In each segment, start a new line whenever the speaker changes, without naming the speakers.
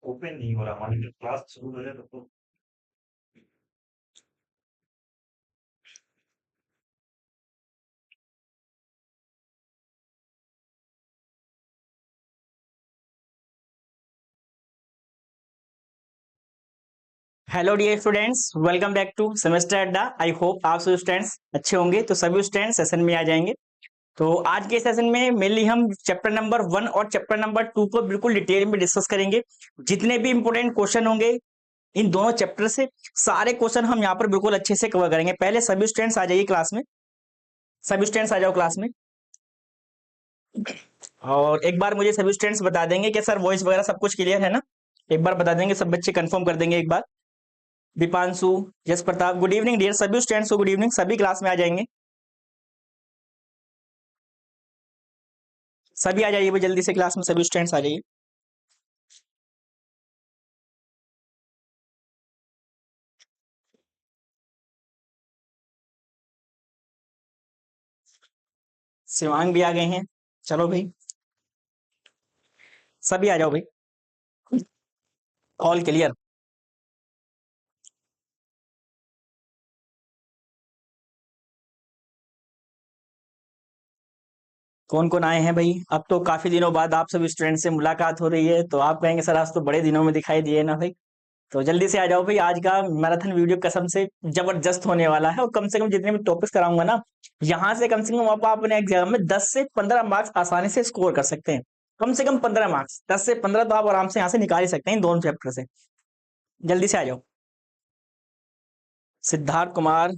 Open नहीं हो रहा, हमारी जब क्लास शुरू हो जाए तो।
Hello dear students, welcome back to semester Adda. I hope आप सभी स्टूडेंट्स अच्छे होंगे। तो सभी स्टूडेंट्स सेशन में आ जाएंगे। तो आज के सेशन में मेनली हम चैप्टर नंबर 1 और चैप्टर नंबर 2 को बिल्कुल डिटेल में डिस्कस करेंगे। जितने भी इंपॉर्टेंट क्वेश्चन होंगे इन दोनों चैप्टर से, सारे क्वेश्चन हम यहाँ पर बिल्कुल अच्छे से कवर करेंगे। पहले सभी स्टूडेंट्स आ जाइए क्लास में। सभी स्टूडेंट्स आ जाओ क्लास में। और एक बार मुझे सभी स्टूडेंट्स बता देंगे कि सर वॉइस वगैरह सब कुछ क्लियर है ना। एक बार बता देंगे, सब बच्चे कंफर्म कर देंगे एक बार। दीपांशु, यश प्रताप, गुड इवनिंग डियर सभी स्टूडेंट्स को। गुड इवनिंग, सभी क्लास में आ जाएंगे। सभी आ जाइए भाई, जल्दी से क्लास में सभी स्टूडेंट्स आ जाइए। शिवांग भी आ गए हैं। चलो भाई, सभी आ जाओ भाई। All clear. कौन कौन आए हैं भाई? अब तो काफी दिनों बाद आप सभी स्टूडेंट से मुलाकात हो रही है, तो आप कहेंगे सर आज तो बड़े दिनों में दिखाई दिए ना भाई। तो जल्दी से आ जाओ भाई। आज का मैराथन वीडियो कसम से जबरदस्त होने वाला है। और कम से कम जितने भी टॉपिक्स कराऊंगा ना, यहाँ से कम आप अपने एग्जाम में 10 से 15 मार्क्स आसानी से स्कोर कर सकते हैं। कम से कम 15 मार्क्स, 10 से 15 तो आप आराम से यहाँ से निकाल ही सकते हैं इन दोनों चैप्टर से। जल्दी से आ जाओ। सिद्धार्थ कुमार,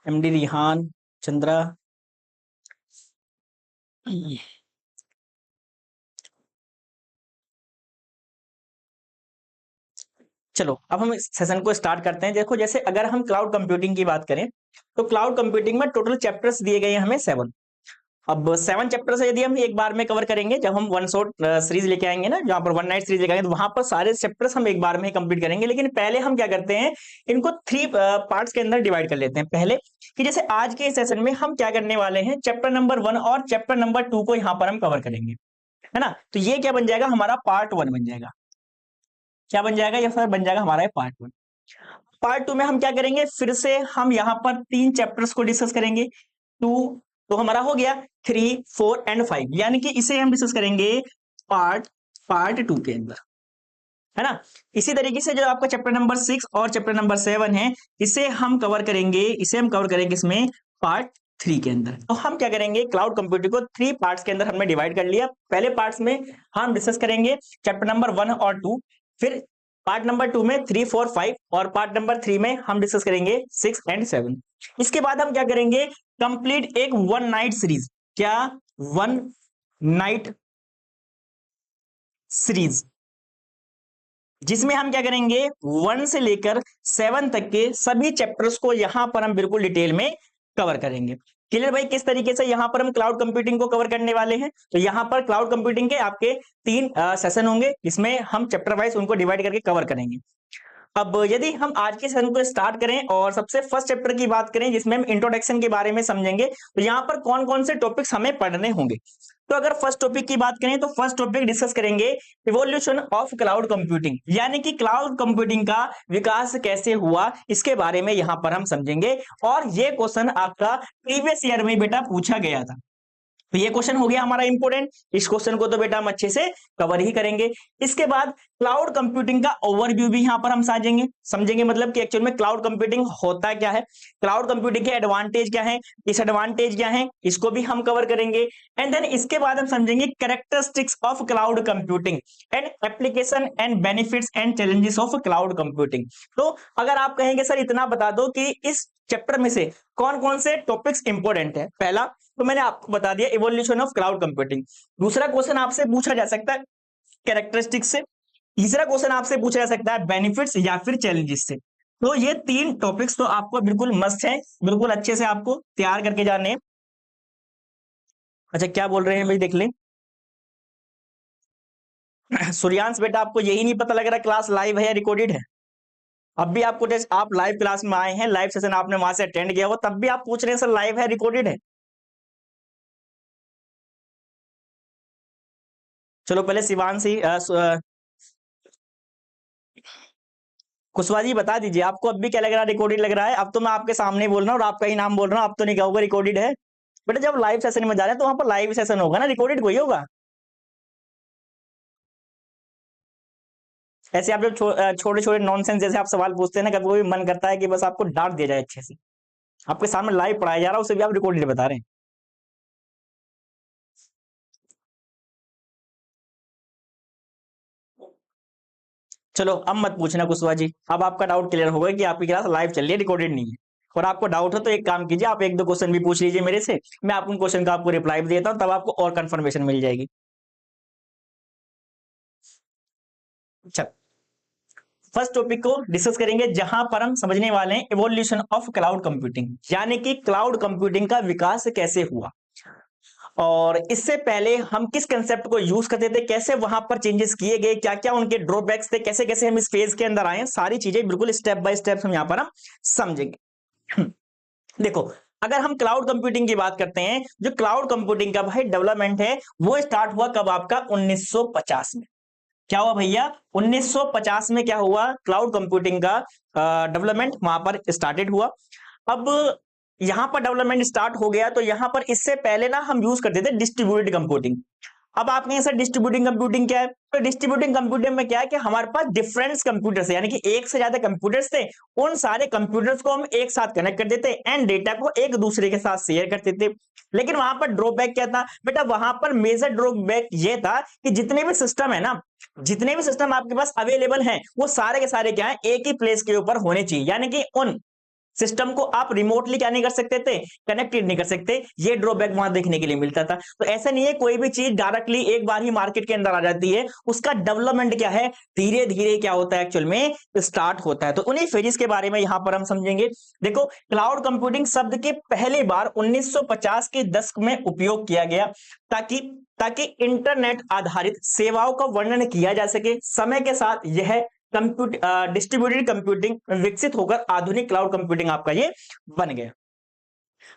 एमडी रिहान, चंद्रा। चलो अब हम इस सेशन को स्टार्ट करते हैं। देखो, जैसे अगर हम क्लाउड कंप्यूटिंग की बात करें, तो क्लाउड कंप्यूटिंग में टोटल चैप्टर्स दिए गए हैं हमें 7। अब 7 चैप्टर से यदि हम एक बार में कवर करेंगे, जब हम वन शॉट सीरीज लेके आएंगे ना, जहां पर वन नाइट सीरीज लेके आएंगे, तो वहां पर सारे चैप्टर्स हम एक बार में ही कंप्लीट करेंगे। लेकिन पहले हम क्या करते हैं, इनको 3 पार्ट्स के अंदर डिवाइड कर लेते हैं। पहले कि जैसे आज के सेशन में हम क्या करने वाले हैं, चैप्टर नंबर 1 और चैप्टर नंबर 2 को यहाँ पर हम कवर करेंगे, है ना। तो ये क्या बन जाएगा, हमारा पार्ट 1 बन जाएगा। क्या बन जाएगा, ये सर बन जाएगा हमारा पार्ट 1। पार्ट 2 में हम क्या करेंगे, फिर से हम यहाँ पर 3 चैप्टर्स को डिस्कस करेंगे। 2 तो हमारा हो गया, 3, 4 एंड 5, यानी कि इसे हम डिस्कस करेंगे पार्ट पार्ट 2 के अंदर, है ना। इसी तरीके से जो आपका चैप्टर नंबर 6 और चैप्टर नंबर 7 है, इसे हम कवर करेंगे इसमें पार्ट 3 के अंदर। तो हम क्या करेंगे, क्लाउड कंप्यूटिंग को 3 पार्ट्स के अंदर हमने डिवाइड कर लिया। पहले पार्ट्स में हम डिस्कस करेंगे चैप्टर नंबर 1 और 2। फिर पार्ट नंबर 2 में 3, 4, 5, और पार्ट नंबर 3 में हम डिस्कस करेंगे 6 एंड 7। इसके बाद हम क्या करेंगे, कंप्लीट एक वन नाइट सीरीज। क्या? वन नाइट सीरीज, जिसमें हम क्या करेंगे, 1 से लेकर 7 तक के सभी चैप्टर्स को यहां पर हम बिल्कुल डिटेल में कवर करेंगे। क्लियर भाई, किस तरीके से यहां पर हम क्लाउड कंप्यूटिंग को कवर करने वाले हैं। तो यहां पर क्लाउड कंप्यूटिंग के आपके 3 सेशन होंगे, इसमें हम चैप्टर वाइज उनको डिवाइड करके कवर करेंगे। अब यदि हम आज के सेशन को स्टार्ट करें और सबसे फर्स्ट चैप्टर की बात करें, जिसमें हम इंट्रोडक्शन के बारे में समझेंगे, तो यहाँ पर कौन कौन से टॉपिक्स हमें पढ़ने होंगे। तो अगर फर्स्ट टॉपिक की बात करें, तो फर्स्ट टॉपिक डिस्कस करेंगे इवोल्यूशन ऑफ क्लाउड कंप्यूटिंग, यानी कि क्लाउड कंप्यूटिंग का विकास कैसे हुआ, इसके बारे में यहां पर हम समझेंगे। और ये क्वेश्चन आपका प्रीवियस ईयर में बेटा पूछा गया था। तो ये क्वेश्चन हो गया हमारा इंपोर्टेंट। इस क्वेश्चन को तो बेटा हम अच्छे से कवर ही करेंगे। इसके बाद क्लाउड कंप्यूटिंग का ओवरव्यू भी यहां पर हम समझेंगे, मतलब कि एक्चुअल में क्लाउड कंप्यूटिंग होता क्या है, क्लाउड कंप्यूटिंग के एडवांटेज क्या है, डिसएडवांटेज क्या है, इसको भी हम कवर करेंगे। एंड देन इसके बाद हम समझेंगे characteristics of cloud computing and application and benefits and challenges of cloud computing. तो अगर आप कहेंगे सर इतना बता दो कि इस चैप्टर में से कौन कौन से टॉपिक्स इंपॉर्टेंट है, पहला तो मैंने आपको बता दिया इवोल्यूशन ऑफ क्लाउड कंप्यूटिंग। दूसरा क्वेश्चन आपसे पूछा जा सकता है कैरेक्टरिस्टिक्स से। तीसरा क्वेश्चन आपसे पूछा जा सकता है बेनिफिट्स या फिर चैलेंजेस से। तो ये 3 टॉपिक्स तो आपको बिल्कुल मस्त है, बिल्कुल अच्छे से आपको तैयार करके जाने हैं। अच्छा, क्या बोल रहे हैं भाई, देख लें। सूर्यांश बेटा, आपको यही नहीं पता लग रहा क्लास लाइव है या रिकॉर्डेड है। अब भी आपको जैसे आप लाइव क्लास में आए हैं, लाइव सेशन आपने वहां से अटेंड किया हो, तब भी आप पूछ रहे हैं सर लाइव है रिकॉर्डेड है। चलो पहले शिवांशी कुशवाहा जी बता दीजिए, आपको अब भी क्या लग रहा है, रिकॉर्डेड लग रहा है? अब तो मैं आपके सामने ही बोल रहा हूँ और आपका ही नाम बोल रहा हूँ, अब तो नहीं कहूँगा रिकॉर्डेड है। बेटा जब लाइव सेशन में जा रहे हैं तो वहां पर लाइव सेशन होगा ना, रिकॉर्डेड कोई होगा? ऐसे आप जब छोटे छोटे नॉनसेंस जैसे आप सवाल पूछते हैं ना, कभी कभी मन करता है कि बस आपको डांट दिया जाए अच्छे से। आपके सामने लाइव पढ़ाया जा रहा है, उसे भी आप रिकॉर्डेड बता रहे हैं। चलो अब मत पूछना कुशवाहा जी, अब आपका डाउट क्लियर होगा कि आपकी क्लास लाइव चल रही है, रिकॉर्डेड नहीं है। और आपको डाउट हो तो एक काम कीजिए, आप एक दो क्वेश्चन भी पूछ लीजिए मेरे से, मैं आप उन क्वेश्चन का आपको रिप्लाई भी देता हूँ, तब आपको और कंफर्मेशन मिल जाएगी। अच्छा, फर्स्ट टॉपिक को डिस्कस करेंगे जहां पर हम समझने वाले हैं इवोल्यूशन ऑफ क्लाउड कंप्यूटिंग, यानी कि क्लाउड कंप्यूटिंग का विकास कैसे हुआ और इससे पहले हम किस कंसेप्ट को यूज करते थे, कैसे वहां पर चेंजेस किए गए, क्या क्या उनके ड्रॉबैक्स थे, कैसे कैसे हम इस फेज के अंदर आए, सारी चीजें बिल्कुल स्टेप बाय स्टेप हम यहां पर हम समझेंगे। देखो, अगर हम क्लाउड कंप्यूटिंग की बात करते हैं, जो क्लाउड कंप्यूटिंग का भाई डेवलपमेंट है वो स्टार्ट हुआ कब? आपका 1950 में। क्या हुआ भैया? 1950 में क्या हुआ? क्लाउड कंप्यूटिंग का डेवलपमेंट वहां पर स्टार्टेड हुआ। अब यहां पर डेवलपमेंट स्टार्ट हो गया तो यहां पर इससे पहले ना हम यूज करते थे डिस्ट्रीब्यूटेड कंप्यूटिंग। अब आप कहेंगे सर डिस्ट्रीब्यूटिंग कंप्यूटिंग क्या है? तो डिस्ट्रीब्यूटिंग कंप्यूटिंग में क्या है कि हमारे पास डिफरेंट कंप्यूटर्स है, यानी कि एक से ज्यादा कंप्यूटर्स थे, उन सारे कंप्यूटर्स को हम एक साथ कनेक्ट कर देते एंड डेटा को एक दूसरे के साथ शेयर करते थे। लेकिन वहां पर ड्रॉबैक क्या था बेटा? वहां पर मेजर ड्रॉबैक ये था कि जितने भी सिस्टम है ना, जितने भी सिस्टम आपके पास अवेलेबल हैं वो सारे के सारे क्या है, एक ही प्लेस के ऊपर होने चाहिए, यानी कि उन सिस्टम को आप रिमोटली क्या नहीं कर सकते थे, कनेक्टेड नहीं कर सकते। ये ड्रॉबैक वहां देखने के लिए मिलता था। तो ऐसा नहीं है कोई भी चीज डायरेक्टली एक बार ही मार्केट के अंदर आ जाती है, उसका डेवलपमेंट क्या है, धीरे धीरे क्या होता है एक्चुअल में स्टार्ट होता है। तो उन्हीं फेजेस के बारे में यहां पर हम समझेंगे। देखो, क्लाउड कंप्यूटिंग शब्द के पहली बार 1950 के दशक में उपयोग किया गया ताकि ताकि इंटरनेट आधारित सेवाओं का वर्णन किया जा सके। समय के साथ यह डिस्ट्रीब्यूटेड कंप्यूटिंग विकसित होकर आधुनिक क्लाउड कंप्यूटिंग आपका ये बन गया।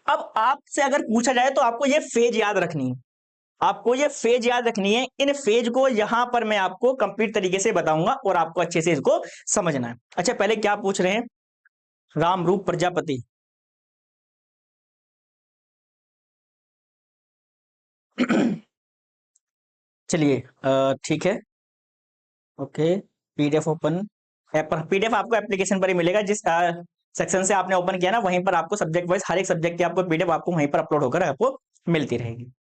अब आपसे अगर पूछा जाए तो आपको ये फेज याद रखनी है, आपको ये फेज याद रखनी है। इन फेज को यहां पर मैं आपको कंप्लीट तरीके से बताऊंगा और आपको अच्छे से इसको समझना है। अच्छा, पहले क्या पूछ रहे हैं? राम रूप प्रजापति। चलिए ठीक है, ओके। पीडीएफ ओपन, पीडीएफ आपको एप्लीकेशन पर ही मिलेगा, जिस सेक्शन से आपने ओपन किया ना वहीं पर आपको सब्जेक्ट वाइज हर एक सब्जेक्ट की आपको पीडीएफ आपको वहीं पर अपलोड होकर आपको मिलती रहेगी।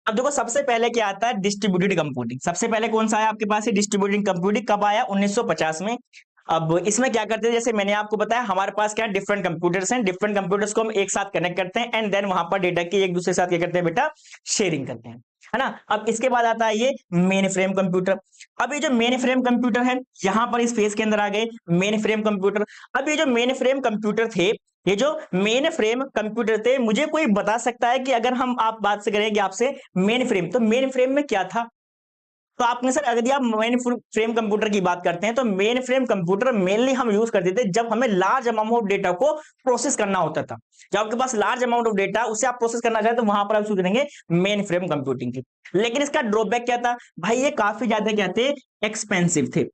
अब देखो, सबसे पहले क्या आता है? Distributed computing. सबसे पहले कौन सा आया आपके पास? डिस्ट्रीब्यूटेड कंप्यूटिंग कब आया? 1950 में। अब इसमें क्या करते हैं, जैसे मैंने आपको बताया हमारे पास क्या डिफरेंट कंप्यूटर्स हैं, डिफरेंट कंप्यूटर्स को हम एक साथ कनेक्ट करते हैं एंड देन वहां पर डेटा की एक दूसरे के साथ क्या करते हैं बेटा? शेयरिंग करते हैं, है ना। अब इसके बाद आता है ये मेन फ्रेम कंप्यूटर। अब ये जो मेन फ्रेम कंप्यूटर है, यहां पर इस फेज के अंदर आ गए मेन फ्रेम कंप्यूटर। अब ये जो मेन फ्रेम कंप्यूटर थे, ये जो मेन फ्रेम कंप्यूटर थे, मुझे कोई बता सकता है कि अगर हम आप बात से करेंगे आपसे मेन फ्रेम, तो मेन फ्रेम में क्या था? तो आपने सर अगर आप मेन फ्रेम कंप्यूटर की बात करते हैं तो मेन फ्रेम कंप्यूटर मेनली हम यूज करते थे जब हमें लार्ज अमाउंट ऑफ डेटा को प्रोसेस करना होता था। जब आपके पास लार्ज अमाउंट ऑफ डेटा उसे आप प्रोसेस करना चाहते तो वहां पर आप यूज करेंगे मेन फ्रेम कंप्यूटिंग की। लेकिन इसका ड्रॉबैक क्या था भाई? ये काफी ज्यादा क्या थे? एक्सपेंसिव थे।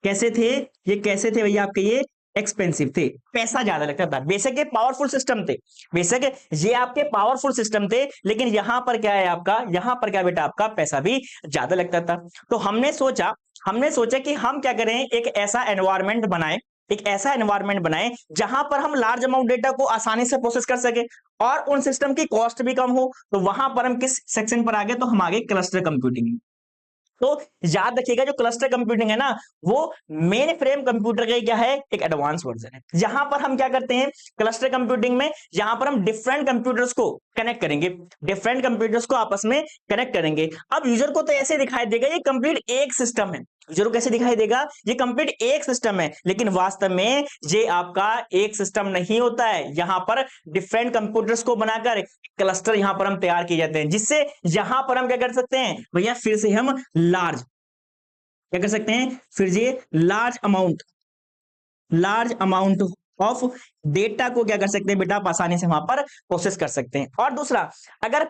कैसे थे ये? कैसे थे भैया आपके ये? एक्सपेंसिव थे, पैसा ज्यादा लगता था। बेशक ये पावरफुल सिस्टम थे, बेशक ये आपके पावरफुल सिस्टम थे, लेकिन यहां पर क्या है आपका? यहां पर क्या बेटा? आपका पैसा भी ज्यादा लगता था। तो हमने सोचा कि हम क्या करें, एक ऐसा एनवायरनमेंट बनाए, एक ऐसा एनवायरनमेंट बनाए जहां पर हम लार्ज अमाउंट डेटा को आसानी से प्रोसेस कर सके और उन सिस्टम की कॉस्ट भी कम हो। तो वहां पर हम किस सेक्शन पर आ गए? तो हम आ गए क्लस्टर कंप्यूटिंग। तो याद रखिएगा, जो क्लस्टर कंप्यूटिंग है ना, वो मेन फ्रेम कंप्यूटर का क्या है? एक एडवांस वर्जन है। यहां पर हम क्या करते हैं क्लस्टर कंप्यूटिंग में? यहां पर हम डिफरेंट कंप्यूटर्स को कनेक्ट करेंगे, डिफरेंट कंप्यूटर्स को आपस में कनेक्ट करेंगे। अब यूजर को तो ऐसे दिखाई देगा ये कंप्लीट एक सिस्टम है, यूजर को कैसे दिखाई देगा? ये कंप्लीट एक सिस्टम है, लेकिन वास्तव में ये आपका एक सिस्टम नहीं होता है। यहां पर डिफरेंट कंप्यूटर्स को बनाकर क्लस्टर यहां पर हम तैयार किए जाते हैं, जिससे यहां पर हम क्या कर सकते हैं भैया? फिर से हम लार्ज क्या कर सकते हैं? फिर ये लार्ज अमाउंट ऑफ डेटा को क्या कर सकते हैं बेटा? आप आसानी से वहां पर प्रोसेस कर सकते हैं। और दूसरा, अगर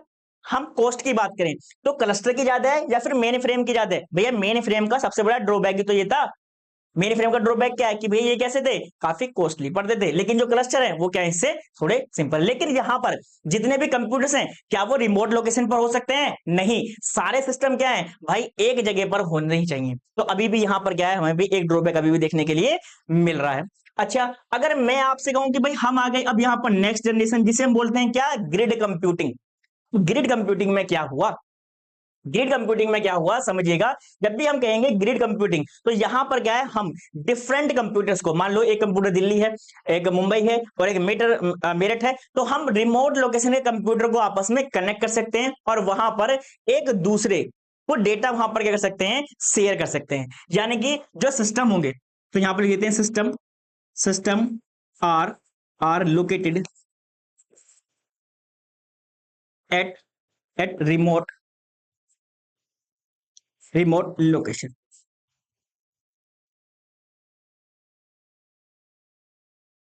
हम कॉस्ट की बात करें तो क्लस्टर की ज्यादा है या फिर मेन फ्रेम की ज्यादा है? भैया मेन फ्रेम का सबसे बड़ा ड्रॉबैक तो ये था, मेन फ्रेम का ड्रॉबैक क्या है कि भैया ये कैसे थे, काफी कॉस्टली पड़ते थे, लेकिन जो क्लस्टर है वो क्या है, इससे थोड़े सिंपल। लेकिन यहाँ पर जितने भी कंप्यूटर्स हैं क्या वो रिमोट लोकेशन पर हो सकते हैं? नहीं, सारे सिस्टम क्या है भाई, एक जगह पर होने ही चाहिए। तो अभी भी यहाँ पर क्या है, हमें भी एक ड्रॉबैक अभी भी देखने के लिए मिल रहा है। अच्छा, अगर मैं आपसे कहूं कि भाई हम आ गए अब यहाँ पर नेक्स्ट जनरेशन, जिसे हम बोलते हैं क्या, ग्रिड कंप्यूटिंग। ग्रिड कंप्यूटिंग में क्या हुआ, ग्रिड कंप्यूटिंग में क्या हुआ समझिएगा। जब भी हम कहेंगे ग्रिड कंप्यूटिंग तो यहां पर क्या है, हम डिफरेंट कंप्यूटर्स को, मान लो एक कंप्यूटर दिल्ली है, एक मुंबई है और एक मेरठ है, तो हम रिमोट लोकेशन के कंप्यूटर को आपस में कनेक्ट कर सकते हैं और वहां पर एक दूसरे को डेटा वहां पर क्या कर सकते हैं, शेयर कर सकते हैं। यानी कि जो सिस्टम होंगे, तो यहां पर लिखते हैं system, system are located at remote location.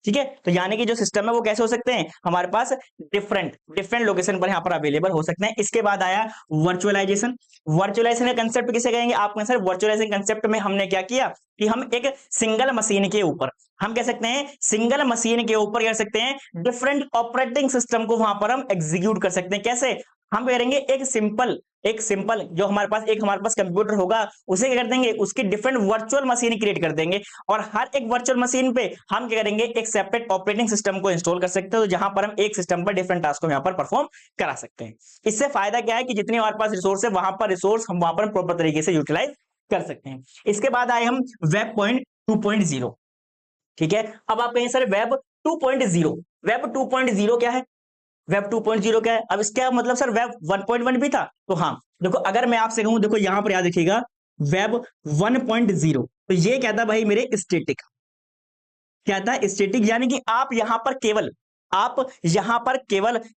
ठीक है, तो यानी कि जो सिस्टम है वो कैसे हो सकते हैं, हमारे पास डिफरेंट डिफरेंट लोकेशन पर यहाँ पर अवेलेबल हो सकते हैं। इसके बाद आया वर्चुअलाइजेशन। वर्चुअलाइजेशन का कंसेप्ट किसे कहेंगे आपको, सर वर्चुअलाइजेशन कंसेप्ट में हमने क्या किया कि हम एक सिंगल मशीन के ऊपर, हम कह सकते हैं सिंगल मशीन के ऊपर कर सकते हैं डिफरेंट ऑपरेटिंग सिस्टम को वहां पर हम एग्जीक्यूट कर सकते हैं। कैसे, हम करेंगे एक सिंपल जो हमारे पास कंप्यूटर होगा, उसे क्या कर देंगे, उसकी डिफरेंट वर्चुअल मशीन क्रिएट कर देंगे और हर एक वर्चुअल मशीन पे हम क्या करेंगे, एक सेपरेट ऑपरेटिंग सिस्टम को इंस्टॉल कर सकते हैं, तो जहां पर हम एक सिस्टम पर डिफरेंट टास्क को यहां पर परफॉर्म करा सकते हैं। इससे फायदा क्या है कि जितनी हमारे पास रिसोर्स है वहां पर रिसोर्स हम वहां पर प्रॉपर तरीके से यूटिलाइज कर सकते हैं। इसके बाद आए हम वेब पॉइंट 2.0। ठीक है, अब आप कहें सर वेब 2.0, वेब 2.0 क्या है, वेब 2.0 क्या है? अब इसका मतलब सर वेब 1.1 भी था। तो हाँ देखो, अगर मैं आपसे कहूं, देखो यहां पर याद रखिएगा वेब 1.0, तो ये क्या था भाई मेरे, स्टैटिक। क्या था, स्टैटिक, यानी कि आप यहां पर केवल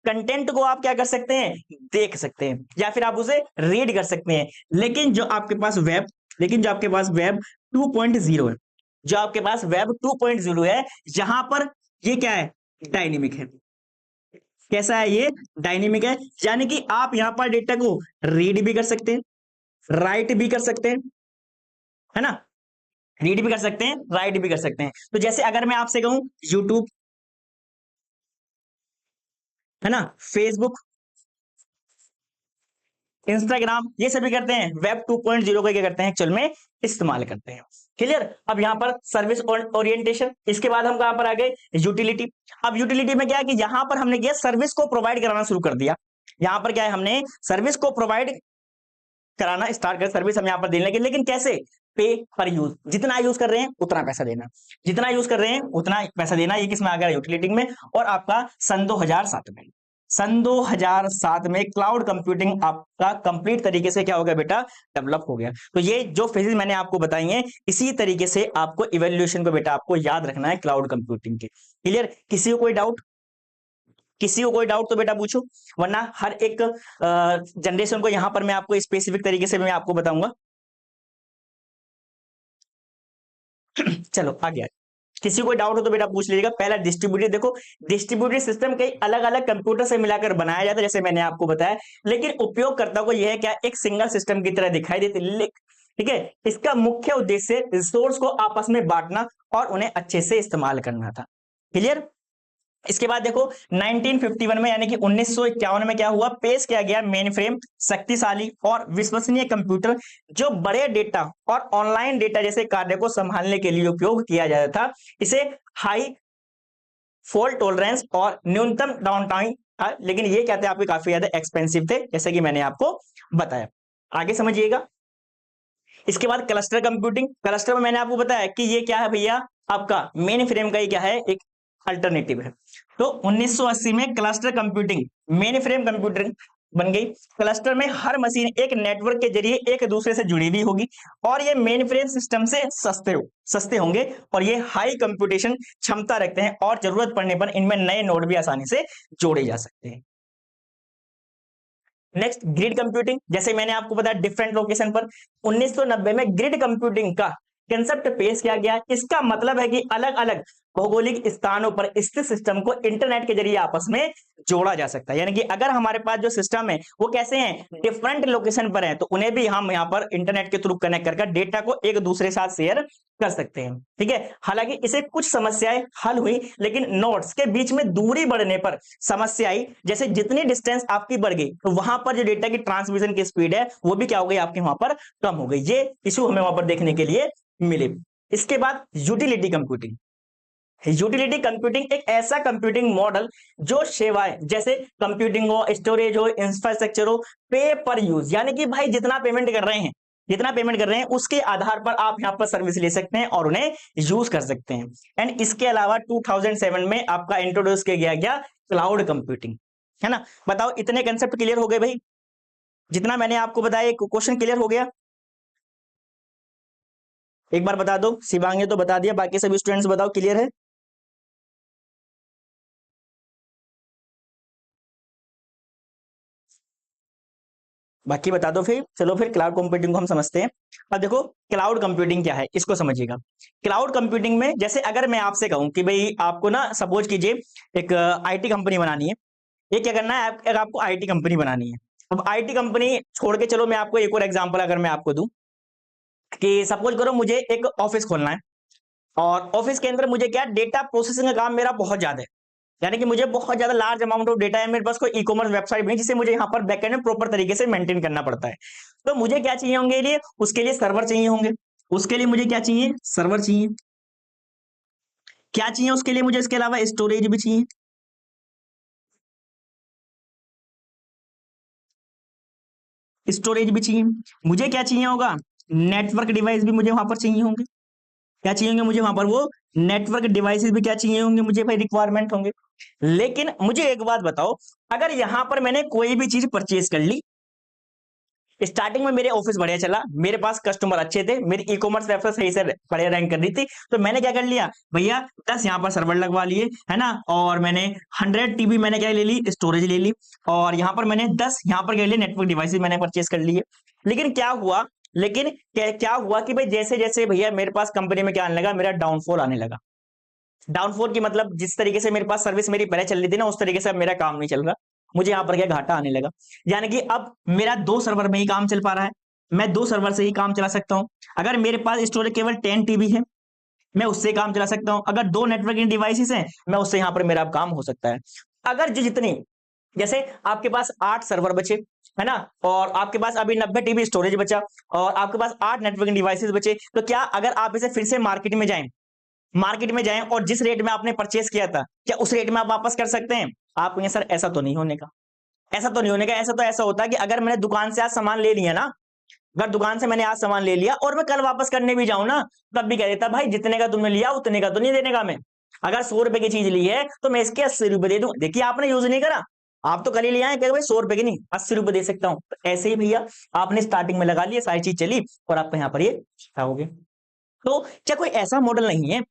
कंटेंट को आप क्या कर सकते हैं, देख सकते हैं या फिर आप उसे रीड कर सकते हैं। लेकिन जो आपके पास वेब 2.0 है, जो आपके पास वेब 2.0 है, यहां पर ये क्या है, डायनेमिक है। कैसा है ये, डायनेमिक है, यानी कि आप यहां पर डेटा को रीड भी कर सकते हैं, राइट भी कर सकते हैं, है ना, रीड भी कर सकते हैं, राइट भी कर सकते हैं। तो जैसे अगर मैं आपसे कहूं यूट्यूब, है ना, फेसबुक, इंस्टाग्राम, ये सभी करते हैं वेब 2.0 का क्या करते हैं, एक्चुअल में इस्तेमाल करते हैं। क्लियर। अब यहां पर सर्विस ओरिएंटेशन, इसके बाद हम कहां पर आ गए, यूटिलिटी। अब यूटिलिटी में क्या है कि यहां पर हमने क्या, सर्विस को प्रोवाइड कराना शुरू कर दिया। यहां पर क्या है, हमने सर्विस को प्रोवाइड कराना स्टार्ट कर, सर्विस हम यहां पर देने लगे, लेकिन कैसे, पे पर यूज, जितना यूज कर रहे हैं उतना पैसा देना, जितना यूज कर रहे हैं उतना पैसा देना। ये किसमें आ गया, यूटिलिटी में। और आपका सन 2007 में क्लाउड कंप्यूटिंग आपका कंप्लीट तरीके से क्या हो गया बेटा, डेवलप हो गया। तो ये जो फेजेस मैंने आपको बताई हैं, इसी तरीके से आपको इवैल्यूएशन को बेटा आपको याद रखना है क्लाउड कंप्यूटिंग के। क्लियर। किसी को कोई डाउट, तो बेटा पूछो, वरना हर एक जनरेशन को यहां पर मैं आपको स्पेसिफिक तरीके से मैं आपको बताऊंगा। चलो आगे किसी को डाउट हो तो बेटा पूछ लीजिएगा। पहला डिस्ट्रीब्यूटेड, देखो डिस्ट्रीब्यूटेड सिस्टम कई अलग अलग कंप्यूटर से मिलाकर बनाया जाता है, जैसे मैंने आपको बताया, लेकिन उपयोगकर्ता को यह क्या, एक सिंगल सिस्टम की तरह दिखाई देती। ठीक है, इसका मुख्य उद्देश्य रिसोर्स को आपस में बांटना और उन्हें अच्छे से इस्तेमाल करना था। क्लियर। इसके बाद देखो 1951 में, यानी कि 1951 में क्या हुआ, पेश किया गया मेन फ्रेम, शक्तिशाली और विश्वसनीय कंप्यूटर जो बड़े डेटा और ऑनलाइन डेटा जैसे कार्य को संभालने के लिए उपयोग किया जाता था। इसे हाई फॉल्ट टॉलरेंस और न्यूनतम डाउन टाइम था, लेकिन ये क्या थे, आपके काफी ज्यादा एक्सपेंसिव थे, जैसे कि मैंने आपको बताया। आगे समझिएगा। इसके बाद क्लस्टर कंप्यूटिंग। क्लस्टर में मैंने आपको बताया कि ये क्या है भैया, आपका मेन फ्रेम का ही क्या है, एक अल्टरनेटिव है। तो 1980 में cluster computing main frame computer बन गई। क्लस्टर में हर मशीन एक नेटवर्क के जरिए एक दूसरे से जुड़ी हुई होगी और ये मेन फ्रेम सिस्टम से सस्ते होंगे और ये हाई कंप्यूटेशन क्षमता रखते हैं और जरूरत पड़ने पर इनमें नए नोड भी आसानी से जोड़े जा सकते हैं। नेक्स्ट ग्रिड कंप्यूटिंग, जैसे मैंने आपको बताया डिफरेंट लोकेशन पर 1990 में ग्रिड कंप्यूटिंग का कंसेप्ट पेश किया गया। इसका मतलब है कि अलग अलग भौगोलिक स्थानों पर स्थित सिस्टम को इंटरनेट के जरिए आपस में जोड़ा जा सकता है। यानी कि अगर हमारे पास जो सिस्टम है वो कैसे हैं, डिफरेंट लोकेशन पर है, तो उन्हें भी हम यहाँ पर इंटरनेट के थ्रू कनेक्ट करके डेटा को एक दूसरे के साथ शेयर कर सकते हैं। ठीक है, हालांकि इसे कुछ समस्याएं हल हुई, लेकिन नोड्स के बीच में दूरी बढ़ने पर समस्या आई। जैसे जितनी डिस्टेंस आपकी बढ़ गई तो वहां पर जो डेटा की ट्रांसमिशन की स्पीड है वो भी क्या हो गई, आपके वहां पर कम हो गई। ये इशू हमें वहां पर देखने के लिए मिले। इसके बाद यूटिलिटी कंप्यूटिंग। यूटिलिटी कंप्यूटिंग एक ऐसा कंप्यूटिंग मॉडल जो सेवाएं जैसे कंप्यूटिंग हो, स्टोरेज हो, इंफ्रास्ट्रक्चर हो, पे पर यूज, यानी कि भाई जितना पेमेंट कर रहे हैं, जितना पेमेंट कर रहे हैं उसके आधार पर आप यहां पर सर्विस ले सकते हैं और उन्हें यूज कर सकते हैं। एंड इसके अलावा 2007 में आपका इंट्रोड्यूस किया गया क्लाउड कंप्यूटिंग, है ना। बताओ इतने कंसेप्ट क्लियर हो गए भाई? जितना मैंने आपको बताया क्वेश्चन क्लियर हो गया? एक बार बता दो, शिवांगी तो बता दिया, बाकी सभी स्टूडेंट्स बताओ क्लियर है? बाकी बता दो फिर। चलो फिर क्लाउड कंप्यूटिंग को हम समझते हैं। अब देखो क्लाउड कंप्यूटिंग क्या है, इसको समझिएगा। क्लाउड कंप्यूटिंग में जैसे अगर मैं आपसे कहूं कि भाई आपको ना सपोज कीजिए एक आईटी कंपनी बनानी है। ये क्या करना है, आपको आईटी कंपनी बनानी है। अब आईटी कंपनी छोड़ के चलो मैं आपको एक और एग्जांपल अगर मैं आपको दूं कि सपोज करो मुझे एक ऑफिस खोलना है और ऑफिस के अंदर मुझे क्या डेटा प्रोसेसिंग का काम मेरा बहुत ज्यादा है, यानी कि मुझे बहुत ज्यादा लार्ज अमाउंट ऑफ डेटा है, मेरे पास कोई ई कॉमर्स वेबसाइट नहीं जिसे मुझे यहाँ पर बैकएंड में प्रॉपर तरीके से मेंटेन करना पड़ता है। तो मुझे क्या चाहिए होंगे लिए, उसके लिए सर्वर चाहिए होंगे। उसके लिए मुझे क्या चाहिए, सर्वर चाहिए। क्या चाहिए उसके लिए मुझे, इसके अलावा स्टोरेज भी चाहिए। स्टोरेज भी चाहिए। मुझे क्या चाहिए होगा, नेटवर्क डिवाइस भी मुझे वहां पर चाहिए होंगे। क्या चाहिए होंगे मुझे वहां पर, वो नेटवर्क डिवाइसेस भी क्या चाहिए होंगे मुझे भाई, रिक्वायरमेंट होंगे। लेकिन मुझे एक बात बताओ, अगर यहां पर मैंने कोई भी चीज परचेज कर ली, स्टार्टिंग में मेरे ऑफिस बढ़िया चला, मेरे पास कस्टमर अच्छे थे, मेरी ई कॉमर्स वेबसाइट सही से बढ़िया रैंक कर रही थी, तो मैंने क्या कर लिया भैया, 10 यहाँ पर सर्वर लगवा लिए, है ना, और मैंने 100 टीबी मैंने क्या ले ली, स्टोरेज ले ली, और यहाँ पर मैंने 10 यहाँ पर क्या ले नेटवर्क डिवाइसेस मैंने परचेज कर लिए। लेकिन क्या हुआ, क्या हुआ कि भाई जैसे जैसे भैया मेरे पास कंपनी में क्या आने लगा, मेरा डाउनफॉल आने लगा। डाउनफॉल की मतलब जिस तरीके से मेरे पास सर्विस मेरी पहले चल रही थी ना, उस तरीके से अब मेरा काम नहीं चल रहा, मुझे यहाँ पर क्या घाटा आने लगा। यानी कि अब मेरा 2 सर्वर में ही काम चल पा रहा है, मैं 2 सर्वर से ही काम चला सकता हूँ। अगर मेरे पास स्टोरेज केवल 10 टीबी है, मैं उससे काम चला सकता हूँ। अगर 2 नेटवर्किंग डिवाइसेस हैं, मैं उससे यहाँ पर मेरा काम हो सकता है। अगर जो जितनी जैसे आपके पास 8 सर्वर बचे, है ना, और आपके पास अभी 90 टीबी स्टोरेज बचा, और आपके पास 8 नेटवर्किंग डिवाइसेस बचे, तो क्या अगर आप इसे फिर से मार्केट में जाएं और जिस रेट में आपने परचेस किया था, क्या उस रेट में आप वापस कर सकते हैं? आप कहेंगे सर ऐसा तो नहीं होने का, ऐसा तो नहीं होने का। ऐसा तो ऐसा होता है कि अगर मैंने दुकान से आज सामान ले लिया ना, अगर दुकान से मैंने आज सामान ले लिया और मैं कल वापस करने भी जाऊं ना, तब भी कह देता भाई जितने का तुमने लिया उतने का तो नहीं देने का मैं। अगर 100 रुपए की चीज ली है तो मैं इसके 80 रुपए दे दूं। देखिए आपने यूज नहीं करा, आप तो कल ही लिया है, भाई 100 रुपए की नहीं 80 रुपए दे सकता हूं। तो ऐसे ही भैया आपने स्टार्टिंग में लगा लिया, सारी चीज चली और आपको यहाँ पर ये हो गया। तो क्या कोई ऐसा मॉडल नहीं है,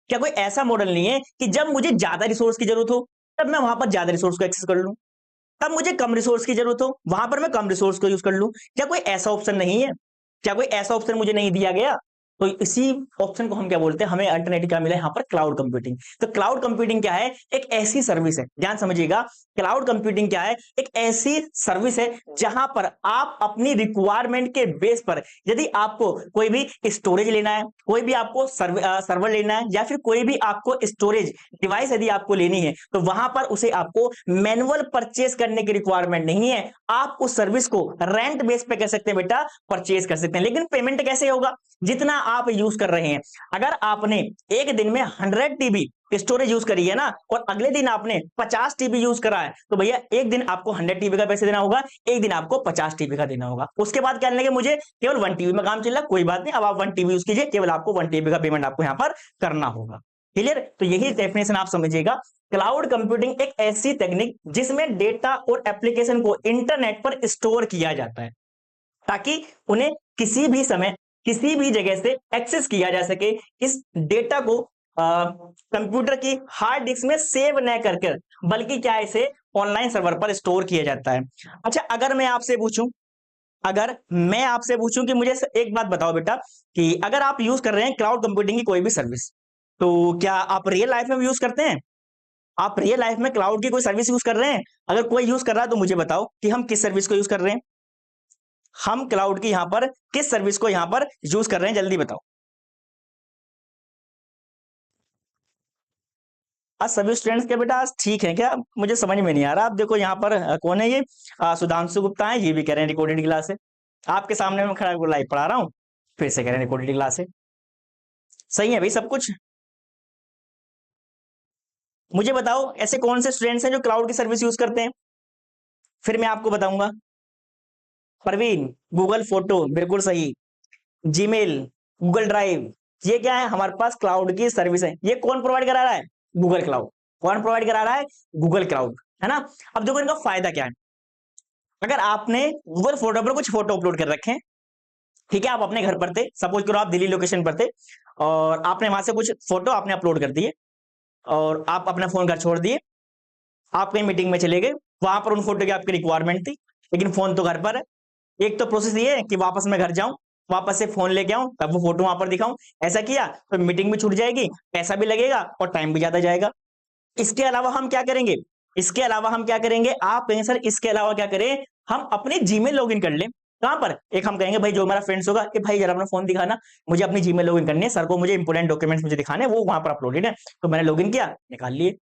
क्या कोई ऐसा मॉडल नहीं है कि जब मुझे ज्यादा रिसोर्स की जरूरत हो तब मैं वहां पर ज्यादा रिसोर्स को एक्सेस कर लूं, तब मुझे कम रिसोर्स की जरूरत हो वहां पर मैं कम रिसोर्स को यूज कर लूं? क्या कोई ऐसा ऑप्शन नहीं है? क्या कोई ऐसा ऑप्शन मुझे नहीं दिया गया? तो इसी ऑप्शन को हम क्या बोलते हैं, हमें अल्टरनेटिव क्या मिला यहाँ पर, क्लाउड कंप्यूटिंग। तो क्लाउड कंप्यूटिंग क्या है, एक ऐसी सर्विस है, ध्यान समझिएगा, क्लाउड कंप्यूटिंग क्या है, एक ऐसी सर्विस है जहां पर आप अपनी रिक्वायरमेंट के बेस पर, यदि आपको कोई भी स्टोरेज लेना है, कोई भी आपको सर्वर लेना है, या फिर कोई भी आपको स्टोरेज डिवाइस यदि आपको लेनी है, तो वहां पर उसे आपको मैनुअल परचेज करने की रिक्वायरमेंट नहीं है। आप उस सर्विस को रेंट बेस पे कर सकते हैं बेटा, परचेज कर सकते हैं। लेकिन पेमेंट कैसे होगा, जितना आप यूज कर रहे हैं। अगर आपने एक दिन में 100 टीबी स्टोरेज यूज करी है ना, और अगले दिन आपने 50 टीबी यूज करा है, तो भैया एक दिन आपको 100 टीबी का पैसे देना होगा, एक दिन आपको 50 टीबी का देना होगा। उसके बाद क्या लगे, मुझे केवल 1 टीबी में काम चल रहा, कोई बात नहीं, अब आप 1 टीबी यूज कीजिए, केवल आपको 1 टीबी का पेमेंट आपको यहाँ पर करना होगा। क्लियर? तो यही डेफिनेशन आप समझिएगा। क्लाउड कंप्यूटिंग एक ऐसी टेक्निक जिसमें डेटा और एप्लीकेशन को इंटरनेट पर स्टोर किया जाता है, ताकि उन्हें किसी भी समय किसी भी जगह से एक्सेस किया जा सके। इस डेटा को कंप्यूटर की हार्ड डिस्क में सेव न करके, बल्कि क्या इसे ऑनलाइन सर्वर पर स्टोर किया जाता है। अच्छा, अगर मैं आपसे पूछूं कि मुझे एक बात बताओ बेटा, कि अगर आप यूज कर रहे हैं क्लाउड कंप्यूटिंग की कोई भी सर्विस, तो क्या आप रियल लाइफ में यूज करते हैं? आप रियल लाइफ में क्लाउड की कोई सर्विस यूज कर रहे हैं? अगर कोई यूज कर रहा है तो मुझे बताओ कि हम किस सर्विस को यूज कर रहे हैं। हम क्लाउड की यहां पर किस सर्विस को यहां पर यूज कर रहे हैं, जल्दी बताओ। आज सभी स्टूडेंट्स के बेटा आज ठीक है क्या? मुझे समझ में नहीं आ रहा। आप देखो यहाँ पर कौन है ये? सुधांशु गुप्ता है, ये भी कह रहे हैं रिकॉर्डेड क्लास है। आपके सामने मैं खड़ा होकर लाइव पढ़ा रहा हूँ, फिर से कह रहे हैं रिकॉर्डेड क्लास है। सही है भाई सब कुछ। मुझे बताओ ऐसे कौन से स्टूडेंट्स हैं जो क्लाउड की सर्विस यूज करते हैं, फिर मैं आपको बताऊंगा। परवीन, गूगल फोटो बिल्कुल सही। जीमेल, गूगल ड्राइव, ये क्या है? हमारे पास क्लाउड की सर्विस है। ये कौन प्रोवाइड करा रहा है? Google cloud. कौन प्रोवाइड करा रहा है? गूगल क्लाउड, है ना। अब देखो इनका फायदा क्या है। अगर आपने गूगल फोटो पर कुछ फोटो अपलोड कर रखे हैं, ठीक है, आप अपने घर पर थे, सपोज करो आप दिल्ली लोकेशन पर थे, और आपने वहां से कुछ फोटो आपने अपलोड कर दिए, और आप अपना फोन घर छोड़ दिए, आप कहीं मीटिंग में चले गए, वहां पर उन फोटो की आपकी रिक्वायरमेंट थी, लेकिन फोन तो घर पर है। एक तो प्रोसेस ये है कि वापस मैं घर जाऊं, वापस से फोन लेके आऊं, तब वो फोटो वहां पर दिखाऊं। ऐसा किया तो मीटिंग भी छूट जाएगी, पैसा भी लगेगा और टाइम भी ज्यादा जाएगा। इसके अलावा हम क्या करेंगे? इसके अलावा हम क्या करेंगे? आप कहेंगे सर इसके अलावा क्या करें? हम अपने जीमेल लॉगिन कर लें। कहां पर? एक हम कहेंगे भाई जो हमारा फ्रेंड्स होगा कि भाई जरा अपना फोन दिखाना, मुझे अपनी जीमेल लॉगिन करनी है, सर को मुझे इंपोर्टेंट डॉक्यूमेंट्स मुझे दिखाने हैं, वो वहां पर अपलोडेड है। तो मैंने लॉगिन किया, निकाल लिए।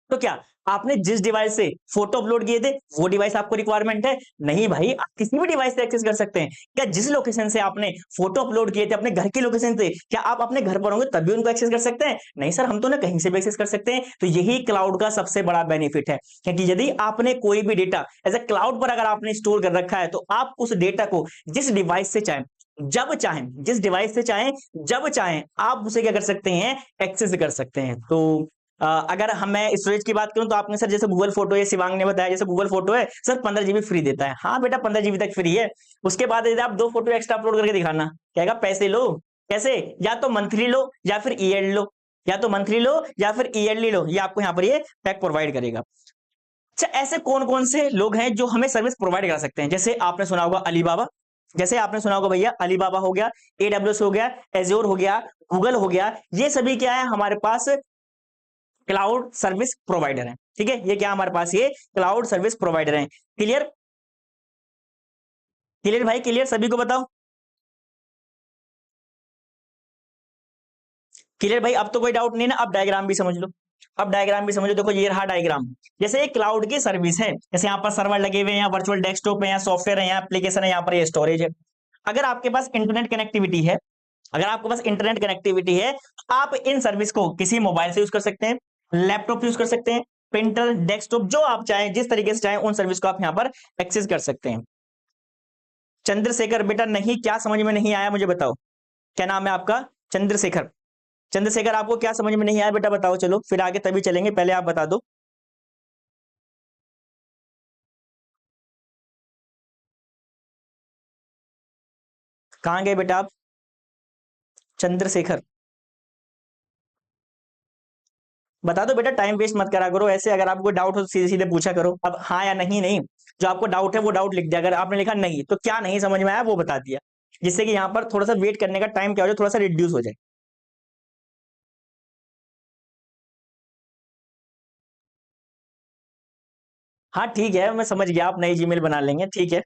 तो क्या आपने जिस डिवाइस से फोटो अपलोड किए थे वो डिवाइस आपको रिक्वायरमेंट है? नहीं भाई, आप किसी भी डिवाइस से एक्सेस कर सकते हैं। क्या जिस लोकेशन से आपने फोटो अपलोड किए थे अपने घर की लोकेशन से, क्या आप अपने घर पर होंगे तब भी उनको एक्सेस कर सकते हैं? नहीं सर, हम तो ना कहीं से भी एक्सेस कर सकते हैं। तो यही क्लाउड का सबसे बड़ा बेनिफिट है, क्योंकि यदि आपने कोई भी डेटा एज ए क्लाउड पर अगर आपने स्टोर कर रखा है, तो आप उस डेटा को जिस डिवाइस से चाहें, जब चाहें, जिस डिवाइस से चाहें, जब चाहें, आप उसे क्या कर सकते हैं? एक्सेस कर सकते हैं। तो अगर हम मैं स्टोरेज की बात करूं तो आपने सर जैसे गूगल फोटो है, शिवांग ने बताया जैसे गूगल फोटो है सर 15 GB फ्री देता है। हाँ बेटा 15 GB तक फ्री है। उसके बाद यदि आप 2 फोटो एक्स्ट्रा अपलोड करके दिखाना, कहेगा पैसे लो। कैसे? या तो मंथली लो या फिर ईयरली लो, या तो मंथली लो या फिर ईयरली लो, ये आपको यहाँ पर ये पैक प्रोवाइड करेगा। अच्छा, ऐसे कौन कौन से लोग हैं जो हमें सर्विस प्रोवाइड करा सकते हैं? जैसे आपने सुना होगा अलीबाबा, जैसे आपने सुना होगा भैया अलीबाबा हो गया, AWS हो गया, एज्योर हो गया, गूगल हो गया, ये सभी क्या है हमारे पास? क्लाउड सर्विस प्रोवाइडर है। ठीक है, ये क्या हमारे पास? ये क्लाउड सर्विस प्रोवाइडर है। क्लियर? क्लियर भाई, क्लियर सभी को बताओ। क्लियर भाई, अब तो कोई डाउट नहीं ना। अब डायग्राम भी समझ लो, अब डायग्राम भी समझ लो। देखो ये रहा डायग्राम। जैसे एक क्लाउड की सर्विस है, जैसे यहाँ पर सर्वर लगे हुए हैं, यहाँ वर्चुअल डेस्कटॉप है, यहाँ सॉफ्टवेयर है, यहाँ एप्लीकेशन है, यहाँ पर ये स्टोरेज है। अगर आपके पास इंटरनेट कनेक्टिविटी है, अगर आपके पास इंटरनेट कनेक्टिविटी है, तो आप इन सर्विस को किसी मोबाइल से यूज कर सकते हैं, लैपटॉप यूज कर सकते हैं, प्रिंटर, डेस्कटॉप, जो आप चाहें, जिस तरीके से चाहें उन सर्विस को आप यहां पर एक्सेस कर सकते हैं। चंद्रशेखर बेटा नहीं, क्या समझ में नहीं आया मुझे बताओ। क्या नाम है आपका? चंद्रशेखर। चंद्रशेखर आपको क्या समझ में नहीं आया बेटा बताओ, चलो फिर आगे तभी चलेंगे, पहले आप बता दो। कहां गए बेटा आप? चंद्रशेखर बता दो बेटा, टाइम वेस्ट मत करा करो ऐसे। अगर आपको डाउट हो तो सीधे सीधे पूछा करो। अब हाँ या नहीं नहीं, जो आपको डाउट है वो डाउट लिख दिया। अगर आपने लिखा नहीं तो क्या नहीं समझ में आया वो बता दिया, जिससे कि यहाँ पर थोड़ा सा वेट करने का टाइम क्या हो जाए, थोड़ा सा रिड्यूस हो जाए। हाँ ठीक है, मैं समझ गया, आप नई जीमेल बना लेंगे, ठीक है।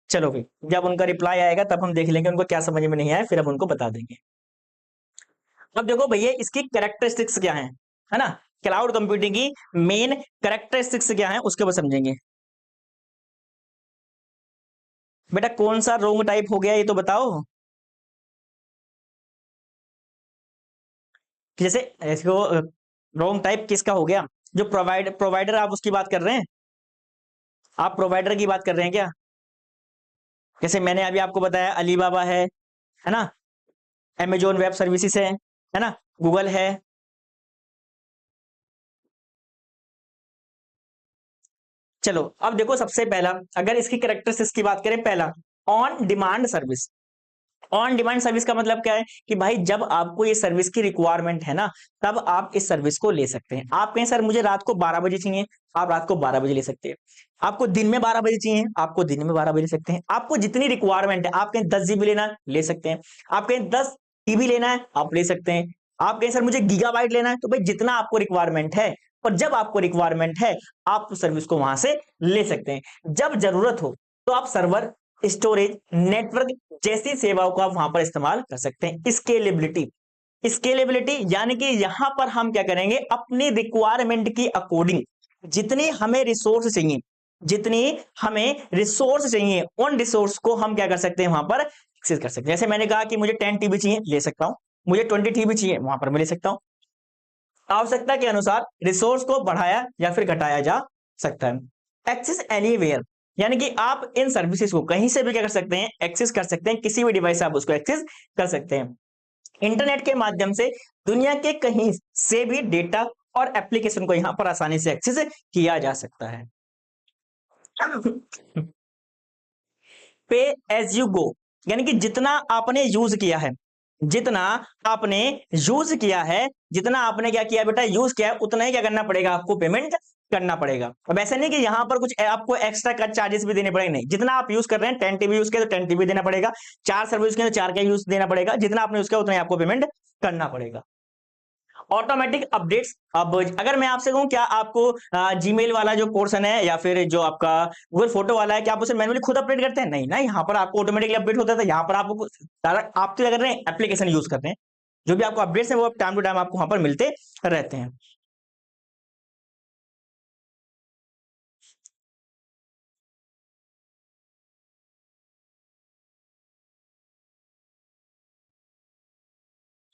चलो फिर जब उनका रिप्लाई आएगा तब हम देख लेंगे उनको क्या समझ में नहीं आया, फिर हम उनको बता देंगे। अब देखो भैया इसकी कैरेक्टरिस्टिक्स क्या है, है ना। क्लाउड कंप्यूटिंग की मेन कैरेक्टरिस्टिक्स क्या है उसके बाद समझेंगे। बेटा कौन सा रोंग टाइप हो गया ये तो बताओ। कि जैसे इसको रोंग टाइप किसका हो गया? जो प्रोवाइडर आप उसकी बात कर रहे हैं? आप प्रोवाइडर की बात कर रहे हैं क्या? जैसे मैंने अभी आपको बताया अलीबाबा है ना, अमेजोन वेब सर्विसेज है ना, गूगल है। चलो अब देखो सबसे पहला, अगर इसकी कैरेक्टरिस्टिक्स की बात करें, पहला on demand service. On demand service का मतलब क्या है कि भाई जब आपको ये सर्विस की रिक्वायरमेंट है ना, तब आप इस सर्विस को ले सकते हैं। आप कहें सर मुझे रात को 12 बजे चाहिए, आप रात को 12 बजे ले सकते हैं। आपको दिन में 12 बजे चाहिए, आपको दिन में 12 बजे ले सकते हैं। आपको जितनी रिक्वायरमेंट है, आप कहें 10 जीबी लेना है, ले सकते हैं। आप कहें 10 टीबी लेना है, आप ले सकते हैं। आप कहें सर मुझे गीगाबाइट लेना है, तो भाई जितना आपको रिक्वायरमेंट है और जब आपको रिक्वायरमेंट है, आप उस सर्विस को वहां से ले सकते हैं। जब जरूरत हो तो आप सर्वर, स्टोरेज, नेटवर्क जैसी सेवाओं को आप वहां पर इस्तेमाल कर सकते हैं। स्केलेबिलिटी यानी कि यहां पर हम क्या करेंगे, अपनी रिक्वायरमेंट की अकॉर्डिंग जितनी हमें रिसोर्स चाहिए, उन रिसोर्स को हम क्या कर सकते हैं, वहां पर एक्सेस कर सकते हैं। जैसे मैंने कहा कि मुझे 10 टीबी चाहिए, ले सकता हूं। मुझे 20 टीबी चाहिए, वहां पर मैं ले सकता हूं। आवश्यकता के अनुसार रिसोर्स को बढ़ाया या फिर घटाया जा सकता है। एक्सेस एनीवेयर यानी कि आप इन सर्विसेज को कहीं से भी क्या कर सकते हैं, एक्सेस कर सकते हैं। किसी भी डिवाइस से आप उसको एक्सेस कर सकते हैं। इंटरनेट के माध्यम से दुनिया के कहीं से भी डेटा और एप्लीकेशन को यहां पर आसानी से एक्सेस किया जा सकता है। पे एज यू गो यानी कि जितना आपने यूज किया है, जितना आपने क्या किया बेटा, यूज किया है, उतना ही क्या करना पड़ेगा, आपको पेमेंट करना पड़ेगा। अब ऐसा नहीं कि यहां पर कुछ आपको एक्स्ट्रा कट चार्जेस भी देने पड़ेंगे, नहीं। जितना आप यूज कर रहे हैं, 10 टीबी यूज किया तो 10 टीबी देना पड़ेगा, 4 सर्विस यूज किया तो 4 का यूज देना पड़ेगा। जितना आपने यूज किया उतना ही आपको पेमेंट करना पड़ेगा। ऑटोमेटिक अपडेट्स, अब अगर मैं आपसे कहूं क्या आपको जीमेल वाला जो पोर्शन है या फिर जो आपका गूगल फोटो वाला है, क्या आप उसे मैनुअली खुद अपडेट करते हैं? नहीं ना, यहाँ पर आपको ऑटोमेटिकली अपडेट होता है। यहाँ पर आपको आप तो कर रहे हैं, एप्लीकेशन यूज करते हैं, जो भी आपको अपडेट्स है वो टाइम टू टाइम आपको वहां पर मिलते रहते हैं।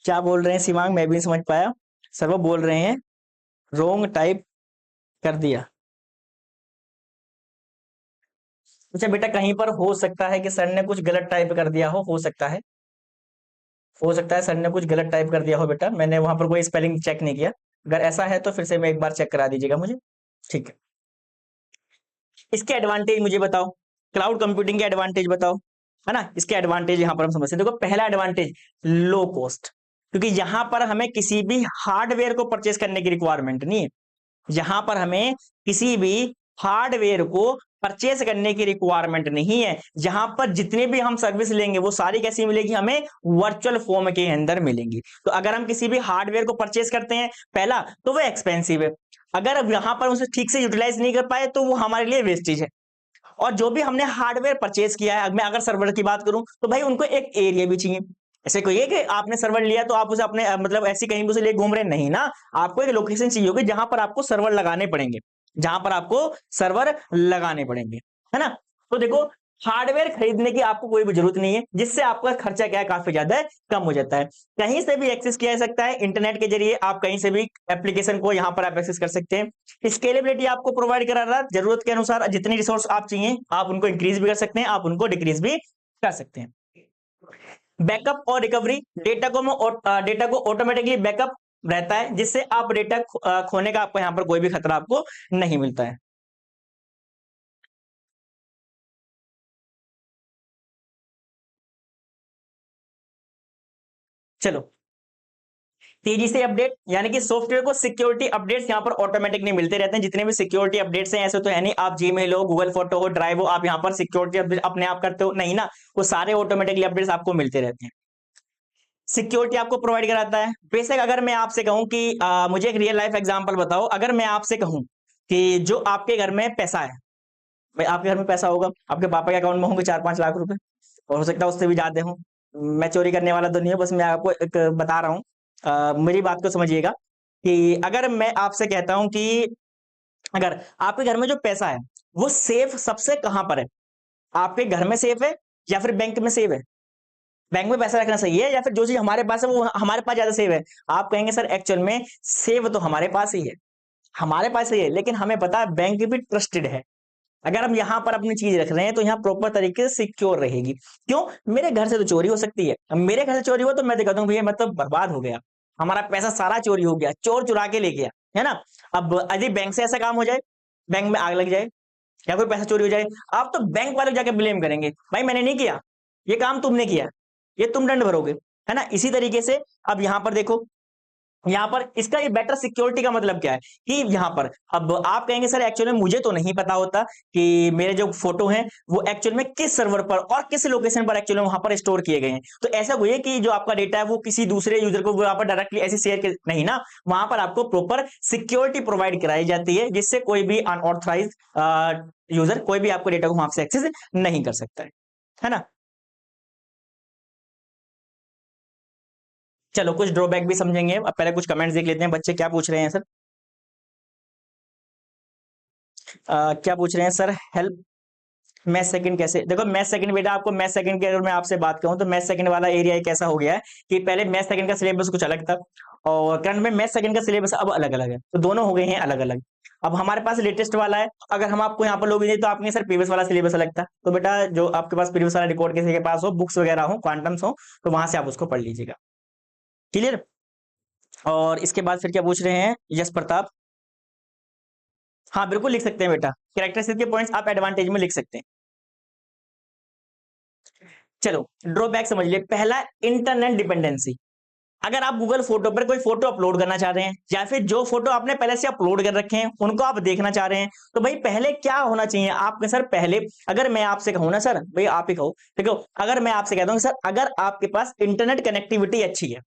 क्या बोल रहे हैं शिवांग, मैं भी नहीं समझ पाया। सर वो बोल रहे हैं रोंग टाइप कर दिया। अच्छा बेटा, कहीं पर हो सकता है कि सर ने कुछ गलत टाइप कर दिया हो सकता है, सर ने कुछ गलत टाइप कर दिया हो बेटा, मैंने वहां पर कोई स्पेलिंग चेक नहीं किया। अगर ऐसा है तो फिर से मैं एक बार चेक करा दीजिएगा मुझे, ठीक है। इसके एडवांटेज मुझे बताओ, क्लाउड कंप्यूटिंग के एडवांटेज बताओ, है ना। इसके एडवांटेज यहां पर हम समझते हैं। देखो पहला एडवांटेज, लो कॉस्ट, क्योंकि यहां पर हमें किसी भी हार्डवेयर को परचेस करने की रिक्वायरमेंट नहीं है। यहां पर हमें किसी भी हार्डवेयर को परचेस करने की रिक्वायरमेंट नहीं है। जहां पर जितने भी हम सर्विस लेंगे वो सारी कैसी मिलेगी, हमें वर्चुअल फॉर्म के अंदर मिलेंगी। तो अगर हम किसी भी हार्डवेयर को परचेस करते हैं, पहला तो वो एक्सपेंसिव है। अगर यहां पर उसे ठीक से यूटिलाइज नहीं कर पाए तो वो हमारे लिए वेस्टेज है। और जो भी हमने हार्डवेयर परचेस किया है, मैं अगर सर्वर की बात करूं तो भाई उनको एक एरिया भी चाहिए। ऐसे कोई है कि आपने सर्वर लिया तो आप उसे अपने मतलब ऐसी कहीं भी उसे ले घूम रहे, नहीं ना। आपको एक लोकेशन चाहिए होगी जहां पर आपको सर्वर लगाने पड़ेंगे, है ना। तो देखो हार्डवेयर खरीदने की आपको कोई भी जरूरत नहीं है, जिससे आपका खर्चा क्या है, काफी ज्यादा कम हो जाता है। कहीं से भी एक्सेस किया जा सकता है इंटरनेट के जरिए, आप कहीं से भी एप्लीकेशन को यहां पर आप एक्सेस कर सकते हैं। स्केलेबिलिटी आपको प्रोवाइड करा रहा है, जरूरत के अनुसार जितनी रिसोर्स आप चाहिए आप उनको इंक्रीज भी कर सकते हैं, आप उनको डिक्रीज भी कर सकते हैं। बैकअप और रिकवरी, डेटा को ऑटोमेटिकली बैकअप रहता है, जिससे आप डेटा खोने का आपको यहां पर कोई भी खतरा आपको नहीं मिलता है। चलो तेजी से अपडेट, यानी कि सॉफ्टवेयर को सिक्योरिटी अपडेट्स यहां पर ऑटोमेटिक नहीं मिलते रहते हैं। जितने भी सिक्योरिटी अपडेट्स हैं, ऐसे तो है नहीं आप जीमेल हो, गूगल फोटो हो, ड्राइव हो, आप यहां पर सिक्योरिटी अपडेट अपने आप करते हो, नहीं ना। वो सारे ऑटोमेटिकली अपडेट्स आपको मिलते रहते हैं। सिक्योरिटी आपको प्रोवाइड कराता है। बेशक अगर मैं आपसे कहूं कि मुझे एक रियल लाइफ एग्जांपल बताओ, अगर मैं आपसे कहूं कि जो आपके घर में पैसा है, भाई आपके घर में पैसा होगा, आपके पापा के अकाउंट में होंगे 4-5 लाख रुपए, और हो सकता है उससे भी ज्यादा हो। मैं चोरी करने वाला तो नहीं हूं, बस मैं आपको एक बता रहा हूं। मेरी बात को समझिएगा कि अगर मैं आपसे कहता हूं कि अगर आपके घर में जो पैसा है वो सेफ सबसे कहां पर है, आपके घर में सेफ है या फिर बैंक में सेफ है? बैंक में पैसा रखना सही है या फिर जो चीज हमारे पास है वो हमारे पास ज्यादा सेफ है? आप कहेंगे सर एक्चुअल में सेफ तो हमारे पास ही है, लेकिन हमें पता है बैंक भी ट्रस्टेड है। अगर हम यहाँ पर अपनी चीज रख रहे हैं तो यहाँ प्रॉपर तरीके से सिक्योर रहेगी। क्यों? मेरे घर से तो चोरी हो सकती है, अब मेरे घर से चोरी हुआ तो मैं कहता हूँ भैया मतलब बर्बाद हो गया, हमारा पैसा सारा चोरी हो गया, चोर चुरा के ले गया, है ना। अब यदि बैंक से ऐसा काम हो जाए, बैंक में आग लग जाए या कोई पैसा चोरी हो जाए, आप तो बैंक वाले जाके ब्लेम करेंगे, भाई मैंने नहीं किया, ये काम तुमने किया। ये तुम दंड भरोगे, है ना। इसी तरीके से अब यहां पर देखो, यहाँ पर इसका ये बेटर सिक्योरिटी का मतलब क्या है कि यहाँ पर अब आप कहेंगे सर एक्चुअली मुझे तो नहीं पता होता कि मेरे जो फोटो हैं वो एक्चुअल में किस सर्वर पर और किस लोकेशन पर एक्चुअली वहां पर स्टोर किए गए हैं। तो ऐसा कोई है कि जो आपका डेटा है वो किसी दूसरे यूजर को वहां पर डायरेक्टली ऐसे शेयर कर नहीं ना, वहां पर आपको प्रॉपर सिक्योरिटी प्रोवाइड कराई जाती है जिससे कोई भी अनऑथराइज यूजर कोई भी आपको डेटा को वहां से एक्सेस नहीं कर सकता है ना। चलो कुछ ड्रॉबैक भी समझेंगे, अब पहले कुछ कमेंट्स देख लेते हैं बच्चे क्या पूछ रहे हैं सर। क्या पूछ रहे हैं सर, हेल्प मैथ सेकंड कैसे। देखो मैथ सेकंड बेटा, आपको मैथ सेकंड के अगर मैं आपसे बात करूं तो मैथ सेकंड वाला एरिया एक ऐसा हो गया है कि पहले मैथ सेकंड का सिलेबस कुछ अलग था और करंट में मैथ सेकंड का सिलेबस अब अलग अलग है, तो दोनों हो गए हैं अलग अलग। अब हमारे पास लेटेस्ट वाला है, अगर हम आपको यहाँ पर लोग तो आपके सर प्रीवियस वाला सिलेबस अलग था, तो बेटा जो आपके पास प्रीवियस वाला रिकॉर्ड किसी के पास हो, बुक्स वगैरह हो, क्वांटम्स हो, तो वहां से आप उसको पढ़ लीजिएगा। क्लियर। और इसके बाद फिर क्या पूछ रहे हैं यश प्रताप। हाँ बिल्कुल लिख सकते हैं बेटा, कैरेक्टरिस्टिक के पॉइंट्स आप एडवांटेज में लिख सकते हैं। चलो ड्रॉबैक समझ लिए। पहला, इंटरनेट डिपेंडेंसी। अगर आप गूगल फोटो पर कोई फोटो अपलोड करना चाह रहे हैं या फिर जो फोटो आपने पहले से अपलोड कर रखे हैं उनको आप देखना चाह रहे हैं, तो भाई पहले क्या होना चाहिए आपके सर, पहले अगर मैं आपसे कहूं ना सर, भाई आप ही कहो, देखो अगर मैं आपसे कहता हूं सर अगर आपके पास इंटरनेट कनेक्टिविटी अच्छी है,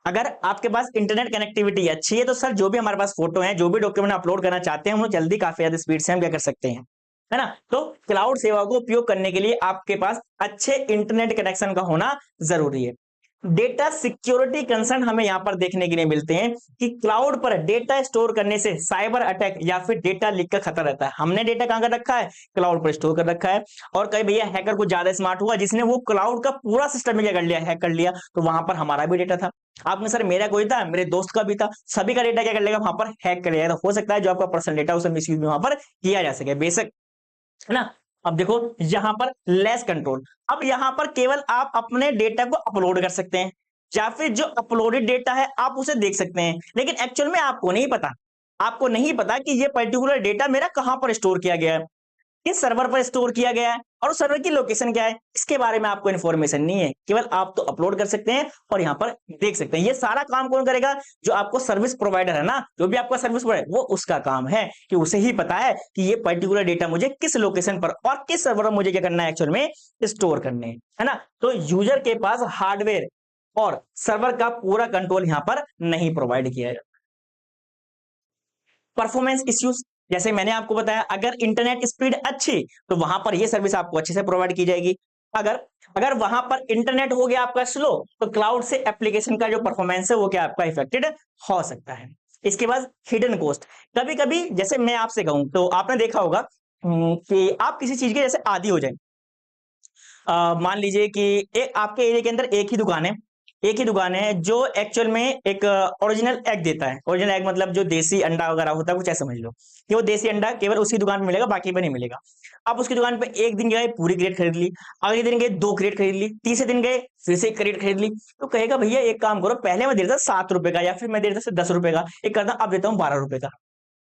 अगर आपके पास इंटरनेट कनेक्टिविटी अच्छी है तो सर जो भी हमारे पास फोटो है, जो भी डॉक्यूमेंट अपलोड करना चाहते हैं, हम जल्दी काफी ज्यादा स्पीड से हम क्या कर सकते हैं, है ना। तो क्लाउड सेवा को उपयोग करने के लिए आपके पास अच्छे इंटरनेट कनेक्शन का होना जरूरी है। डेटा सिक्योरिटी कंसर्न हमें यहां पर देखने के लिए मिलते हैं कि क्लाउड पर डेटा स्टोर करने से साइबर अटैक या फिर डेटा लीक का खतरा रहता है। हमने डेटा कहां कर रखा है, क्लाउड पर स्टोर कर रखा है, और कई भैया हैकर को ज्यादा स्मार्ट हुआ जिसने वो क्लाउड का पूरा सिस्टम क्या कर लिया, हैक कर लिया, तो वहां पर हमारा भी डेटा था। आपने सर मेरा कोई था, मेरे दोस्त का भी था, सभी का डेटा क्या कर लेगा वहां पर, हैक कर लेगा। तो हो सकता है जो आपका पर्सनल डेटा उसे मिसयूज वहां पर किया जा सके, बेशक, है ना। अब देखो यहां पर लेस कंट्रोल, अब यहां पर केवल आप अपने डेटा को अपलोड कर सकते हैं या फिर जो अपलोडेड डेटा है आप उसे देख सकते हैं, लेकिन एक्चुअल में आपको नहीं पता, आपको नहीं पता कि ये पर्टिकुलर डेटा मेरा कहां पर स्टोर किया गया है, किस सर्वर पर स्टोर किया गया है और उस सर्वर की लोकेशन क्या है, इसके बारे में आपको इन्फॉर्मेशन नहीं है। केवल आप तो अपलोड कर सकते हैं और यहां पर देख सकते हैं। ये सारा काम कौन करेगा, जो आपको सर्विस प्रोवाइडर है ना, जो भी आपका सर्विस प्रोवाइडर, वो उसका काम है कि उसे ही पता है कि ये पर्टिकुलर डेटा मुझे किस लोकेशन पर और किस सर्वर पर मुझे क्या करना है, एक्चुअल में स्टोर करने, है ना। तो यूजर के पास हार्डवेयर और सर्वर का पूरा कंट्रोल यहां पर नहीं प्रोवाइड किया जाता। परफॉर्मेंस इश्यूज, जैसे मैंने आपको बताया, अगर इंटरनेट स्पीड अच्छी तो वहां पर ये सर्विस आपको अच्छे से प्रोवाइड की जाएगी। अगर अगर वहां पर इंटरनेट हो गया आपका स्लो, तो क्लाउड से एप्लीकेशन का जो परफॉर्मेंस है वो क्या आपका इफेक्टेड हो सकता है। इसके बाद हिडन कॉस्ट, कभी कभी जैसे मैं आपसे कहूं तो आपने देखा होगा कि आप किसी चीज के जैसे आदी हो जाए, मान लीजिए कि एक आपके एरिया के अंदर एक ही दुकान है जो एक्चुअल में एक ओरिजिनल एग देता है। ओरिजिनल एग मतलब जो देसी अंडा वगैरह होता है, कुछ ऐसा समझ लो कि वो देसी अंडा केवल उसी दुकान पे मिलेगा, बाकी पे नहीं मिलेगा। आप उसकी दुकान पे एक दिन गए पूरी क्रेट खरीद ली, अगले दिन गए 2 क्रेट खरीद ली, तीसरे दिन गए फिर से 1 क्रेट खरीद ली, तो कहेगा भैया एक काम करो, पहले मैं दे देता 7 रुपए का या फिर मैं दे देता 10 रुपए का, एक करता अब देता हूँ 12 रुपए का।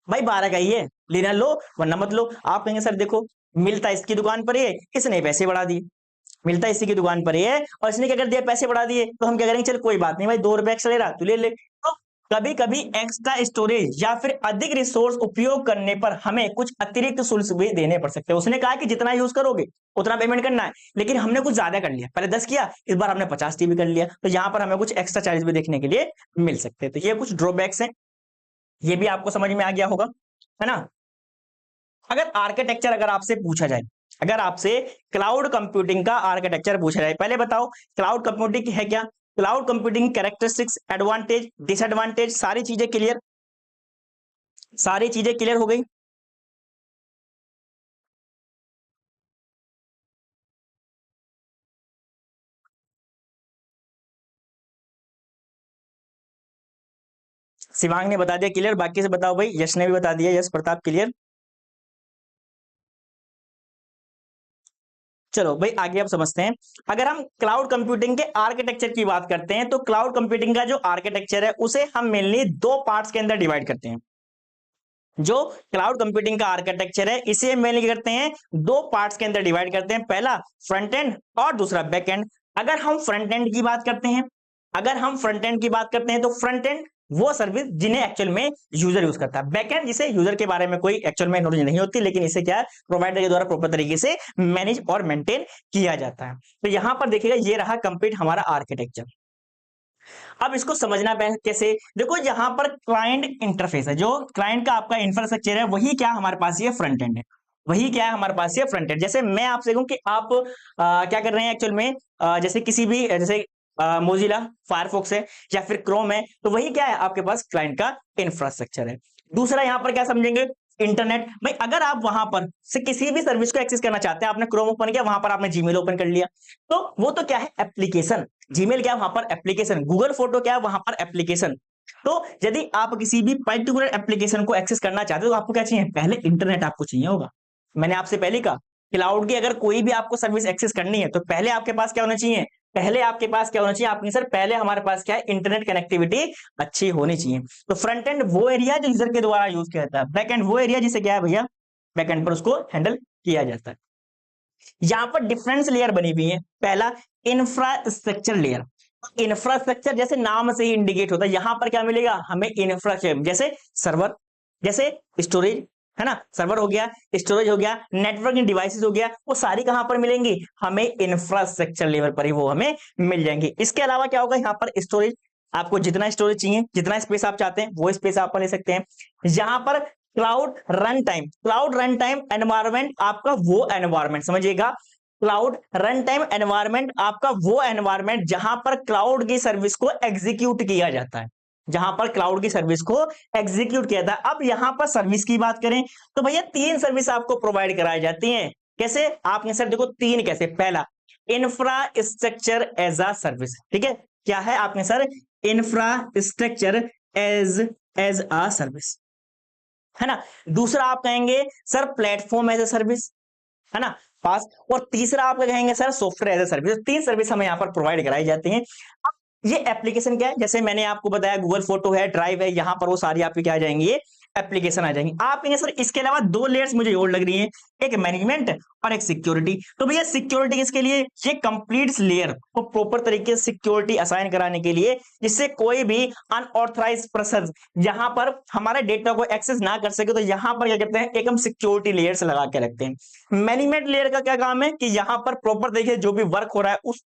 भाई 12 का ही है, लेना लो वरना मत लो। आप कहेंगे सर देखो मिलता इसकी दुकान पर ही, इसने पैसे बढ़ा दिए, मिलता इसी की दुकान पर ही है और इसने क्या कर दिया, पैसे बढ़ा दिए, तो हम क्या करेंगे, चल कोई बात नहीं भाई 2 रुपए एक्स्ट्रा ले रहा तू ले ले। तो कभी कभी एक्स्ट्रा स्टोरेज या फिर अधिक रिसोर्स उपयोग करने पर हमें कुछ अतिरिक्त शुल्क भी देने पड़ सकते हैं। उसने कहा कि जितना यूज करोगे उतना पेमेंट करना है, लेकिन हमने कुछ ज्यादा कर लिया, पहले 10 किया, इस बार हमने 50 टीबी कर लिया, तो यहाँ पर हमें कुछ एक्स्ट्रा चार्ज भी देखने के लिए मिल सकते हैं। तो ये कुछ ड्रॉबैक्स हैं, ये भी आपको समझ में आ गया होगा, है ना। अगर आर्किटेक्चर अगर आपसे पूछा जाए, अगर आपसे क्लाउड कंप्यूटिंग का आर्किटेक्चर पूछा जाए, पहले बताओ क्लाउड कंप्यूटिंग है क्या, cloud computing characteristics, advantage, disadvantage, सारी चीजें क्लियर, सारी चीजें क्लियर हो गई। शिवांग ने बता दिया क्लियर, बाकी से बताओ भाई, यश ने भी बता दिया, यश प्रताप क्लियर। चलो भाई आगे अब समझते हैं। अगर हम क्लाउड कंप्यूटिंग के आर्किटेक्चर की बात करते हैं तो क्लाउड कंप्यूटिंग का जो आर्किटेक्चर है उसे हम मेनली 2 पार्ट्स के अंदर डिवाइड करते हैं। जो क्लाउड कंप्यूटिंग का आर्किटेक्चर है इसे मेनली करते हैं 2 पार्ट्स के अंदर डिवाइड करते हैं, पहला फ्रंट एंड और दूसरा बैक एंड। अगर हम फ्रंट एंड की बात करते हैं, अगर हम फ्रंट एंड की बात करते हैं तो फ्रंट एंड वो सर्विस जिन्हें एक्चुअल में यूजर यूज करता है। बैक एंड जिसे यूजर के बारे में कोई एक्चुअल में नॉलेज नहीं होती, लेकिन इसे क्या है प्रोवाइडर के द्वारा प्रॉपर तरीके से मैनेज और मेंटेन किया जाता है। तो यहां पर देखिएगा ये रहा कंप्लीट हमारा आर्किटेक्चर। अब इसको समझना कैसे, देखो यहां पर क्लाइंट इंटरफेस है, जो क्लाइंट का आपका इंफ्रास्ट्रक्चर है वही क्या हमारे पास ये फ्रंट एंड है, वही क्या है हमारे पास ये फ्रंट एंड। जैसे मैं आपसे कहूं कि आप क्या कर रहे हैं एक्चुअल में, जैसे किसी भी जैसे मोजिला फायरफॉक्स है या फिर क्रोम है, तो वही क्या है आपके पास क्लाइंट का इंफ्रास्ट्रक्चर है। दूसरा यहां पर क्या समझेंगे, इंटरनेट। भाई अगर आप वहां पर से किसी भी सर्विस को एक्सेस करना चाहते हैं, आपने क्रोम ओपन किया, वहां पर आपने जीमेल ओपन कर लिया, तो वो तो क्या है एप्लीकेशन। जीमेल क्या है वहां पर एप्लीकेशन, गूगल फोटो क्या है वहां पर एप्लीकेशन। तो यदि आप किसी भी पर्टिकुलर एप्लीकेशन को एक्सेस करना चाहते हो तो आपको क्या चाहिए, पहले इंटरनेट आपको चाहिए होगा। मैंने आपसे पहले कहा क्लाउड की अगर कोई भी आपको सर्विस एक्सेस करनी है तो पहले आपके पास क्या होना चाहिए, पहले आपके पास क्या होना चाहिए आपके सर, पहले हमारे पास क्या है इंटरनेट कनेक्टिविटी अच्छी होनी चाहिए। तो फ्रंट एंड वो एरिया जो यूजर के द्वारा यूज किया जाता है, बैक एंड वो एरिया जिसे क्या है भैया बैक एंड पर उसको हैंडल किया जाता है। यहां पर डिफरेंस लेयर बनी हुई है। पहला इंफ्रास्ट्रक्चर लेयर। इंफ्रास्ट्रक्चर जैसे नाम से ही इंडिकेट होता है, यहां पर क्या मिलेगा हमें इंफ्रास्ट्रक्चर, जैसे सर्वर, जैसे स्टोरेज है ना, सर्वर हो गया, स्टोरेज हो गया, नेटवर्किंग डिवाइसेस हो गया, वो सारी कहां पर मिलेंगी, हमें इंफ्रास्ट्रक्चर लेवल पर ही वो हमें मिल जाएंगे। इसके अलावा क्या होगा यहाँ पर स्टोरेज, आपको जितना स्टोरेज चाहिए, जितना स्पेस आप चाहते हैं वो स्पेस आप ले सकते हैं। यहां पर cloud run time, cloud run time environment आपका वो एनवायरमेंट समझिएगा, क्लाउड रन टाइम एनवायरमेंट आपका वो एनवायरमेंट जहां पर क्लाउड की सर्विस को एग्जीक्यूट किया जाता है, जहां पर क्लाउड की सर्विस को एग्जीक्यूट किया जाता है। अब यहां पर सर्विस की बात करें तो भैया 3 सर्विस आपको प्रोवाइड कराई जाती हैं। कैसे आपने सर देखो 3 कैसे, पहला इंफ्रास्ट्रक्चर एज अ सर्विस, ठीक है, क्या है आपने sir infrastructure as a service, है ना। दूसरा आप कहेंगे sir platform as a service, है ना पास। और तीसरा आप कहेंगे sir software as a service. 3 service हमें यहाँ पर प्रोवाइड कराई जाती हैं। अब ये एप्लीकेशन क्या है, जैसे मैंने आपको बताया गूगल फोटो है, ड्राइव है, यहाँ पर वो सारी आपकी क्या आ जाएंगी, ये एप्लीकेशन आ जाएंगी। आप कहेंगे सर इसके अलावा 2 लेयर्स मुझे और लग रही हैं, एक मैनेजमेंट और एक सिक्योरिटी। तो भैया सिक्योरिटी किसके लिए, ये कंप्लीट लेयर को प्रॉपर तरीके से सिक्योरिटी असाइन कराने के लिए, जिससे कोई भी अनऑथराइज्ड पर्सन यहाँ पर हमारे डेटा को एक्सेस ना कर सके। तो यहाँ पर क्या कहते हैं, एक हम सिक्योरिटी लेयर्स लगा के रखते हैं। मैनेजमेंट लेयर का क्या काम है कि यहाँ पर प्रॉपर तरीके जो भी वर्क हो रहा है उस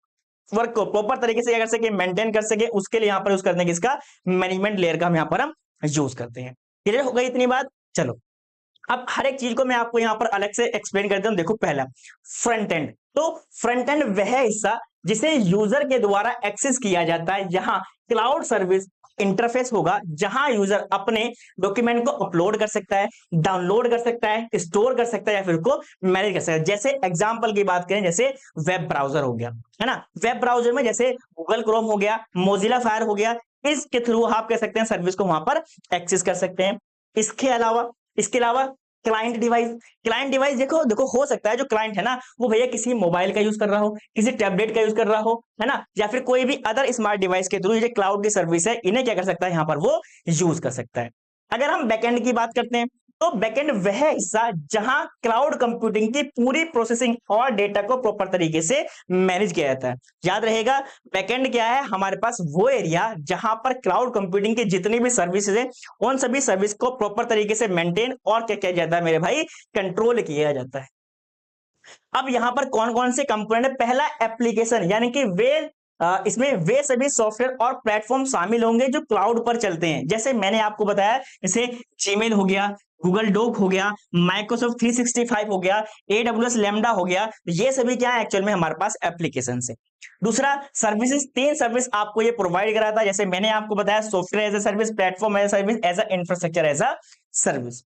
वर्क को प्रॉपर तरीके से क्या कर सके, मेंटेन कर सके, उसके लिए यहाँ पर यूज करने की इसका मैनेजमेंट लेयर का हम यहाँ पर हम यूज करते हैं। क्लियर हो गई इतनी बात। चलो अब हर एक चीज को मैं आपको यहाँ पर अलग से एक्सप्लेन करता हूं। देखो पहला फ्रंट एंड, तो फ्रंट एंड वह हिस्सा जिसे यूजर के द्वारा एक्सेस किया जाता है, यहाँ क्लाउड सर्विस इंटरफेस होगा जहां यूजर अपने डॉक्यूमेंट को अपलोड कर सकता है, डाउनलोड कर सकता है, स्टोर कर सकता है या फिर उसको मैनेज कर सकता है। जैसे एग्जांपल की बात करें, जैसे वेब ब्राउजर हो गया, है ना, वेब ब्राउजर में जैसे गूगल क्रोम हो गया, मोजिला फायर हो गया, इसके थ्रू आप कह सकते हैं सर्विस को वहां पर एक्सेस कर सकते हैं। इसके अलावा क्लाइंट डिवाइस, क्लाइंट डिवाइस देखो देखो हो सकता है जो क्लाइंट है ना वो भैया किसी मोबाइल का यूज कर रहा हो, किसी टैबलेट का यूज कर रहा हो, है ना, या फिर कोई भी अदर स्मार्ट डिवाइस के थ्रू ये क्लाउड की सर्विस है इन्हें क्या कर सकता है यहाँ पर वो यूज कर सकता है। अगर हम बैकएंड की बात करते हैं तो बैकएंड वह हिस्सा जहां क्लाउड कंप्यूटिंग की पूरी प्रोसेसिंग और डेटा को प्रॉपर तरीके से मैनेज किया जाता है। याद रहेगा बैकएंड क्या है, हमारे पास वो एरिया जहां पर क्लाउड कंप्यूटिंग की जितनी भी सर्विसेज है उन सभी सर्विस को प्रॉपर तरीके से मेंटेन और क्या किया जाता है मेरे भाई, कंट्रोल किया जाता है। अब यहां पर कौन कौन से कंपोनेंट है, पहला एप्लीकेशन, यानी कि इसमें वे सभी सॉफ्टवेयर और प्लेटफॉर्म शामिल होंगे जो क्लाउड पर चलते हैं। जैसे मैंने आपको बताया, जैसे जीमेल हो गया, गूगल डॉक हो गया, माइक्रोसॉफ्ट 365 हो गया, AWS लैम्डा हो गया, ये सभी क्या है एक्चुअल में हमारे पास एप्लीकेशन है। दूसरा सर्विसेज, 3 सर्विस आपको ये प्रोवाइड कराता है, जैसे मैंने आपको बताया software as a service, platform as a service, as a infrastructure as a service.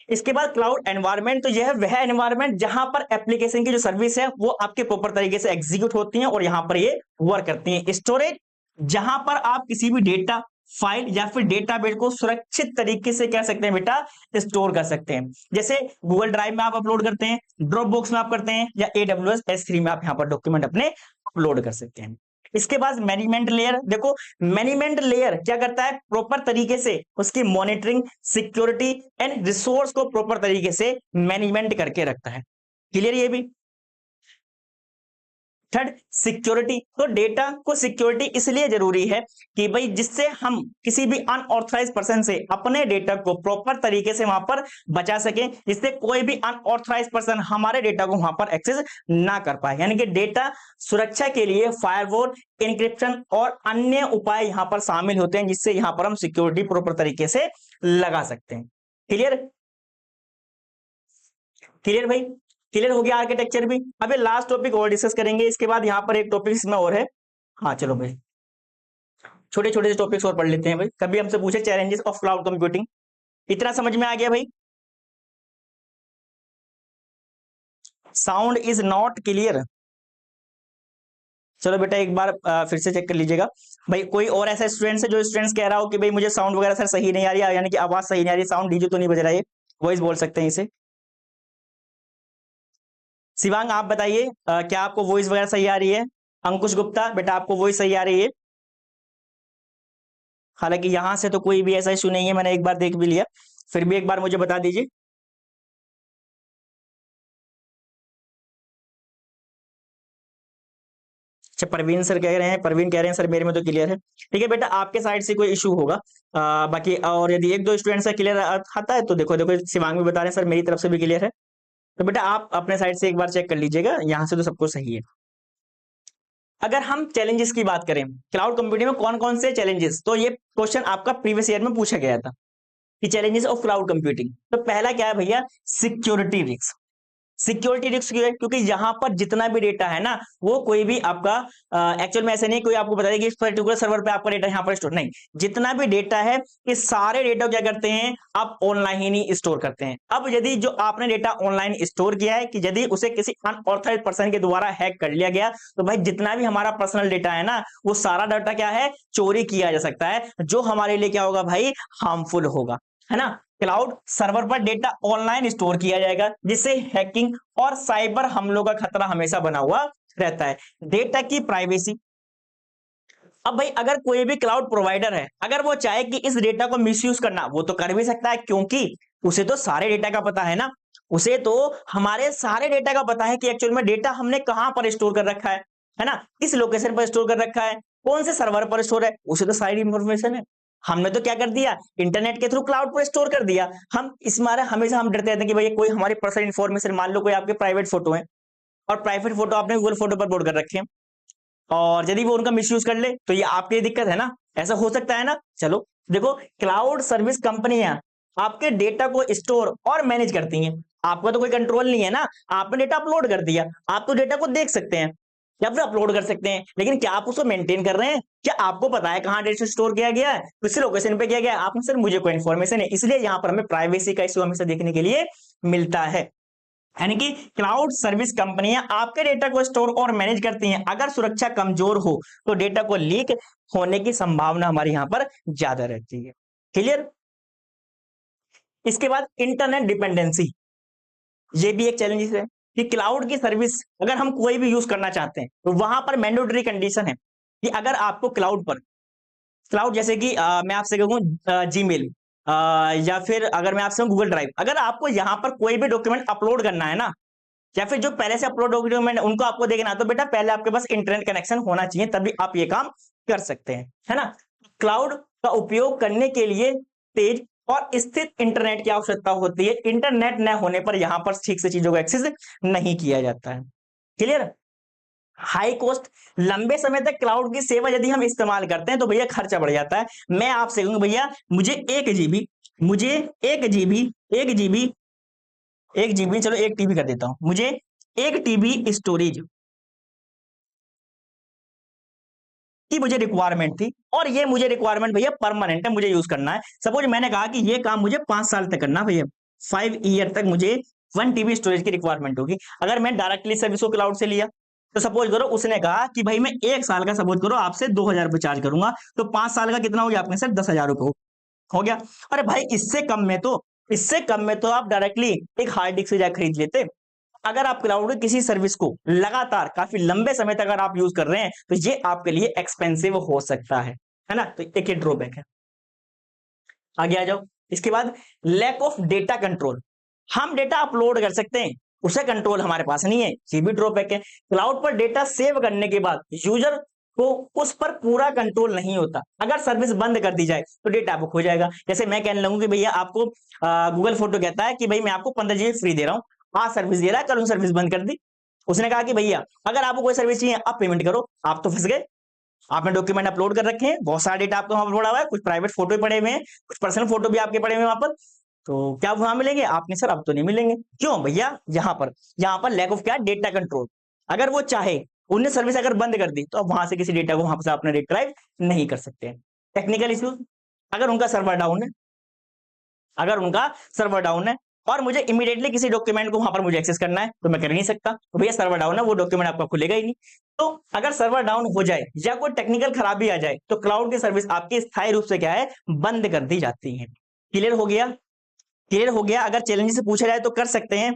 इसके बाद क्लाउड एनवायरनमेंट, तो यह है वह एनवायरनमेंट जहां पर एप्लीकेशन की जो सर्विस है वो आपके प्रॉपर तरीके से एग्जीक्यूट होती हैं और यहां पर ये वर्क करती हैं। स्टोरेज, जहां पर आप किसी भी डेटा फाइल या फिर डेटाबेस को सुरक्षित तरीके से कह सकते हैं बेटा स्टोर कर सकते हैं, जैसे गूगल ड्राइव में आप अपलोड करते हैं, ड्रॉप बॉक्स में आप करते हैं, या AWS S3 में आप यहाँ पर डॉक्यूमेंट अपने अपलोड कर सकते हैं। इसके बाद मैनेजमेंट लेयर, देखो मैनेजमेंट लेयर क्या करता है, प्रॉपर तरीके से उसकी मॉनिटरिंग, सिक्योरिटी एंड रिसोर्स को प्रॉपर तरीके से मैनेजमेंट करके रखता है। क्लियर ये भी। Third security. तो डेटा को सिक्योरिटी इसलिए जरूरी है कि भाई जिससे हम किसी भी अनऑथराइज पर्सन से अपने डेटा को प्रॉपर तरीके से वहां पर बचा सके, जिससे कोई भी अनऑथराइज पर्सन हमारे डेटा को वहां पर एक्सेस ना कर पाए। यानी कि डेटा सुरक्षा के लिए फायरवॉल, एन्क्रिप्शन और अन्य उपाय यहां पर शामिल होते हैं, जिससे यहां पर हम सिक्योरिटी प्रॉपर तरीके से लगा सकते हैं। क्लियर? क्लियर भाई? क्लियर हो गया आर्किटेक्चर भी। अबे लास्ट टॉपिक और डिस्कस करेंगे, इसके बाद यहां पर एक टॉपिक इसमें और है। हाँ चलो भाई, छोटे छोटे से टॉपिक्स और पढ़ लेते हैं भाई। कभी हमसे पूछे चैलेंजेस ऑफ क्लाउड कंप्यूटिंग, इतना समझ में आ गया भाई? Sound is not clear. चलो बेटा एक बार फिर से चेक कर लीजिएगा भाई। कोई और ऐसा स्टूडेंट है जो स्टूडेंट्स कह रहा हो कि भाई मुझे साउंड वगैरह सर सही नहीं आ रही है, यानी कि आवाज सही नहीं आ रही, साउंड डीजे तो नहीं बज रहा है, वॉइस बोल सकते हैं इसे। शिवांग आप बताइए, क्या आपको वॉइस वगैरह सही आ रही है? अंकुश गुप्ता बेटा आपको वॉइस सही आ रही है? हालांकि यहां से तो कोई भी ऐसा इशू नहीं है, मैंने एक बार देख भी लिया, फिर भी एक बार मुझे बता दीजिए। अच्छा परवीन सर कह रहे हैं, परवीन कह रहे हैं सर मेरे में तो क्लियर है। ठीक है बेटा, आपके साइड से कोई इशू होगा। बाकी और यदि एक दो स्टूडेंट से क्लियर आता है तो देखो देखो शिवांग भी बता रहे हैं सर मेरी तरफ से भी क्लियर है। तो बेटा आप अपने साइड से एक बार चेक कर लीजिएगा, यहां से तो सब कुछ सही है। अगर हम चैलेंजेस की बात करें, क्लाउड कंप्यूटिंग में कौन कौन से चैलेंजेस, तो ये क्वेश्चन आपका प्रीवियस ईयर में पूछा गया था कि चैलेंजेस ऑफ क्लाउड कंप्यूटिंग। तो पहला क्या है भैया? Security risk. सिक्योरिटी रिस्क क्यों है? क्योंकि यहां पर जितना भी डेटा है ना, वो कोई भी आपका एक्चुअल में ऐसे नहीं कोई आपको बता देगा कि इस पर्टिकुलर सर्वर पे आपका डेटा यहां पर स्टोर नहीं, जितना भी डेटा है ये सारे डेटा क्या करते हैं आप ऑनलाइन ही स्टोर करते हैं। अब यदि जो आपने डेटा ऑनलाइन स्टोर किया है कि यदि उसे किसी अनऑथराइज्ड पर्सन के द्वारा हैक कर लिया गया, तो भाई जितना भी हमारा पर्सनल डेटा है ना, वो सारा डाटा क्या है चोरी किया जा सकता है, जो हमारे लिए क्या होगा भाई हार्मफुल होगा, है ना। क्लाउड सर्वर पर डेटा ऑनलाइन स्टोर किया जाएगा, जिससे हैकिंग और साइबर हमलों का खतरा हमेशा बना हुआ रहता है। डेटा की प्राइवेसी। अब भाई अगर कोई भी क्लाउड प्रोवाइडर है, अगर वो चाहे कि इस डेटा को मिसयूज करना, वो तो कर भी सकता है, क्योंकि उसे तो सारे डेटा का पता है ना, उसे तो हमारे सारे डेटा का पता है कि एक्चुअल में डेटा हमने कहां पर स्टोर कर रखा है ना, किस लोकेशन पर स्टोर कर रखा है, कौन से सर्वर पर स्टोर है, उसे तो सारी इंफॉर्मेशन है। हमने तो क्या कर दिया, इंटरनेट के थ्रू क्लाउड पर स्टोर कर दिया। हम इस मारे हमेशा हम डरते रहते हैं कि भाई कोई हमारी पर्सनल इंफॉर्मेशन, मान लो कोई आपके प्राइवेट फोटो है और प्राइवेट फोटो आपने गूगल फोटो पर अपलोड कर रखे हैं, और यदि वो उनका मिसयूज कर ले तो ये आपके लिए दिक्कत है ना, ऐसा हो सकता है ना। चलो देखो, क्लाउड सर्विस कंपनियां आपके डेटा को स्टोर और मैनेज करती हैं, आपका तो कोई कंट्रोल नहीं है ना, आपने डेटा अपलोड कर दिया, आप तो डेटा को देख सकते हैं या फिर अपलोड कर सकते हैं, लेकिन क्या आप उसको मेंटेन कर रहे हैं? क्या आपको पता है कहां डेटा स्टोर किया गया है, किस लोकेशन पे किया गया है? आपने सर मुझे कोई इन्फॉर्मेशन है, इसलिए यहां पर हमें प्राइवेसी का इश्यू हमेशा देखने के लिए मिलता है। यानी कि क्लाउड सर्विस कंपनियां आपके डेटा को स्टोर और मैनेज करती हैं, अगर सुरक्षा कमजोर हो तो डेटा को लीक होने की संभावना हमारे यहां पर ज्यादा रहती है। क्लियर? इसके बाद इंटरनेट डिपेंडेंसी, ये भी एक चैलेंज है कि क्लाउड की सर्विस अगर हम कोई भी यूज करना चाहते हैं तो वहां पर मैंडेटरी कंडीशन है कि अगर आपको क्लाउड पर, क्लाउड जैसे कि मैं आपसे कहूँ जीमेल, या फिर अगर मैं आपसे गूगल ड्राइव, अगर आपको यहाँ पर कोई भी डॉक्यूमेंट अपलोड करना है ना, या फिर जो पहले से अपलोड डॉक्यूमेंट उनको आपको देखना, तो बेटा पहले आपके पास इंटरनेट कनेक्शन होना चाहिए, तभी आप ये काम कर सकते हैं, है ना। क्लाउड का उपयोग करने के लिए तेज और स्थिर इंटरनेट की आवश्यकता होती है, इंटरनेट न होने पर यहां पर ठीक से चीजों को एक्सेस नहीं किया जाता है। क्लियर? हाई कॉस्ट, लंबे समय तक क्लाउड की सेवा यदि हम इस्तेमाल करते हैं तो भैया खर्चा बढ़ जाता है। मैं आपसे कहूंगा भैया मुझे 1 GB, मुझे 1 GB, 1 GB, 1 GB, चलो 1 TB कर देता हूं, मुझे 1 TB स्टोरेज की मुझे रिक्वायरमेंट थी, और ये मुझे रिक्वायरमेंट भैया परमानेंट है, मुझे यूज करना है। सपोज मैंने कहा कि ये काम मुझे 5 साल तक करना भैया, 5 ईयर तक मुझे 1 TB स्टोरेज की रिक्वायरमेंट होगी। अगर मैं डायरेक्टली सर्विस को क्लाउड से लिया, तो सपोज करो उसने कहा कि भाई मैं 1 साल का सपोज करो आपसे 2000 रुपये चार्ज करूंगा, तो 5 साल का कितना हो गया आपने सर 10,000 रुपये हो गया। अरे भाई इससे कम में तो आप डायरेक्टली एक हार्ड डिस्क से जाकर खरीद लेते। अगर आप क्लाउड की किसी सर्विस को लगातार काफी लंबे समय तक अगर आप यूज कर रहे हैं तो ये आपके लिए एक्सपेंसिव हो सकता है ना, तो एक ड्रॉबैक है। आगे आ जाओ। इसके बाद लैक ऑफ डेटा कंट्रोल, हम डेटा अपलोड कर सकते हैं, उसे कंट्रोल हमारे पास नहीं है, ये भी ड्रॉबैक है। क्लाउड पर डेटा सेव करने के बाद यूजर को उस पर पूरा कंट्रोल नहीं होता। अगर सर्विस बंद कर दी जाए तो डेटा बुक हो जाएगा। जैसे मैं कहने लगूं कि भैया आपको गूगल फोटो कहता है कि भाई मैं आपको 15 GB फ्री दे रहा हूँ, आज सर्विस दे रहा है, कल उन सर्विस बंद कर दी। उसने कहा कि भैया अगर आपको कोई सर्विस चाहिए आप पेमेंट करो, आप तो फंस गए। आपने डॉक्यूमेंट अपलोड कर रखे हैं, बहुत सारा डेटा आपको वहां पर पड़ा हुआ है, कुछ प्राइवेट फोटो भी पड़े हुए हैं, कुछ पर्सनल फोटो भी आपके पड़े हुए हैं वहां पर, तो क्या वहां मिलेंगे आपने? सर अब तो नहीं मिलेंगे। क्यों भैया? यहाँ पर लैक ऑफ क्या? Data control. अगर वो चाहे, उन्हें सर्विस अगर बंद कर दी तो अब वहां से किसी डेटा को वहां से अपने रिट्राइव नहीं कर सकते। टेक्निकल इश्यूज, अगर उनका सर्वर डाउन है, अगर उनका सर्वर डाउन है और मुझे इमीडिएटली किसी डॉक्यूमेंट को वहां पर मुझे एक्सेस करना है तो मैं कर नहीं सकता, तो भैया सर्वर डाउन है, वो डॉक्यूमेंट आपका खुलेगा ही नहीं। तो अगर सर्वर डाउन हो जाए या कोई टेक्निकल खराबी आ जाए तो क्लाउड की सर्विस आपकी स्थायी रूप से क्या है? बंद कर दी जाती है। क्लियर हो गया? क्लियर हो गया? अगर चैलेंज से पूछा जाए तो कर सकते हैं।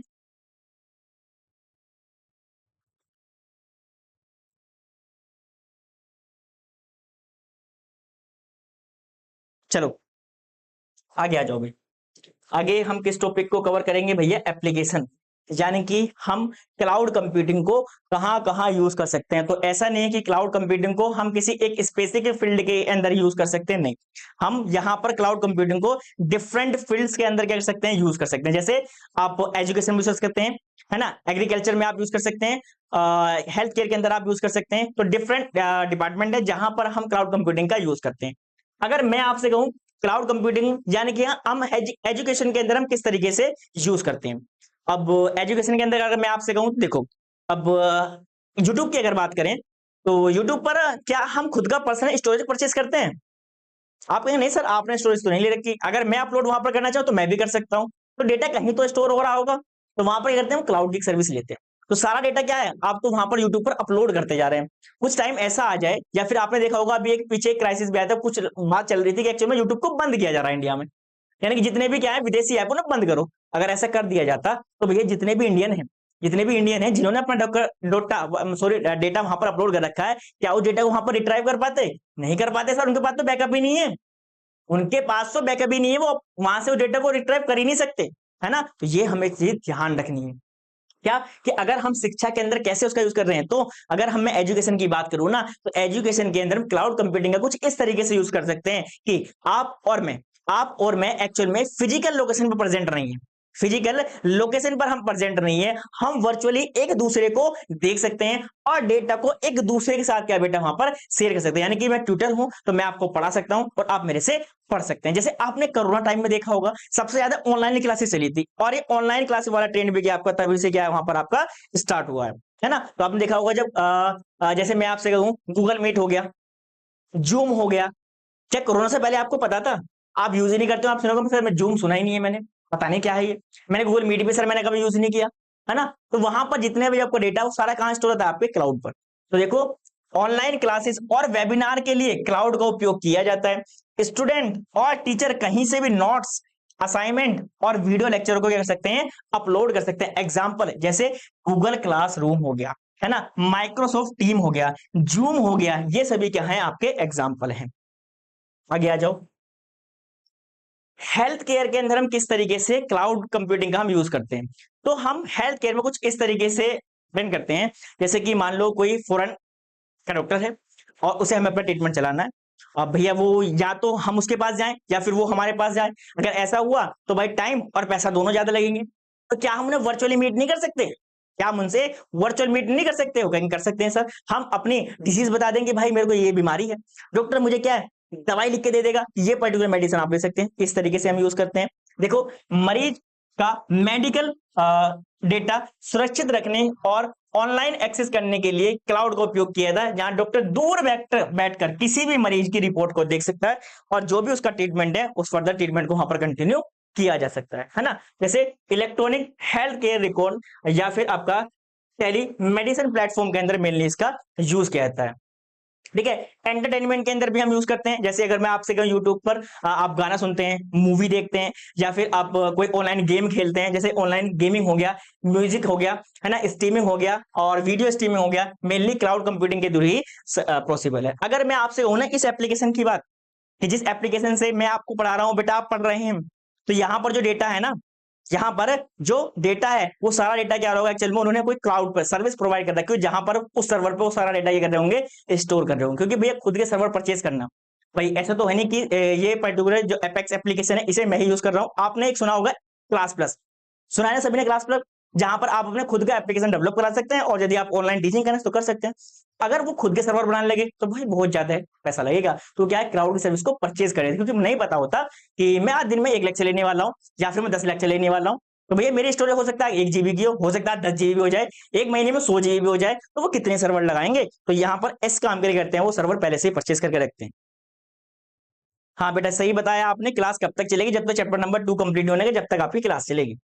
चलो आगे आ जाओ भाई। आगे हम किस टॉपिक को कवर करेंगे भैया? एप्लीकेशन, यानी कि हम क्लाउड कंप्यूटिंग को कहां कहां यूज कर सकते हैं। तो ऐसा नहीं है कि क्लाउड कंप्यूटिंग को हम किसी एक स्पेसिफिक फील्ड के अंदर यूज कर सकते हैं, नहीं। हम यहां पर क्लाउड कंप्यूटिंग को डिफरेंट फील्ड्स के अंदर क्या कर सकते हैं? यूज कर सकते हैं। जैसे आप एजुकेशन में यूज कर सकते हैं, है ना, एग्रीकल्चर में आप यूज कर सकते हैं, हेल्थ केयर के अंदर आप यूज कर सकते हैं। तो डिफरेंट डिपार्टमेंट है जहां पर हम क्लाउड कंप्यूटिंग का यूज करते हैं। अगर मैं आपसे कहूं क्लाउड कंप्यूटिंग यानी कि हम एजुकेशन के अंदर हम किस तरीके से यूज करते हैं। अब एजुकेशन के अंदर अगर मैं आपसे कहूं, देखो अब यूट्यूब की अगर बात करें तो यूट्यूब पर क्या हम खुद का पर्सनल स्टोरेज परचेज करते हैं? आप कहेंगे नहीं सर आपने स्टोरेज तो नहीं ले रखी, अगर मैं अपलोड वहां पर करना चाहूँ तो मैं भी कर सकता हूँ। तो डेटा कहीं तो स्टोर हो रहा होगा, तो वहां पर क्या करते हैं? हम क्लाउड की सर्विस लेते हैं। तो सारा डेटा क्या है? आप तो वहां पर यूट्यूब पर अपलोड करते जा रहे हैं। कुछ टाइम ऐसा आ जाए, या फिर आपने देखा होगा अभी एक पीछे एक क्राइसिस भी आया था, कुछ बात चल रही थी कि एक्चुअली में यूट्यूब को बंद किया जा रहा है इंडिया में, यानी कि जितने भी क्या है विदेशी ऐप ना बंद करो। अगर ऐसा कर दिया जाता तो भैया जितने भी इंडियन हैं जिन्होंने अपना डेटा वहां पर अपलोड कर रखा है, क्या उस डेटा को वहां पर रिट्राइव कर पाते? नहीं कर पाते सर, उनके पास तो बैकअप ही नहीं है। उनके पास तो बैकअप ही नहीं है, वो वहां से उस डेटा को रिट्राइव कर ही नहीं सकते, है ना। तो ये हमें चीज ध्यान रखनी है, क्या कि अगर हम शिक्षा के अंदर कैसे उसका यूज कर रहे हैं। तो अगर हम मैं एजुकेशन की बात करूं ना, तो एजुकेशन के अंदर क्लाउड कंप्यूटिंग का कुछ इस तरीके से यूज कर सकते हैं कि आप और मैं एक्चुअल में फिजिकल लोकेशन पर प्रेजेंट नहीं है, फिजिकल लोकेशन पर हम प्रेजेंट नहीं है, हम वर्चुअली एक दूसरे को देख सकते हैं और डेटा को एक दूसरे के साथ क्या बेटा वहां पर शेयर कर सकते हैं। यानी कि मैं ट्यूटर हूं तो मैं आपको पढ़ा सकता हूं और आप मेरे से पढ़ सकते हैं। जैसे आपने कोरोना टाइम में देखा होगा सबसे ज्यादा ऑनलाइन क्लासेस चली थी, और ये ऑनलाइन क्लास वाला ट्रेंड भी क्या आपका तभी से क्या है वहां पर आपका स्टार्ट हुआ है ना। तो आपने देखा होगा जब जैसे मैं आपसे कहूं गूगल मीट हो गया, जूम हो गया, क्या कोरोना से पहले आपको पता था? आप यूज ही नहीं करते हो, आप सुनोगे सर मैं जूम सुना ही नहीं है मैंने, पता नहीं क्या है ये, मैंने गूगल मीट भी सर मैंने कभी यूज नहीं किया, है ना। तो वहां पर जितने भी आपका डेटा वो सारा कहां स्टोर होता है? आपके क्लाउड पर। तो देखो ऑनलाइन क्लासेस और वेबिनार के लिए क्लाउड का उपयोग किया जाता है। स्टूडेंट और टीचर कहीं से भी नोट्स, असाइनमेंट और वीडियो लेक्चर को क्या कर सकते हैं? अपलोड कर सकते हैं। एग्जाम्पल जैसे गूगल क्लासरूम हो गया, है ना, माइक्रोसॉफ्ट टीम हो गया, जूम हो गया, ये सभी क्या है? आपके एग्जाम्पल हैं। आगे आ जाओ। हेल्थ केयर के अंदर हम किस तरीके से क्लाउड कंप्यूटिंग का हम यूज करते हैं? तो हम हेल्थ केयर में कुछ इस तरीके से रन करते हैं, जैसे कि मान लो कोई फॉरेन का डॉक्टर है और उसे हमें अपना ट्रीटमेंट चलाना है। अब भैया वो या तो हम उसके पास जाएं या फिर वो हमारे पास जाए। अगर ऐसा हुआ तो भाई टाइम और पैसा दोनों ज्यादा लगेंगे। तो क्या हम उन्हें वर्चुअली मीट नहीं कर सकते? क्या हम उनसे वर्चुअल मीट नहीं कर सकते? हो कहीं कर सकते हैं सर। हम अपनी डिसीज बता देंगे भाई मेरे को ये बीमारी है, डॉक्टर मुझे क्या है दवाई लिख के दे देगा, ये पर्टिकुलर मेडिसिन आप ले सकते हैं। इस तरीके से हम यूज करते हैं। देखो मरीज का मेडिकल डेटा सुरक्षित रखने और ऑनलाइन एक्सेस करने के लिए क्लाउड का उपयोग किया था, जहां डॉक्टर दूर बैठकर किसी भी मरीज की रिपोर्ट को देख सकता है और जो भी उसका ट्रीटमेंट है उस फर्दर ट्रीटमेंट को वहां पर कंटिन्यू किया जा सकता है ना। जैसे इलेक्ट्रॉनिक हेल्थ केयर रिकॉर्ड या फिर आपका टेली मेडिसिन प्लेटफॉर्म के अंदर मेनली इसका यूज किया जाता है। ठीक है, एंटरटेनमेंट के अंदर भी हम यूज करते हैं। जैसे अगर मैं आपसे कहूं यूट्यूब पर आप गाना सुनते हैं, मूवी देखते हैं, या फिर आप कोई ऑनलाइन गेम खेलते हैं, जैसे ऑनलाइन गेमिंग हो गया, म्यूजिक हो गया, है ना, स्ट्रीमिंग हो गया और वीडियो स्ट्रीमिंग हो गया, मेनली क्लाउड कंप्यूटिंग के थ्रू ही पॉसिबल है। अगर मैं आपसे कहूं ना इस एप्लीकेशन की बात, कि जिस एप्लीकेशन से मैं आपको पढ़ा रहा हूं बेटा आप पढ़ रहे हैं, तो यहाँ पर जो डेटा है ना यहाँ पर जो डेटा है वो सारा डेटा क्या होगा, एक्चुअल में उन्होंने कोई क्लाउड पर सर्विस प्रोवाइड करता है, क्योंकि जहां पर उस सर्वर पे वो सारा डेटा ये कर रहे होंगे, स्टोर कर रहे होंगे, क्योंकि भैया खुद के सर्वर परचेज करना भाई ऐसा तो है नहीं कि ये पर्टिकुलर जो एपेक्स एप्लीकेशन है इसे मैं ही यूज कर रहा हूं। आपने एक सुना होगा क्लास प्लस, सुना है ना सभी ने क्लास प्लस, जहां पर आप अपने खुद का एप्लीकेशन डेवलप करा सकते हैं और यदि आप ऑनलाइन टीचिंग करें तो कर सकते हैं। अगर वो खुद के सर्वर बनाने लगे तो भाई बहुत ज्यादा पैसा लगेगा, तो क्या है क्लाउड की सर्विस को परचेज करें, क्योंकि नहीं पता होता कि मैं आज दिन में 1 लेक्चर लेने वाला हूँ या फिर मैं 10 लेक्चर लेने वाला हूँ, तो भैया मेरी स्टोरेज हो सकता है 1 GB की हो सकता है 10 GB हो जाए, एक महीने में 100 GB हो जाए, तो वो कितने सर्वर लगाएंगे, तो यहाँ पर इस काम के लिए करते हैं वो सर्वर पहले से ही परचेज करके रखते हैं। हाँ बेटा सही बताया आपने, क्लास कब तक चलेगी, जब तक चैप्टर नंबर 2 कंप्लीट होने के, जब तक आपकी क्लास चलेगी।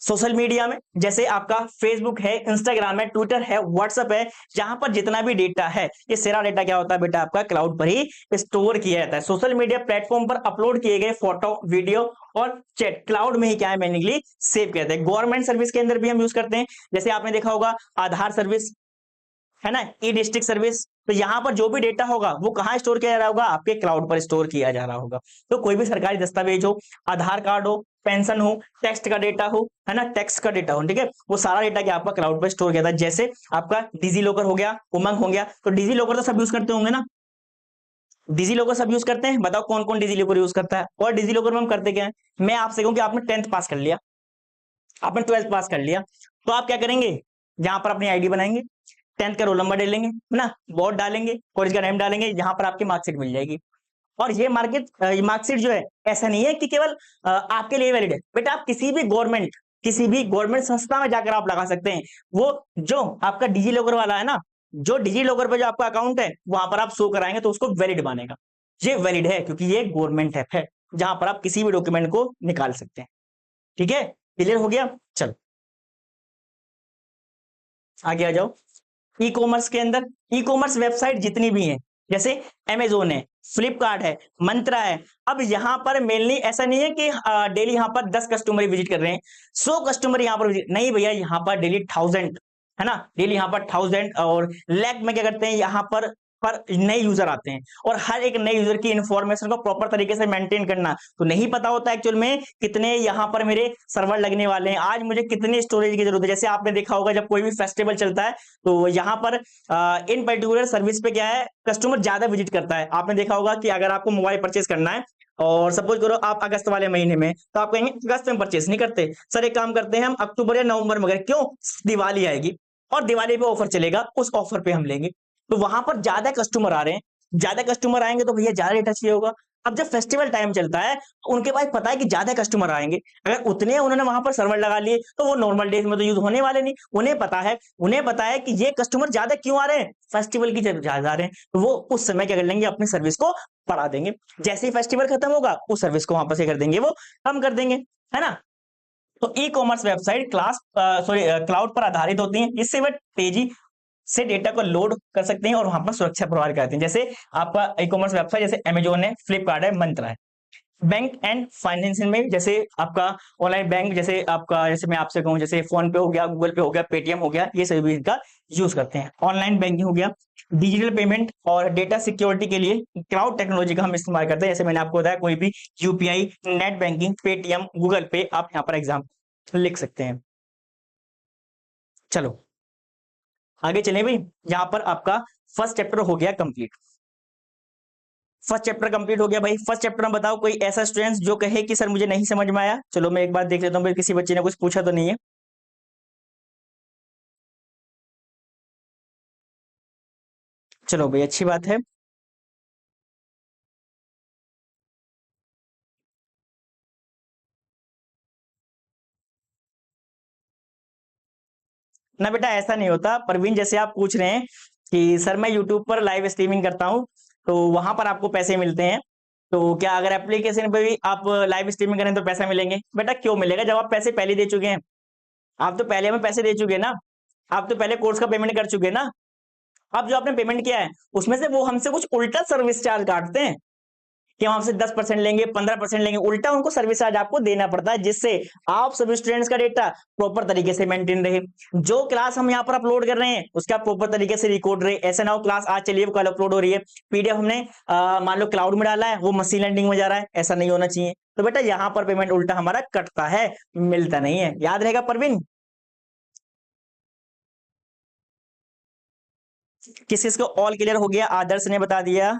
सोशल मीडिया में जैसे आपका फेसबुक है, इंस्टाग्राम है, ट्विटर है, व्हाट्सएप है, जहां पर जितना भी डेटा है ये सारा डेटा क्या होता है बेटा आपका क्लाउड पर ही स्टोर किया जाता है। सोशल मीडिया प्लेटफॉर्म पर अपलोड किए गए फोटो, वीडियो और चैट क्लाउड में ही क्या है मैन्युअली सेव किया जाता है। गवर्नमेंट सर्विस के अंदर भी हम यूज करते हैं, जैसे आपने देखा होगा आधार सर्विस है ना, ई डिस्ट्रिक्ट सर्विस, तो यहाँ पर जो भी डेटा होगा वो कहाँ स्टोर किया जा रहा होगा, आपके क्लाउड पर स्टोर किया जा रहा होगा। तो कोई भी सरकारी दस्तावेज हो, आधार कार्ड हो, पेंशन हो, टेक्स्ट का डेटा हो, है ना, टेक्स्ट का डेटा हो, ठीक है, वो सारा डेटा क्या आपका क्लाउड पर स्टोर किया था। जैसे आपका डिजी लॉकर हो गया, उमंग हो गया, तो डिजी लॉकर तो सब यूज करते होंगे ना, डिजी लॉकर सब यूज करते हैं, बताओ कौन कौन डिजी लॉकर यूज करता है। और डिजी लॉकर में हम करते क्या है, मैं आपसे कहूँ कि आपने 10th पास कर लिया, आपने 12th पास कर लिया, तो आप क्या करेंगे, जहां पर अपनी आईडी बनाएंगे, 10th का रोल नंबर डालेंगे, है ना, बोर्ड डालेंगे, कॉलेज का नेम डालेंगे, यहाँ पर आपकी मार्कशीट मिल जाएगी। और ये मार्कशीट जो है ऐसा नहीं है कि केवल आपके लिए वैलिड है बेटा, आप किसी भी गवर्नमेंट संस्था में जाकर आप लगा सकते हैं। वो जो आपका डिजी लॉकर वाला है ना, जो डिजी लॉकर पे जो आपका अकाउंट है वहां पर आप शो कराएंगे तो उसको वैलिड मानेगा। ये वैलिड है क्योंकि ये गवर्नमेंट ऐप है जहां पर आप किसी भी डॉक्यूमेंट को निकाल सकते हैं। ठीक है, क्लियर हो गया, चलो आगे आ जाओ। ई कॉमर्स के अंदर ई कॉमर्स वेबसाइट जितनी भी हैं, जैसे अमेजोन है, फ्लिपकार्ट है, मंत्रा है, अब यहाँ पर मेनली ऐसा नहीं है कि डेली यहाँ पर 10 कस्टमर विजिट कर रहे हैं, 100 कस्टमर यहाँ पर विजिट नहीं भैया, यहाँ पर डेली 1000, है ना, डेली यहाँ पर 1000 और लैख में क्या करते हैं, यहाँ पर नए यूजर आते हैं और हर एक नए यूजर की इंफॉर्मेशन को प्रॉपर तरीके से मेंटेन करना तो नहीं पता होता एक्चुअल में कितने यहाँ पर मेरे सर्वर लगने वाले हैं, आज मुझे कितनी स्टोरेज की जरूरत है। जैसे आपने देखा होगा जब कोई भी फेस्टिवल चलता है तो यहाँ पर इन पर्टिकुलर सर्विस पे क्या है, कस्टमर ज्यादा विजिट करता है। आपने देखा होगा कि अगर आपको मोबाइल परचेज करना है और सपोज करो आप अगस्त वाले महीने में, तो आप कहेंगे अगस्त में परचेज नहीं करते सर, एक काम करते हैं हम अक्टूबर या नवंबर में, क्यों, दिवाली आएगी और दिवाली पे ऑफर चलेगा, उस ऑफर पे हम लेंगे। तो वहां पर ज्यादा कस्टमर आ रहे हैं, ज्यादा कस्टमर आएंगे तो भैया ज्यादा डेटा चाहिए होगा। अब जब फेस्टिवल टाइम चलता है तो उनके पास पता है कि ज्यादा कस्टमर आएंगे, अगर उतने उन्होंने वहां पर सर्वर लगा लिए तो वो नॉर्मल डेज में तो यूज होने वाले नहीं। उन्हें पता है कि ये कस्टमर ज्यादा क्यों आ रहे हैं, फेस्टिवल की जब ज्यादा आ रहे हैं, तो वो उस समय क्या कर लेंगे, अपनी सर्विस को बढ़ा देंगे। जैसे ही फेस्टिवल खत्म होगा उस सर्विस को वापस कर देंगे, वो कम कर देंगे, है ना। तो ई कॉमर्स वेबसाइट क्लाउड पर आधारित होती है, इससे वह तेजी से डेटा को लोड कर सकते हैं और वहां पर सुरक्षा प्रोवाइड करते हैं। जैसे आपका ई कॉमर्स वेबसाइट जैसे अमेजोन है, फ्लिपकार्ट है, मंत्रा है। बैंक एंड फाइनेंशियल में जैसे आपका ऑनलाइन बैंक, जैसे आपका, जैसे मैं आपसे कहूं जैसे फोन पे हो गया, गूगल पे हो गया, पेटीएम हो गया, ये सभी भी इनका यूज करते हैं। ऑनलाइन बैंकिंग हो गया, डिजिटल पेमेंट और डेटा सिक्योरिटी के लिए क्लाउड टेक्नोलॉजी का हम इस्तेमाल करते हैं। जैसे मैंने आपको बताया कोई भी UPI, net banking, Paytm, Google पे, आप यहाँ पर एग्जाम लिख सकते हैं। चलो आगे चले भाई, यहां पर आपका फर्स्ट चैप्टर हो गया कंप्लीट। फर्स्ट चैप्टर कंप्लीट हो गया भाई। फर्स्ट चैप्टर में बताओ कोई ऐसा स्टूडेंट जो कहे कि सर मुझे नहीं समझ में आया। चलो मैं एक बार देख लेता हूँ किसी बच्चे ने कुछ पूछा तो नहीं है। चलो भाई अच्छी बात है। ना बेटा ऐसा नहीं होता परवीन, जैसे आप पूछ रहे हैं कि सर मैं यूट्यूब पर लाइव स्ट्रीमिंग करता हूं तो वहां पर आपको पैसे मिलते हैं, तो क्या अगर एप्लीकेशन पे भी आप लाइव स्ट्रीमिंग करें तो पैसा मिलेंगे? बेटा क्यों मिलेगा, जब आप पैसे पहले दे चुके हैं। आप तो पहले हमें पैसे दे चुके हैं ना, आप तो पहले कोर्स का पेमेंट कर चुके हैं ना। अब जो आपने पेमेंट किया है उसमें से वो हमसे कुछ उल्टा सर्विस चार्ज काटते हैं कि हम आपसे 10% लेंगे, 15% लेंगे, उल्टा उनको सर्विस चार्ज आपको देना पड़ता है, जिससे आप सभी स्टूडेंट्स का डेटा प्रॉपर तरीके से मेंटेन रहे। जो क्लास हम यहाँ पर अपलोड कर रहे हैं उसका प्रॉपर तरीके से रिकॉर्ड रहे। ऐसा ना हो क्लास आज चलिए कल अपलोड हो रही है, पीडीएफ हमने मान लो क्लाउड में डाला है, वो मशीन लर्निंग में जा रहा है, ऐसा नहीं होना चाहिए। तो बेटा यहां पर पेमेंट उल्टा हमारा कटता है, मिलता नहीं है। याद रहेगा परवीन? किस किस को ऑल क्लियर हो गया? आदर्श ने बता दिया।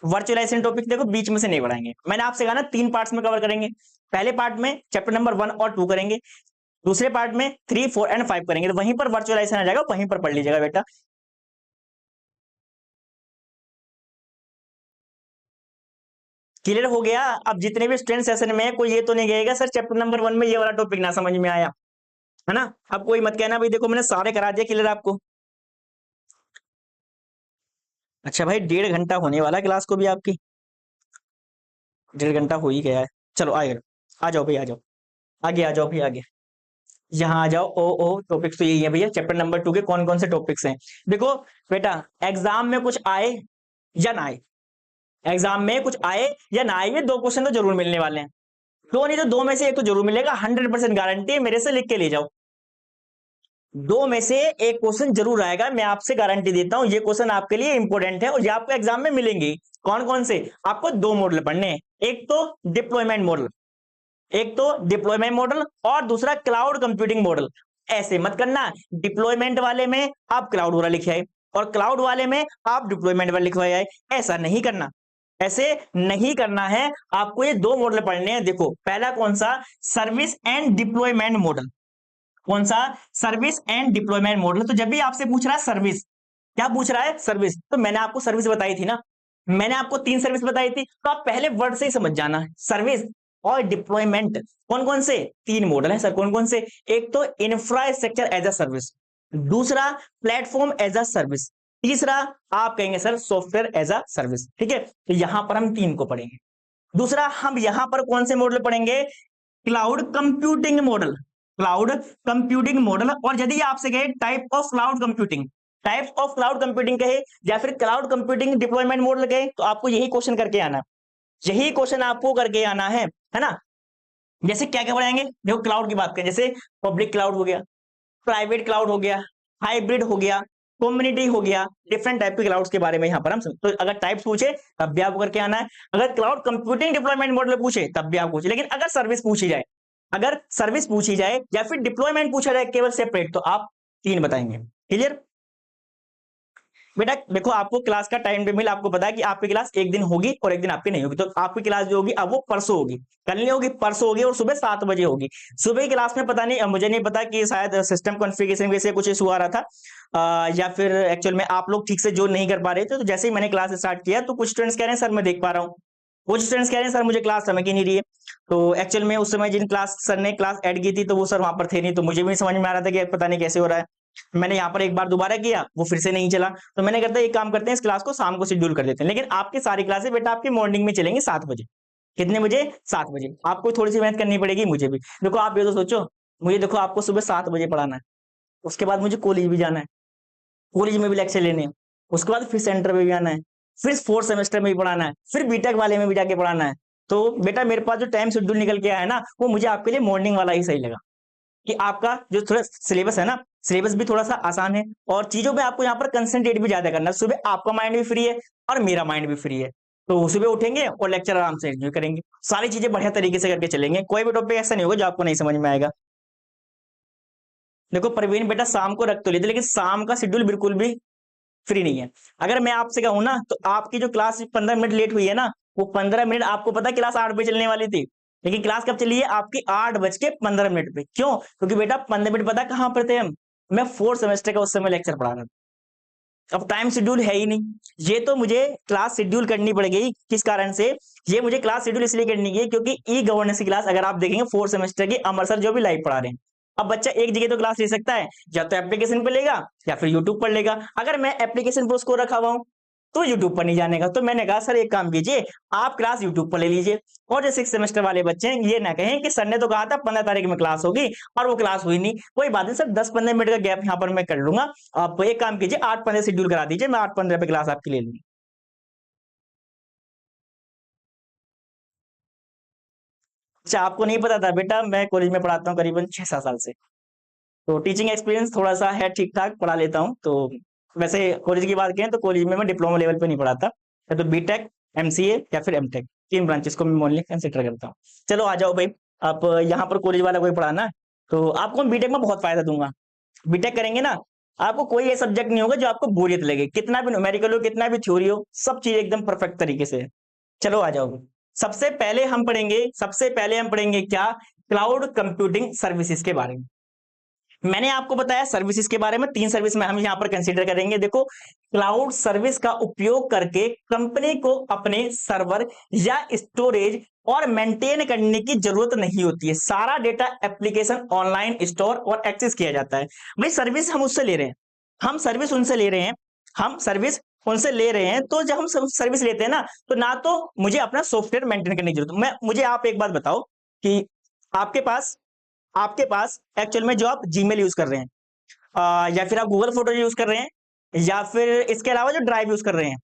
वर्चुअलाइजेशन टॉपिक देखो बीच में से नहीं बढ़ाएंगे, मैंने आपसे कहा ना 3 पार्ट्स में कवर करेंगे। पहले पार्ट में चैप्टर नंबर 1 और 2 करेंगे, दूसरे पार्ट में 3, 4 एंड 5 करेंगे, तो वहीं पर वर्चुअलाइजेशन आ जाएगा, वहीं पर पढ़ लीजिएगा बेटा। क्लियर हो गया? अब जितने भी स्टूडेंट सेशन में कोई ये तो नहीं कहेगा सर चैप्टर नंबर 1 में ये वाला टॉपिक ना समझ में आया, है ना? अब कोई मत कहना भाई देखो मैंने सारे करा दिया क्लियर आपको। अच्छा भाई 1.5 घंटा होने वाला क्लास को भी आपकी, 1.5 घंटा हो ही गया है। चलो आगे आ जाओ भाई, आ जाओ आगे, आ जाओ भाई आगे, यहाँ आ जाओ। ओ टॉपिक्स तो यही है भैया, चैप्टर नंबर 2 के कौन कौन से टॉपिक्स हैं। देखो बेटा एग्जाम में कुछ आए या ना आए, एग्जाम में कुछ आए या ना आए, ये 2 क्वेश्चन तो जरूर मिलने वाले हैं। 2 नहीं तो 2 में से एक तो जरूर मिलेगा, 100% गारंटी है, मेरे से लिख के ले जाओ। 2 में से एक क्वेश्चन जरूर आएगा, मैं आपसे गारंटी देता हूं, ये क्वेश्चन आपके लिए इंपॉर्टेंट है और ये आपको एग्जाम में मिलेंगे। कौन कौन से? आपको 2 मॉडल पढ़ने हैं, एक तो डिप्लॉयमेंट मॉडल, एक तो डिप्लॉयमेंट मॉडल और दूसरा क्लाउड कंप्यूटिंग मॉडल। ऐसे मत करना डिप्लॉयमेंट वाले में आप क्लाउड वाला लिखे आए और क्लाउड वाले में आप डिप्लॉयमेंट वाला लिखवाए आए, ऐसा नहीं करना, ऐसे नहीं करना है। आपको ये 2 मॉडल पढ़ने हैं। देखो पहला कौन सा? Service and deployment model. कौन सा? Service and deployment model. तो जब भी आपसे पूछ रहा है सर्विस, क्या पूछ रहा है? सर्विस, तो मैंने आपको सर्विस बताई थी ना, मैंने आपको 3 सर्विस बताई थी, तो आप पहले वर्ड से ही समझ जाना, सर्विस और डिप्लॉयमेंट। कौन कौन से? 3 मॉडल है सर, कौन कौन से? एक तो इंफ्रास्ट्रक्चर एज अ सर्विस, दूसरा प्लेटफॉर्म एज अ सर्विस, तीसरा आप कहेंगे sir software as a service. ठीक है, तो यहां पर हम 3 को पढ़ेंगे। दूसरा हम यहां पर कौन से मॉडल पढ़ेंगे? Cloud computing model, cloud computing model. और यदि आपसे कहे type of cloud computing, types of cloud computing कहे या फिर क्लाउड कंप्यूटिंग डिप्लॉयमेंट मॉडल कहे, तो आपको यही क्वेश्चन करके आना, यही क्वेश्चन आपको करके आना है ना? जैसे क्या क्या पढ़ाएंगे? देखो क्लाउड की बात करें, जैसे पब्लिक क्लाउड हो गया, प्राइवेट क्लाउड हो गया, हाइब्रिड हो गया, कम्युनिटी हो गया, डिफरेंट टाइप के क्लाउड्स के बारे में यहाँ पर हम तो अगर टाइप्स पूछे तब भी आपको करके आना है, अगर क्लाउड कंप्यूटिंग डिप्लॉयमेंट मॉडल पूछे तब भी आप पूछे। लेकिन अगर सर्विस पूछी जाए, अगर सर्विस पूछी जाए या फिर डिप्लॉयमेंट पूछा जाए केवल सेपरेट, तो आप 3 बताएंगे। क्लियर? बेटा देखो आपको क्लास का टाइम टेबल आपको पता है कि आपकी क्लास एक दिन होगी और एक दिन आपकी नहीं होगी। तो आपकी क्लास जो होगी अब वो परसों होगी, कल नहीं होगी, परसों होगी और सुबह 7 बजे होगी। सुबह की क्लास में पता नहीं, मुझे नहीं पता कि शायद सिस्टम कॉन्फ़िगरेशन के से कुछ इशू आ रहा था या फिर एक्चुअल में आप लोग ठीक से जो नहीं कर पा रहे थे। तो जैसे ही मैंने क्लास स्टार्ट किया तो कुछ स्टूडेंट्स कह रहे हैं सर मैं देख पा रहा हूँ, कुछ स्टूडेंट्स कह रहे हैं सर मुझे क्लास समझ ही नहीं रही है। तो एक्चुअल में उस समय जिन क्लास सर ने क्लास ऐड की थी तो वो सर वहां पर थे नहीं, तो मुझे भी समझ में आ रहा था कि पता नहीं कैसे हो रहा है। मैंने यहाँ पर एक बार दोबारा किया, वो फिर से नहीं चला, तो मैंने कहता एक काम करते हैं इस क्लास को शाम को शेड्यूल कर देते हैं। लेकिन आपकी सारी क्लासेस बेटा आपकी मॉर्निंग में चलेंगी 7 बजे। कितने बजे? 7 बजे। आपको थोड़ी सी मेहनत करनी पड़ेगी, मुझे भी। देखो आप ये तो सोचो, मुझे देखो आपको सुबह 7 बजे पढ़ाना है, उसके बाद मुझे कॉलेज भी जाना है, कॉलेज में भी लेक्चर लेने हैं, उसके बाद फिर सेंटर में भी आना है, फिर 4th सेमेस्टर में भी पढ़ाना है, फिर बीटेक वाले में भी जाके पढ़ाना है। तो बेटा मेरे पास जो टाइम शेड्यूल निकल के आया है ना, वो मुझे आपके लिए मॉर्निंग वाला ही सही लगा कि आपका जो थोड़ा सिलेबस है ना, सिलेबस भी थोड़ा सा आसान है और चीजों पे आपको यहाँ पर कंसंट्रेट भी ज्यादा करना है। सुबह आपका माइंड भी फ्री है और मेरा माइंड भी फ्री है, तो सुबह उठेंगे और लेक्चर आराम से एंजॉय करेंगे, सारी चीजें बढ़िया तरीके से करके चलेंगे। कोई भी टॉपिक ऐसा नहीं होगा जो आपको नहीं समझ में आएगा। देखो प्रवीण बेटा शाम को रख तो लेते, लेकिन शाम का शेड्यूल बिल्कुल भी फ्री नहीं है। अगर मैं आपसे कहूँ ना तो आपकी जो क्लास 15 मिनट लेट हुई है ना, वो 15 मिनट आपको पता है क्लास 8 बजे चलने वाली थी, लेकिन क्लास कब चली है? आपकी 8:15 पे। क्यों? क्योंकि बेटा 15 मिनट पता कहां पर थे हम? मैं 4th सेमेस्टर का उस समय लेक्चर पढ़ा रहा था। अब टाइम शेड्यूल है ही नहीं, ये तो मुझे क्लास शेड्यूल करनी पड़ेगी। किस कारण से? ये मुझे क्लास शेड्यूल इसलिए करनी है क्योंकि ई गवर्नेंस की क्लास अगर आप देखेंगे 4th सेमेस्टर की अमर सर जो भी लाइव पढ़ा रहे हैं। अब बच्चा एक जगह तो क्लास ले सकता है, या तो एप्लीकेशन पे लेगा या फिर यूट्यूब पर लेगा। अगर मैं एप्लीकेशन पर उसको रखा हुआ हूं तो यूट्यूब पर नहीं जाने का, तो मैंने कहा सर एक काम कीजिए आप क्लास यूट्यूब पर ले लीजिए। और जो 6th सेमेस्टर वाले बच्चे हैं ये ना कहें कि सर ने तो कहा था 15 तारीख में क्लास होगी और वो क्लास हुई नहीं। कोई बात नहीं सर, 10-15 मिनट का गैप यहाँ पर मैं कर लूंगा। आप एक काम कीजिए 8:15 शेड्यूल करा दीजिए, मैं 8:15 पे क्लास आपकी ले लूंगी। अच्छा आपको नहीं पता था बेटा, मैं कॉलेज में पढ़ाता हूँ करीबन 6-7 साल से, तो टीचिंग एक्सपीरियंस थोड़ा सा है, ठीक ठाक पढ़ा लेता हूँ। तो वैसे कॉलेज की बात करें तो कॉलेज में मैं डिप्लोमा लेवल पे नहीं पढ़ाता, या तो बीटेक, एमसीए या फिर एमटेक, 3 ब्रांचेस को मैं ओनली कंसिडर करता हूँ। चलो आ जाओ भाई, आप यहाँ पर कॉलेज वाला कोई पढ़ाना तो आपको बीटेक में बहुत फायदा दूंगा। बीटेक करेंगे ना, आपको कोई ऐसा सब्जेक्ट नहीं होगा जो आपको बोरियत लगे, कितना भी न्यूमेरिकल हो, कितना भी थ्योरी हो, सब चीज एकदम परफेक्ट तरीके से है। चलो आ जाओ, सबसे पहले हम पढ़ेंगे क्या, क्लाउड कंप्यूटिंग सर्विसेज के बारे में। मैंने आपको बताया सर्विसेज के बारे में, 3 सर्विस में हम यहाँ पर कंसीडर करेंगे। देखो, क्लाउड सर्विस का उपयोग करके कंपनी को अपने सर्वर या स्टोरेज और मेंटेन करने की जरूरत नहीं होती है। सारा डेटा एप्लीकेशन ऑनलाइन स्टोर और एक्सेस किया जाता है। भाई सर्विस हम उससे ले रहे हैं, हम सर्विस उनसे ले रहे हैं, तो जब हम सर्विस लेते हैं ना, तो ना तो मुझे अपना सॉफ्टवेयर मेंटेन करने की जरूरत। मुझे आप एक बात बताओ कि आपके पास एक्चुअल में जो आप जीमेल यूज कर रहे हैं, या फिर आप गूगल फोटो यूज कर रहे हैं, या फिर इसके अलावा जो ड्राइव यूज कर रहे हैं,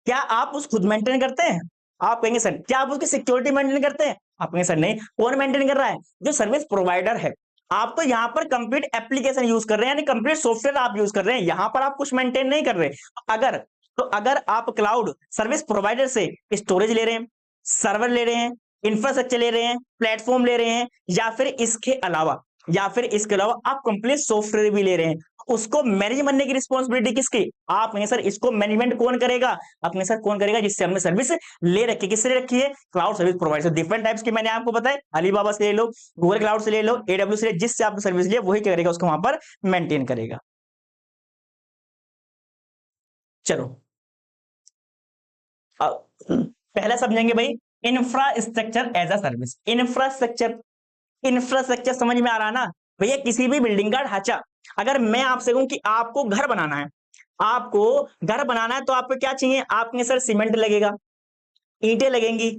क्या आप उस खुद मेंटेन करते हैं? आप कहेंगे सर। क्या आप उसकी सिक्योरिटी मेंटेन करते हैं? आप कहेंगे सर नहीं। कौन मेंटेन कर रहा है? जो सर्विस प्रोवाइडर है। आप तो यहाँ पर कंप्लीट एप्लीकेशन यूज कर रहे हैं, यानी कंप्लीट सॉफ्टवेयर आप यूज कर रहे हैं, यहाँ पर आप कुछ मेंटेन नहीं कर रहे। अगर आप क्लाउड सर्विस प्रोवाइडर से स्टोरेज ले रहे हैं, सर्वर ले रहे हैं, इंफ्रास्ट्रक्चर ले रहे हैं, प्लेटफॉर्म ले रहे हैं, या फिर इसके अलावा आप कंप्लीट सॉफ्टवेयर भी ले रहे हैं, उसको मैनेज करने की रिस्पॉन्सिबिलिटी किसकी? आप कहेंगे सर इसको मैनेजमेंट कौन करेगा? आप कहेंगे सर कौन करेगा? जिससे हमने सर्विस ले रखी है। किससे ले रखी है? Cloud service provider. Different types की मैंने आपको बताया, अलीबाबा से ले लो, गूगल क्लाउड से ले लो, AWS से, जिससे आपने सर्विस लिया वही क्या करेगा, उसको वहां पर मेंटेन करेगा। चलो पहला समझेंगे भाई, infrastructure as a service. Infrastructure समझ में आ रहा ना भैया? किसी भी बिल्डिंग का ढांचा, अगर मैं आपसे कहूं कि आपको घर बनाना है, तो आपको क्या चाहिए? आपके सर सीमेंट लगेगा, ईंटें लगेंगी,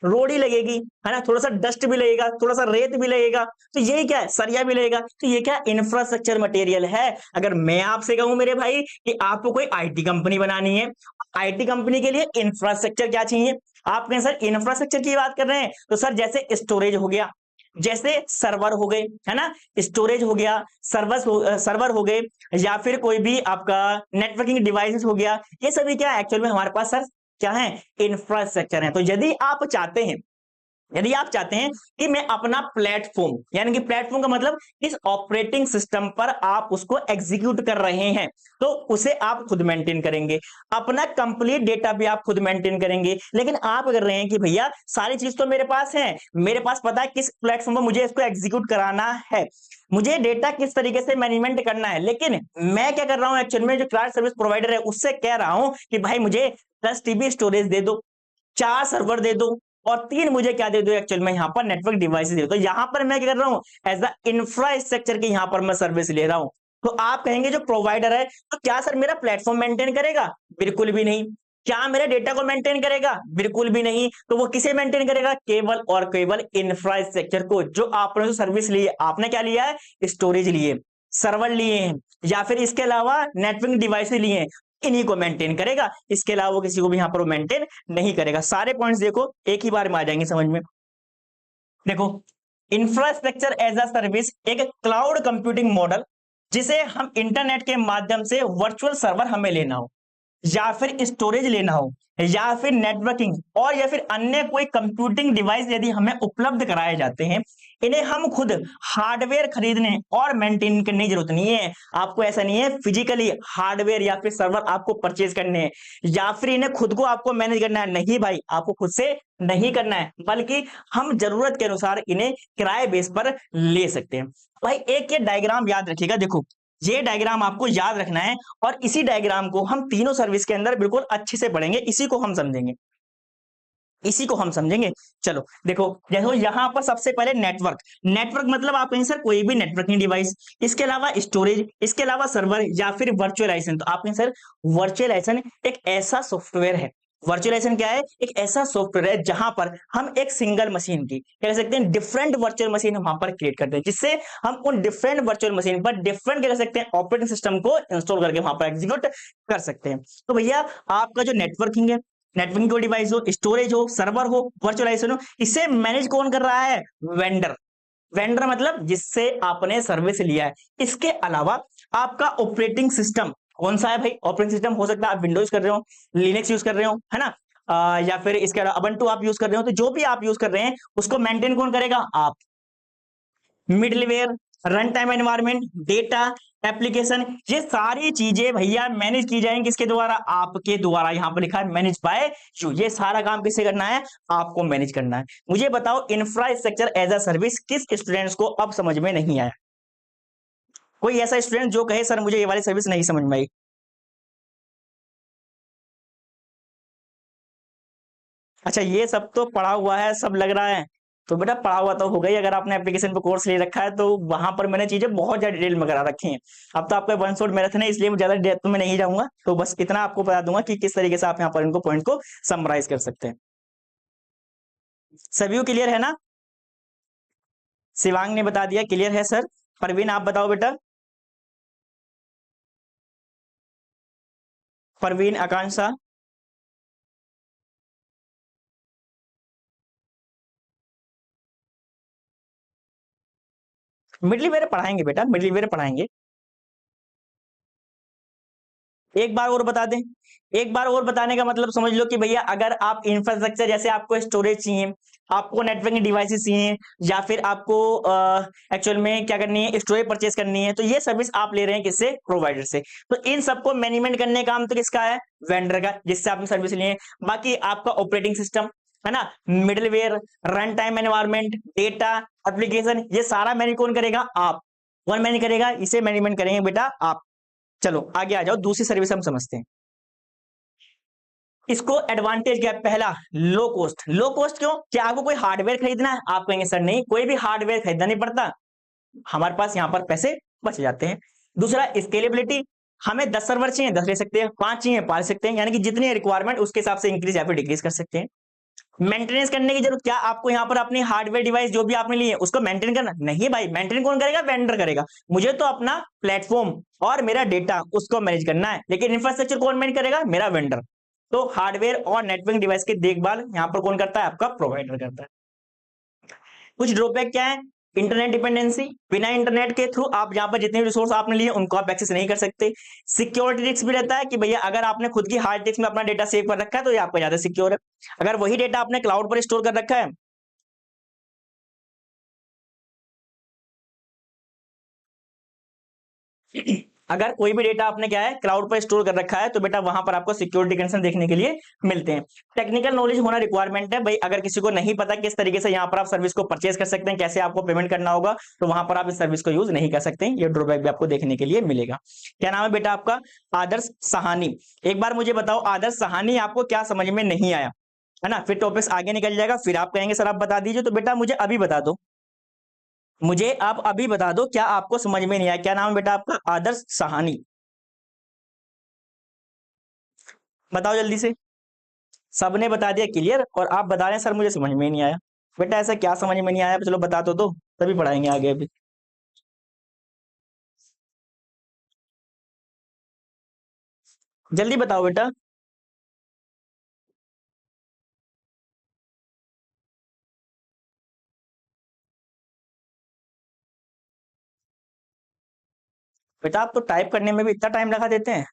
रोड़ी लगेगी, है ना, थोड़ा सा डस्ट भी लगेगा, थोड़ा सा रेत भी लगेगा, तो ये क्या है? सरिया भी लगेगा। तो ये क्या? इंफ्रास्ट्रक्चर मटेरियल है। अगर मैं आपसे कहूं मेरे भाई कि आपको कोई आईटी कंपनी बनानी है, आईटी कंपनी के लिए इंफ्रास्ट्रक्चर क्या चाहिए? आप कहें सर इंफ्रास्ट्रक्चर की बात कर रहे हैं, तो सर जैसे स्टोरेज हो गया, जैसे सर्वर हो गए, है ना, स्टोरेज हो गया, सर्वर हो गए, या फिर कोई भी आपका नेटवर्किंग डिवाइसेस हो गया, ये सभी क्या है एक्चुअल में हमारे पास सर क्या है? इंफ्रास्ट्रक्चर है। तो यदि आप चाहते हैं कि मैं अपना प्लेटफॉर्म, यानी कि प्लेटफॉर्म का मतलब इस ऑपरेटिंग सिस्टम पर आप उसको एग्जीक्यूट कर रहे हैं, तो उसे आप खुद मेंटेन करेंगे, अपना कंप्लीट डेटा भी आप खुद मेंटेन करेंगे। लेकिन आप कर रहे हैं कि भैया सारी चीज तो मेरे पास है, मेरे पास पता है किस प्लेटफॉर्म पर मुझे इसको एग्जीक्यूट कराना है, मुझे डेटा किस तरीके से मैनेजमेंट करना है, लेकिन मैं क्या कर रहा हूं एक्चुअल में, जो क्लाउड सर्विस प्रोवाइडर है उससे कह रहा हूं कि भाई मुझे 10 TB स्टोरेज दे दो, 4 सर्वर दे दो, और 3 मुझे क्या दे दो एक्चुअल में यहाँ पर नेटवर्क डिवाइसेस दे दो। तो यहाँ पर मैं क्या कर रहा हूँ? एज अ इंफ्रास्ट्रक्चर की यहाँ पर मैं सर्विस ले रहा हूँ। तो आप कहेंगे जो प्रोवाइडर है, तो क्या सर मेरा प्लेटफॉर्म मेंटेन करेगा? बिल्कुल भी नहीं। क्या मेरे डेटा को मेंटेन करेगा? बिल्कुल भी नहीं। तो वो किसे मेंटेन करेगा? केवल और केवल इंफ्रास्ट्रक्चर को, जो आपने जो सर्विस ली है। आपने क्या लिया है? स्टोरेज लिए, सर्वर लिए हैं, या फिर इसके अलावा नेटवर्किंग डिवाइसेस लिए हैं, इन्हीं को मेंटेन करेगा। इसके अलावा वो किसी को भी यहाँ पर मेंटेन नहीं करेगा। सारे पॉइंट्स देखो एक ही बार में आ जाएंगे समझ में। देखो, इंफ्रास्ट्रक्चर एज अ सर्विस एक क्लाउड कंप्यूटिंग मॉडल, जिसे हम इंटरनेट के माध्यम से वर्चुअल सर्वर हमें लेना हो, या फिर स्टोरेज लेना हो, या फिर नेटवर्किंग, और या फिर अन्य कोई कंप्यूटिंग डिवाइस यदि हमें उपलब्ध कराए जाते हैं, इन्हें हम खुद हार्डवेयर खरीदने और मेंटेन करने की जरूरत नहीं है। आपको ऐसा नहीं है फिजिकली हार्डवेयर या फिर सर्वर आपको परचेज करने हैं, या फिर इन्हें खुद को आपको मैनेज करना है। नहीं भाई, आपको खुद से नहीं करना है, बल्कि हम जरूरत के अनुसार इन्हें किराए बेस पर ले सकते हैं। भाई एक ये डायग्राम याद रखिएगा। देखो, ये डायग्राम आपको याद रखना है, और इसी डायग्राम को हम तीनों सर्विस के अंदर बिल्कुल अच्छे से पढ़ेंगे, इसी को हम समझेंगे। चलो देखो, देखो यहाँ पर सबसे पहले नेटवर्क मतलब आप कहें सर कोई भी नेटवर्किंग डिवाइस, इसके अलावा स्टोरेज, इसके अलावा सर्वर, या फिर वर्चुअलाइजेशन। तो आप कहें सर वर्चुअलाइजेशन एक ऐसा सॉफ्टवेयर है, वर्चुअलाइजेशन क्या है? एक ऐसा सॉफ्टवेयर है जहां पर हम एक सिंगल मशीन की कह सकते हैं डिफरेंट वर्चुअल मशीन वहां पर क्रिएट करते हैं, जिससे हम उन डिफरेंट वर्चुअल मशीन पर डिफरेंट कह सकते हैं ऑपरेटिंग सिस्टम को इंस्टॉल करके वहां पर एग्जीक्यूट कर सकते हैं। तो भैया आपका जो नेटवर्किंग है, नेटवर्किंग कोई डिवाइस हो, स्टोरेज हो, सर्वर हो, वर्चुअलाइजेशन हो, इसे मैनेज कौन कर रहा है? वेंडर मतलब जिससे आपने सर्विस लिया है। इसके अलावा आपका ऑपरेटिंग सिस्टम कौन सा है भाई? ऑपरेटिंग सिस्टम हो सकता है आप विंडोज कर रहे हो, लिनक्स यूज कर रहे हो, है ना, या फिर इसके अलावा ubuntu आप यूज कर रहे हो, तो जो भी आप यूज कर रहे हैं उसको मेंटेन कौन करेगा? आप। Middleware, run time environment, data, application, ये सारी चीजें भैया मैनेज की जाएंगी किसके द्वारा? आपके द्वारा। यहां पर लिखा है मैनेज बाय यू। ये सारा काम किससे करना है? आपको मैनेज करना है। मुझे बताओ इंफ्रास्ट्रक्चर एज अ सर्विस किस स्टूडेंट्स को अब समझ में नहीं आया? कोई ऐसा स्टूडेंट जो कहे सर मुझे ये वाली सर्विस नहीं समझ में आई। अच्छा, ये सब तो पढ़ा हुआ है, सब लग रहा है। तो बेटा पढ़ा हुआ तो हो गई, अगर आपने एप्लीकेशन पे कोर्स ले रखा है तो वहां पर मैंने चीजें बहुत ज्यादा डिटेल में करा रखी हैं। अब तो आपका वन शॉट मैराथन है, इसलिए मैं ज्यादा डेप्थ में नहीं जाऊंगा, तो बस इतना आपको बता दूंगा कि किस तरीके से आप यहाँ पर इनको पॉइंट को समराइज कर सकते हैं। सभी क्लियर है ना? शिवांग ने बता दिया क्लियर है सर। परवीन आप बताओ बेटा। परवीन, आकांक्षा, मिडलवेयर पढ़ाएंगे बेटा, मिडलवेयर पढ़ाएंगे। एक बार और बता दें। एक बार और बताने का मतलब समझ लो कि भैया अगर आप इंफ्रास्ट्रक्चर, जैसे आपको स्टोरेज चाहिए, आपको नेटवर्किंग डिवाइसेस चाहिए, या फिर आपको एक्चुअल में क्या करनी है, स्टोरेज परचेस करनी है, तो ये सर्विस आप ले रहे हैं किससे? प्रोवाइडर से। तो इन सबको मैनेजमेंट करने का काम तो किसका है? वेंडर का, जिससे आपने सर्विस ली है। बाकी आपका ऑपरेटिंग सिस्टम है ना, middleware, run time environment, data, application, ये सारा मैनेज कौन करेगा? आप। कौन मैनेज करेगा? इसे मैनेजमेंट करेंगे बेटा आप। चलो आगे आ जाओ, दूसरी सर्विस हम समझते हैं। इसको एडवांटेज क्या है? पहला, लो कॉस्ट। लो कॉस्ट क्यों? क्या आपको कोई हार्डवेयर खरीदना है? आप कहेंगे सर नहीं, कोई भी हार्डवेयर खरीदना नहीं पड़ता, हमारे पास यहाँ पर पैसे बच जाते हैं। दूसरा, स्केलेबिलिटी, हमें 10 सर्वर चाहिए 10 ले सकते हैं, 5 चाहिए 5 ले सकते हैं, यानी कि जितनी रिक्वायरमेंट उसके हिसाब से इंक्रीज या फिर डिक्रीज कर सकते हैं। मेंटेनेंस करने की जरूरत क्या? आपको यहाँ पर अपनी हार्डवेयर डिवाइस जो भी आपने लिए उसको मेंटेन करना नहीं भाई, मेंटेन कौन करेगा? वेंडर करेगा। मुझे तो अपना प्लेटफॉर्म और मेरा डेटा उसको मैनेज करना है, लेकिन इंफ्रास्ट्रक्चर कौन मैनेज करेगा? मेरा वेंडर। तो हार्डवेयर और नेटवर्किंग डिवाइस की देखभाल यहाँ पर कौन करता है? आपका प्रोवाइडर करता है। कुछ ड्रॉबैक क्या है? इंटरनेट डिपेंडेंसी, बिना इंटरनेट के थ्रू आप यहाँ पर जितने रिसोर्स आपने लिए उनको आप एक्सेस नहीं कर सकते। सिक्योरिटी रिस्क भी रहता है कि भैया अगर आपने खुद की हार्ड डिस्क में अपना डेटा सेव कर रखा है तो ये आपका ज्यादा सिक्योर है। अगर वही डेटा आपने क्लाउड पर स्टोर कर रखा है, अगर कोई भी डेटा आपने क्या है क्लाउड पर स्टोर कर रखा है, तो बेटा वहां पर आपको सिक्योरिटी कंसर्न देखने के लिए मिलते हैं। टेक्निकल नॉलेज होना रिक्वायरमेंट है भाई, अगर किसी को नहीं पता किस तरीके से यहाँ पर आप सर्विस को परचेज कर सकते हैं, कैसे आपको पेमेंट करना होगा, तो वहां पर आप इस सर्विस को यूज नहीं कर सकते हैं। ये ड्रॉबैक भी आपको देखने के लिए मिलेगा। क्या नाम है बेटा आपका? आदर्श साहानी। एक बार मुझे बताओ आदर्श साहानी, आपको क्या समझ में नहीं आया? है ना, फिर टॉपिक्स आगे निकल जाएगा, फिर आप कहेंगे सर आप बता दीजिए, तो बेटा मुझे अभी बता दो, मुझे आप अभी बता दो क्या आपको समझ में नहीं आया। क्या नाम है बेटा आपका? आदर्श साहानी। बताओ जल्दी से। सबने बता दिया क्लियर, और आप बता रहे हैं सर मुझे समझ में नहीं आया। बेटा ऐसा क्या समझ में नहीं आया? चलो बता दो तभी पढ़ाएंगे आगे अभी। जल्दी बताओ बेटा। बेटा आप तो टाइप करने में भी इतना टाइम लगा देते हैं।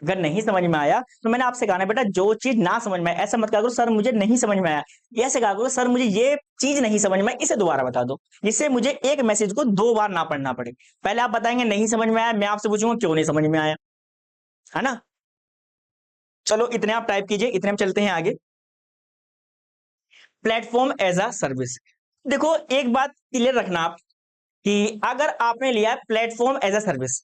अगर नहीं समझ में आया तो मैंने आपसे कहा ना बेटा, जो चीज ना समझ में आए ऐसा मत कहा करो सर मुझे नहीं समझ में आया, ऐसे कहा करो सर मुझे ये चीज नहीं समझ में आई, इसे दोबारा बता दो, जिससे मुझे एक मैसेज को 2 बार ना पढ़ना पड़े। पहले आप बताएंगे नहीं समझ में आया, मैं आपसे पूछूंगा क्यों नहीं समझ में आया, है ना। चलो इतने आप टाइप कीजिए, इतने हम चलते हैं आगे। Platform as a service. देखो एक बात क्लियर रखना आप, कि अगर आपने लिया platform as a service,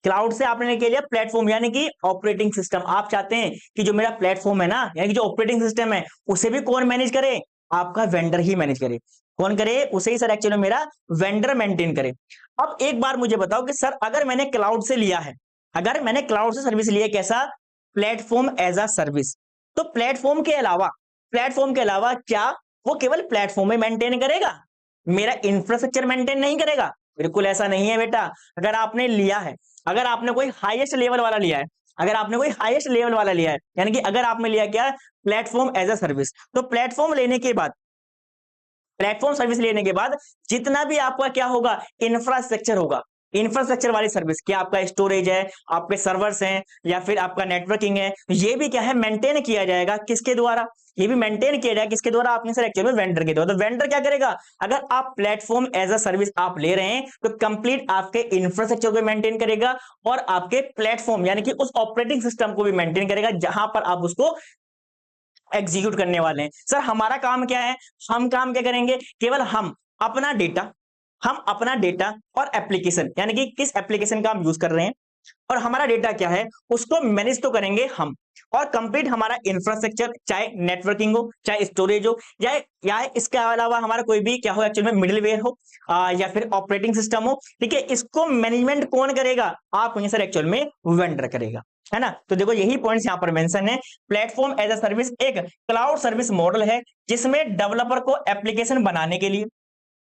cloud से आपने क्या लिया? प्लेटफॉर्म, यानी कि ऑपरेटिंग सिस्टम। आप चाहते हैं कि जो मेरा प्लेटफॉर्म है ना, यानी कि जो ऑपरेटिंग सिस्टम है, उसे भी कौन मैनेज करे? आपका वेंडर ही मैनेज करे। कौन करे? उसे ही सर एक्चुअली मेरा वेंडर मेंटेन करे। अब एक बार मुझे बताओ कि सर अगर मैंने क्लाउड से लिया है, अगर मैंने क्लाउड से सर्विस लिया, कैसा? प्लेटफॉर्म एज अ सर्विस, तो प्लेटफॉर्म के अलावा क्या वो केवल प्लेटफॉर्म में मेंटेन करेगा, मेरा इंफ्रास्ट्रक्चर मेंटेन नहीं करेगा? बिल्कुल ऐसा नहीं है बेटा। अगर आपने लिया है, अगर आपने कोई हाईएस्ट लेवल वाला लिया है, अगर आपने कोई हाईएस्ट लेवल वाला लिया है, यानी कि अगर आपने लिया क्या? प्लेटफॉर्म एज अ सर्विस, तो प्लेटफॉर्म लेने के बाद, प्लेटफॉर्म सर्विस लेने के बाद जितना भी आपका क्या होगा? इंफ्रास्ट्रक्चर होगा, इंफ्रास्ट्रक्चर वाली सर्विस, क्या आपका स्टोरेज है, आपके सर्वर्स हैं, या फिर आपका नेटवर्किंग है, ये भी क्या है मेंटेन किया जाएगा किसके द्वारा, ये भी मेंटेन किया जाएगा किसके द्वारा, आपने सर एक्चुअली वेंडर के द्वारा। तो वेंडर क्या करेगा, अगर आप प्लेटफॉर्म एज अ सर्विस आप ले रहे हैं तो कंप्लीट आपके इंफ्रास्ट्रक्चर को मेंटेन करेगा और आपके प्लेटफॉर्म यानी कि उस ऑपरेटिंग सिस्टम को भी मेंटेन करेगा जहां पर आप उसको एग्जीक्यूट करने वाले हैं। सर हमारा काम क्या है, हम काम क्या करेंगे, केवल हम अपना डेटा और एप्लीकेशन यानी कि किस एप्लीकेशन का हम यूज कर रहे हैं और हमारा डेटा क्या है उसको मैनेज तो करेंगे हम, और कंप्लीट हमारा इंफ्रास्ट्रक्चर चाहे नेटवर्किंग हो चाहे स्टोरेज हो या इसके अलावा हमारा कोई भी क्या हो एक्चुअल में मिडिलवेयर हो या फिर ऑपरेटिंग सिस्टम हो, ठीक है, इसको मैनेजमेंट कौन करेगा, आप सर एक्चुअल में वेंडर करेगा, है ना। तो देखो यही पॉइंट्स यहां पर मेंशन है। प्लेटफॉर्म एज अ सर्विस एक क्लाउड सर्विस मॉडल है जिसमें डेवलपर को एप्लीकेशन बनाने के लिए,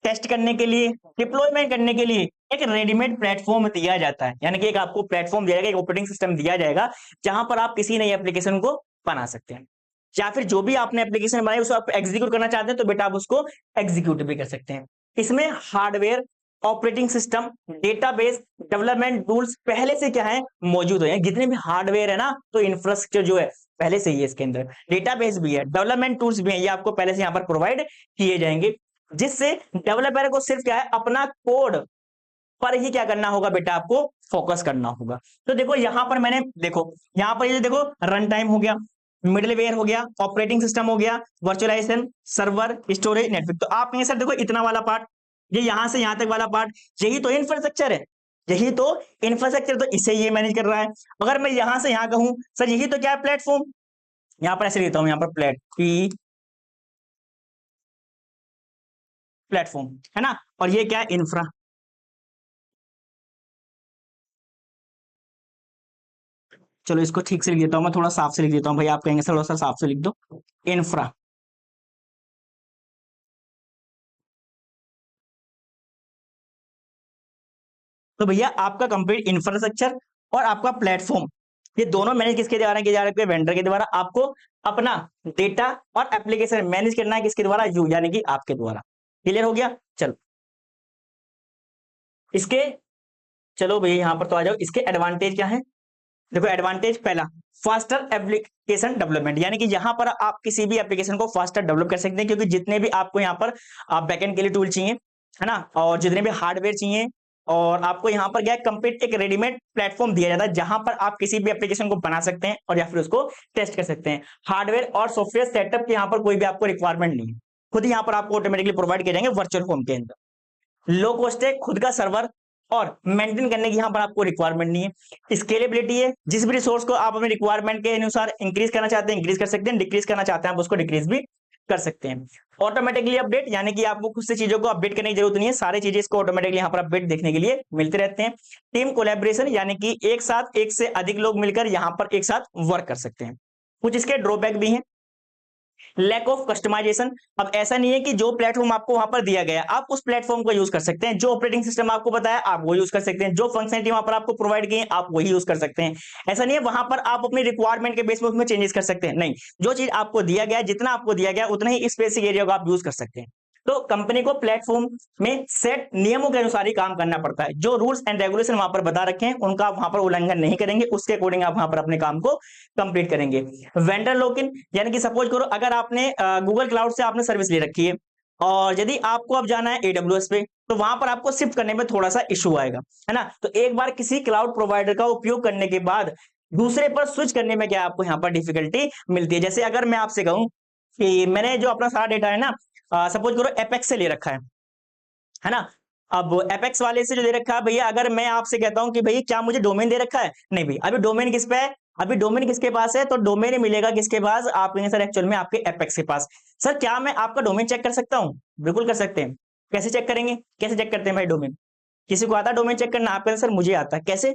टेस्ट करने के लिए, डिप्लॉयमेंट करने के लिए एक रेडीमेड प्लेटफॉर्म दिया जाता है, यानी कि एक आपको प्लेटफॉर्म दिया जाएगा, एक ऑपरेटिंग सिस्टम दिया जाएगा जहां पर आप किसी नई एप्लीकेशन को बना सकते हैं, या फिर जो भी आपने एप्लीकेशन बनाई उसको आप एग्जीक्यूट करना चाहते हैं तो बेटा आप उसको एग्जीक्यूट भी कर सकते हैं। इसमें hardware, operating system, database, development tools पहले से क्या है मौजूद है, जितने भी हार्डवेयर है ना तो इंफ्रास्ट्रक्चर जो है पहले से ही है इसके अंदर, डेटाबेस भी है, डेवलपमेंट टूल्स भी है, ये आपको पहले से यहाँ पर प्रोवाइड किए जाएंगे, जिससे डेवलपर को सिर्फ क्या है अपना कोड पर ही क्या करना होगा बेटा, आपको फोकस करना होगा। तो देखो यहां पर मैंने देखो यहां पर ये देखो रन टाइम हो गया, मिडलवेयर हो गया, ऑपरेटिंग सिस्टम हो गया, वर्चुअलाइजेशन, सर्वर, स्टोरेज, नेटवर्क। तो आप सर देखो इतना वाला पार्ट, ये यहां से यहां तक वाला पार्ट, यही तो इंफ्रास्ट्रक्चर है, यही तो इंफ्रास्ट्रक्चर, तो इसे ये मैनेज कर रहा है। अगर मैं यहां से यहां कहूं सर यही तो क्या है प्लेटफॉर्म, यहां पर ऐसे लिखता हूं, यहां पर प्लेटफॉर्म है ना, और ये क्या है इंफ्रा, चलो इसको ठीक से लिख देता हूं, मैं थोड़ा साफ से लिख देता हूं भाई, आप कहेंगे सर थोड़ा सा साफ से लिख दो, इंफ्रा। तो भैया आपका कंप्लीट इंफ्रास्ट्रक्चर और आपका प्लेटफॉर्म ये दोनों मैनेज किसके द्वारा किया जा रहा है, वेंडर के द्वारा। आपको अपना डेटा और एप्लीकेशन मैनेज करना है किसके द्वारा, यू यानी कि आपके द्वारा। क्लियर हो गया, चलो इसके, चलो भैया यहां पर तो आ जाओ, इसके एडवांटेज क्या है। देखो एडवांटेज पहला, फास्टर एप्लीकेशन डेवलपमेंट, यानी कि यहां पर आप किसी भी एप्लीकेशन को फास्टर डेवलप कर सकते हैं, क्योंकि जितने भी आपको यहाँ पर बैकएंड के लिए टूल चाहिए है ना, और जितने भी हार्डवेयर चाहिए, और आपको यहाँ पर क्या है कंप्लीट एक रेडीमेड प्लेटफॉर्म दिया जाता है जहां पर आप किसी भी एप्लीकेशन को बना सकते हैं और या फिर उसको टेस्ट कर सकते हैं। हार्डवेयर और सॉफ्टवेयर सेटअप के यहाँ पर कोई भी आपको रिक्वायरमेंट नहीं है, खुद ही यहाँ पर आपको ऑटोमेटिकली प्रोवाइड किए जाएंगे वर्चुअल फॉर्म के अंदर। लो कॉस्ट है, खुद का सर्वर और मेंटेन करने की यहाँ पर आपको रिक्वायरमेंट नहीं है। स्केलेबिलिटी है, जिस भी रिसोर्स को आप अपने रिक्वायरमेंट के अनुसार इंक्रीज करना चाहते हैं इंक्रीज कर सकते हैं, डिक्रीज करना चाहते हैं आप उसको डिक्रीज भी कर सकते हैं। ऑटोमेटिकली अपडेट, यानी कि आपको खुद से चीजों को अपडेट करने की जरूरत नहीं है, सारी चीजें इसको ऑटोमेटिकली यहाँ पर अपडेट देखने के लिए मिलते रहते हैं। टीम कोलैबोरेशन, यानी कि एक साथ एक से अधिक लोग मिलकर यहाँ पर एक साथ वर्क कर सकते हैं। कुछ इसके ड्रॉबैक भी हैं, लैक ऑफ कस्टमाइजेशन, अब ऐसा नहीं है कि जो प्लेटफॉर्म आपको वहां पर दिया गया आप उस प्लेटफॉर्म को यूज कर सकते हैं, जो ऑपरेटिंग सिस्टम आपको बताया आप वो यूज कर सकते हैं, जो फंक्शनलिटी वहां पर आपको प्रोवाइड की है आप वही यूज कर सकते हैं। ऐसा नहीं है वहां पर आप अपनी रिक्वायरमेंट के बेस पर उसमें चेंजेस कर सकते हैं, नहीं, जो चीज आपको दिया गया जितना आपको दिया गया उतना ही स्पेसिफिक एरिया को आप यूज कर सकते हैं। तो कंपनी को प्लेटफॉर्म में सेट नियमों के अनुसार ही काम करना पड़ता है, जो रूल्स एंड रेगुलेशन वहां पर बता रखे हैं उनका वहां पर उल्लंघन नहीं करेंगे, उसके अकॉर्डिंग आप वहां पर अपने काम को कंप्लीट करेंगे। वेंडर लॉक इन, यानी कि सपोज करो अगर आपने गूगल क्लाउड से आपने सर्विस ले रखी है और यदि आपको अब जाना है AWS पे, तो वहां पर आपको शिफ्ट करने में थोड़ा सा इशू आएगा, है ना। तो एक बार किसी क्लाउड प्रोवाइडर का उपयोग करने के बाद दूसरे पर स्विच करने में क्या आपको यहाँ पर डिफिकल्टी मिलती है। जैसे अगर मैं आपसे कहूं कि मैंने जो अपना सारा डेटा है ना सपोज करो एपेक्स से ले रखा है ना, अब एपेक्स वाले से जो दे रखा है भैया, अगर मैं आपसे कहता हूं कि भैया क्या मुझे डोमेन दे रखा है, नहीं भाई अभी डोमेन किस पे है, अभी डोमेन किसके पास है, तो डोमेन मिलेगा किसके पास, आप कहेंगे सर एक्चुअल में आपके एपेक्स के पास। सर क्या मैं आपका डोमेन चेक कर सकता हूं, बिल्कुल कर सकते हैं। कैसे चेक करेंगे, कैसे चेक करते हैं भाई डोमेन, किसी को आता है डोमेन चेक करना, आप कहें सर मुझे आता है, कैसे,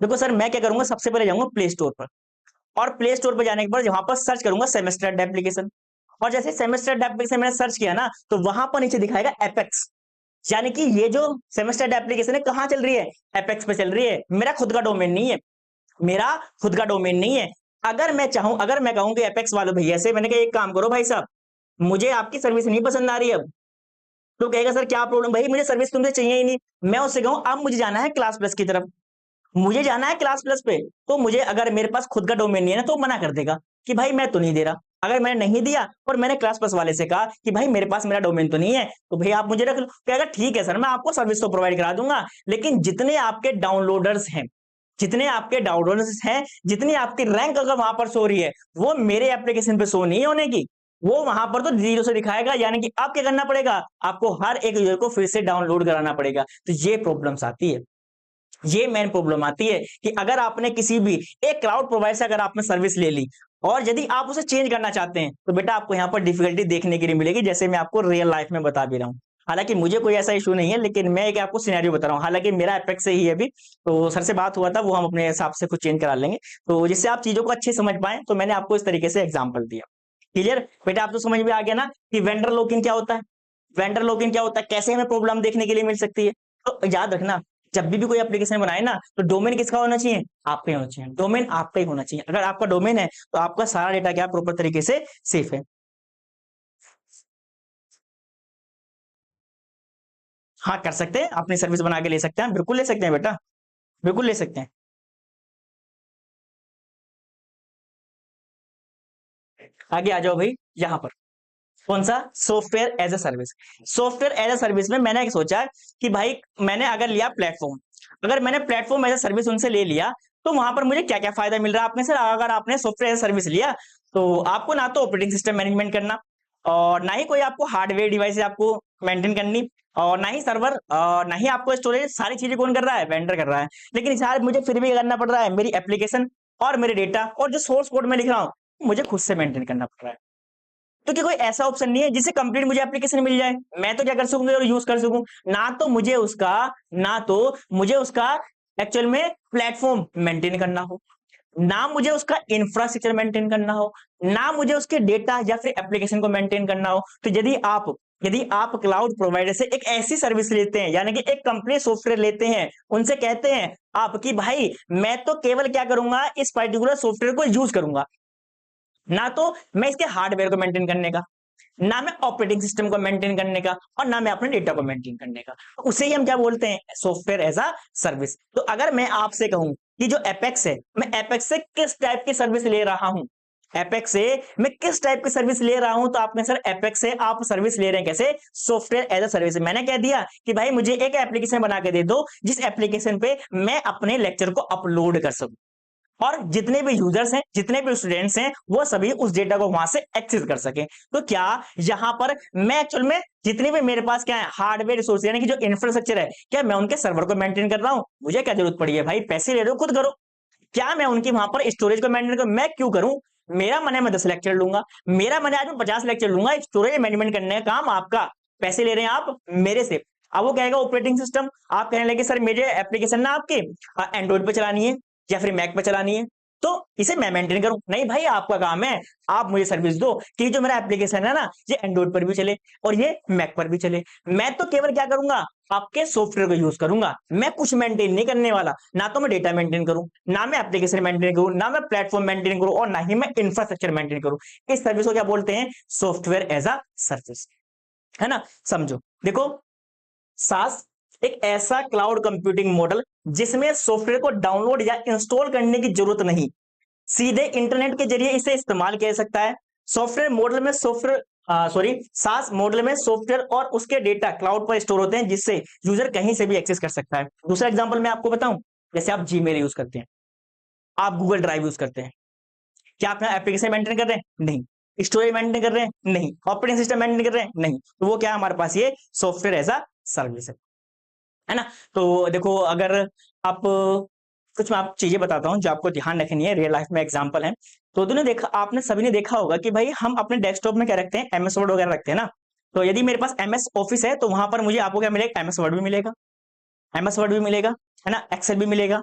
देखो सर मैं क्या करूंगा, सबसे पहले जाऊंगा प्ले स्टोर पर, और प्ले स्टोर पर जाने के बाद वहां पर सर्च करूंगा सेमेस्टर एप्लीकेशन, और जैसे सेमेस्टर एप्लीकेशन मैंने सर्च किया ना तो वहां पर नीचे दिखाएगा एपेक्स, यानी कि ये जो सेमेस्टर एप्लीकेशन है कहां चल रही है, एपेक्स पे चल रही है, मेरा खुद का डोमेन नहीं है, मेरा खुद का डोमेन नहीं है। अगर मैं चाहूं, अगर मैं कहूं कि एपेक्स वालों भैया से मैंने कहा एक काम करो भाई साहब मुझे आपकी सर्विस नहीं पसंद आ रही है अब, तो कहेगा सर क्या प्रॉब्लम, भाई मुझे सर्विस तुमसे चाहिए ही नहीं। मैं उससे कहूँ अब मुझे जाना है क्लास प्लस की तरफ, मुझे जाना है क्लास प्लस पे, तो मुझे अगर मेरे पास खुद का डोमेन नहीं है ना तो मना कर देगा कि भाई मैं तो नहीं दे रहा। अगर मैंने नहीं दिया और मैंने क्लास प्लस वाले से कहा कि भाई मेरे पास मेरा डोमेन तो नहीं है, तो भाई आप मुझे रख लो, कहेगा ठीक है सर मैं आपको सर्विस तो प्रोवाइड करा दूंगा, लेकिन जितने आपके डाउनलोडर्स हैं, जितने आपके डाउनलोडर्स हैं, जितनी आपकी रैंक अगर वहां पर सो रही है वो मेरे एप्लीकेशन पे शो नहीं होने की, वो वहां पर तो 0 से दिखाएगा। यानी कि अब क्या करना पड़ेगा, आपको हर एक यूजर को फिर से डाउनलोड कराना पड़ेगा। तो ये प्रॉब्लम्स आती है, ये मेन प्रॉब्लम आती है कि अगर आपने किसी भी एक क्लाउड प्रोवाइडर से अगर आपने सर्विस ले ली और यदि आप उसे चेंज करना चाहते हैं तो बेटा आपको यहाँ पर डिफिकल्टी देखने के लिए मिलेगी, जैसे मैं आपको रियल लाइफ में बता भी रहा हूँ। हालांकि मुझे कोई ऐसा इशू नहीं है, लेकिन मैं एक आपको सिनेरियो बता रहा हूँ। हालांकि मेरा एपेक्स से ही है अभी, तो सर से बात हुआ था, वो हम अपने हिसाब से कुछ चेंज करा लेंगे। तो जिससे आप चीजों को अच्छे समझ पाए, तो मैंने आपको इस तरीके से एग्जाम्पल दिया। क्लियर बेटा, आप तो समझ में आ गया ना कि वेंडर लॉक-इन क्या होता है, वेंडर लॉक-इन क्या होता है, कैसे हमें प्रॉब्लम देखने के लिए मिल सकती है। तो याद रखना, जब भी कोई एप्लीकेशन बनाए ना तो डोमेन किसका होना चाहिए, आपका ही होना चाहिए, डोमेन आपका ही होना चाहिए। अगर आपका डोमेन है तो आपका सारा डेटा क्या प्रॉपर तरीके से सेफ है। हाँ कर सकते हैं, अपनी सर्विस बना के ले सकते हैं, बिल्कुल ले सकते हैं बेटा, बिल्कुल ले सकते हैं। आगे आ जाओ भाई, यहाँ पर कौन सा, software as a service. Software as a service में मैंने सोचा कि भाई मैंने अगर लिया प्लेटफॉर्म, अगर मैंने प्लेटफॉर्म एज ए सर्विस उनसे ले लिया तो वहां पर मुझे क्या क्या फायदा मिल रहा है। आपने सर अगर आपने सॉफ्टवेयर एज ए सर्विस लिया तो आपको ना तो ऑपरेटिंग सिस्टम मैनेजमेंट करना, और ना ही कोई आपको हार्डवेयर डिवाइस आपको मेंटेन करनी, और ना ही सर्वर, ना ही आपको स्टोरेज, सारी चीजें कौन कर रहा है, वेंडर कर रहा है। लेकिन यार मुझे फिर भी करना पड़ रहा है, मेरी एप्लीकेशन और मेरे डेटा और जो सोर्स कोड में लिख रहा हूँ मुझे खुद से मेंटेन करना पड़ रहा है। तो क्या कोई ऐसा ऑप्शन नहीं है जिससे कंप्लीट मुझे एप्लीकेशन मिल जाए, मैं तो क्या कर सकूंगा और यूज कर सकूं, ना तो मुझे उसका, ना तो मुझे उसका एक्चुअल में प्लेटफॉर्म मेंटेन करना हो, ना मुझे उसका इंफ्रास्ट्रक्चर मेंटेन करना हो, ना मुझे उसके डेटा या फिर एप्लीकेशन को मेंटेन करना हो। तो यदि आप क्लाउड प्रोवाइडर से एक ऐसी सर्विस लेते हैं, यानी कि एक कंपनी सॉफ्टवेयर लेते हैं, उनसे कहते हैं आप कि भाई मैं तो केवल क्या करूंगा, इस पर्टिकुलर सॉफ्टवेयर को यूज करूंगा, ना तो मैं इसके हार्डवेयर को मेंटेन करने का, ना मैं ऑपरेटिंग सिस्टम को मेंटेन करने का, और ना मैं अपने डेटा को मेंटेन करने का, तो उसे ही हम क्या बोलते हैं, सॉफ्टवेयर एज अ सर्विस। तो अगर मैं आपसे कहूं कि जो एपेक्स है, मैं एपेक्स से किस टाइप की सर्विस ले रहा हूं, एपेक्स से मैं किस टाइप की सर्विस ले रहा हूं, तो आप में सर एपेक्स से आप सर्विस ले रहे हैं कैसे, सॉफ्टवेयर एज अ सर्विस। मैंने कह दिया कि भाई मुझे एक एप्लीकेशन बना के दे दो जिस एप्लीकेशन पे मैं अपने लेक्चर को अपलोड कर सकूं, और जितने भी यूजर्स हैं, जितने भी स्टूडेंट्स हैं, वो सभी उस डेटा को वहां से एक्सेस कर सके। तो क्या यहां पर मैं एक्चुअल में जितने भी मेरे पास क्या है हार्डवेयर रिसोर्स, यानी कि जो इंफ्रास्ट्रक्चर है, क्या मैं उनके सर्वर को मेंटेन कर रहा हूं, मुझे क्या जरूरत पड़ी है, भाई पैसे ले रहे हो खुद करो। क्या मैं उनकी वहां पर स्टोरेज को मेंटेन करूं, मैं क्यों करूं, मेरा मन है मैं 10 लेक्चर लूंगा, मेरा मन है आज मैं 50 लेक्चर लूंगा, स्टोरेज मैनेजमेंट करने का काम आपका, पैसे ले रहे हैं आप मेरे से। अब वो कहेगा ऑपरेटिंग सिस्टम, आप कहने लगे सर मेरे एप्लीकेशन ना आपके एंड्रॉइड पे चलानी है या फिर मैक पे चलानी है, तो इसे मैं मेंटेन करूं, नहीं भाई आपका काम है, आप मुझे सर्विस दो कि जो मेरा एप्लीकेशन है ना ये एंड्रॉइड पर भी चले और ये मैक पर भी चले। मैं तो केवल क्या करूंगा, आपके सॉफ्टवेयर को यूज करूंगा, मैं कुछ मेंटेन नहीं करने वाला, ना तो मैं डेटा मेंटेन करूं, ना मैं एप्लीकेशन मेंटेन करूं, ना मैं प्लेटफॉर्म मेंटेन करूं, और ना ही मैं इंफ्रास्ट्रक्चर मेंटेन करूं। इस सर्विस को क्या बोलते हैं, सॉफ्टवेयर एज अ सर्विस, है ना। समझो, देखो सास एक ऐसा क्लाउड कंप्यूटिंग मॉडल जिसमें सॉफ्टवेयर को डाउनलोड या इंस्टॉल करने की जरूरत नहीं, सीधे इंटरनेट के जरिए इसे इस्तेमाल किया जा सकता है। सॉफ्टवेयर मॉडल में सास मॉडल में सॉफ्टवेयर और उसके डेटा क्लाउड पर स्टोर होते हैं जिससे यूजर कहीं से भी एक्सेस कर सकता है। दूसरा एग्जांपल मैं आपको बताऊं, जैसे आप जीमेल यूज करते हैं, आप गूगल ड्राइव यूज करते हैं, क्या आप अपना एप्लीकेशन मेंटेन कर रहे हैं, नहीं, स्टोरेज मेंटेन कर रहे हैं, नहीं, ऑपरेटिंग सिस्टम मेंटेन कर रहे हैं, नहीं, तो वो क्या हमारे पास ये सॉफ्टवेयर एज अ सर्विस है ना। तो देखो अगर आप कुछ मैं आप चीजें बताता हूं जो आपको ध्यान रखनी है, रियल लाइफ में एग्जांपल है। तो दोनों देखा, आपने सभी ने देखा होगा कि भाई हम अपने डेस्कटॉप में क्या रखते हैं, एमएस वर्ड वगैरह रखते हैं ना। तो यदि मेरे पास एमएस ऑफिस है तो वहां पर मुझे आपको क्या मिलेगा, एमएस वर्ड भी मिलेगा, एमएस वर्ड भी मिलेगा, है ना, एक्सेल भी मिलेगा,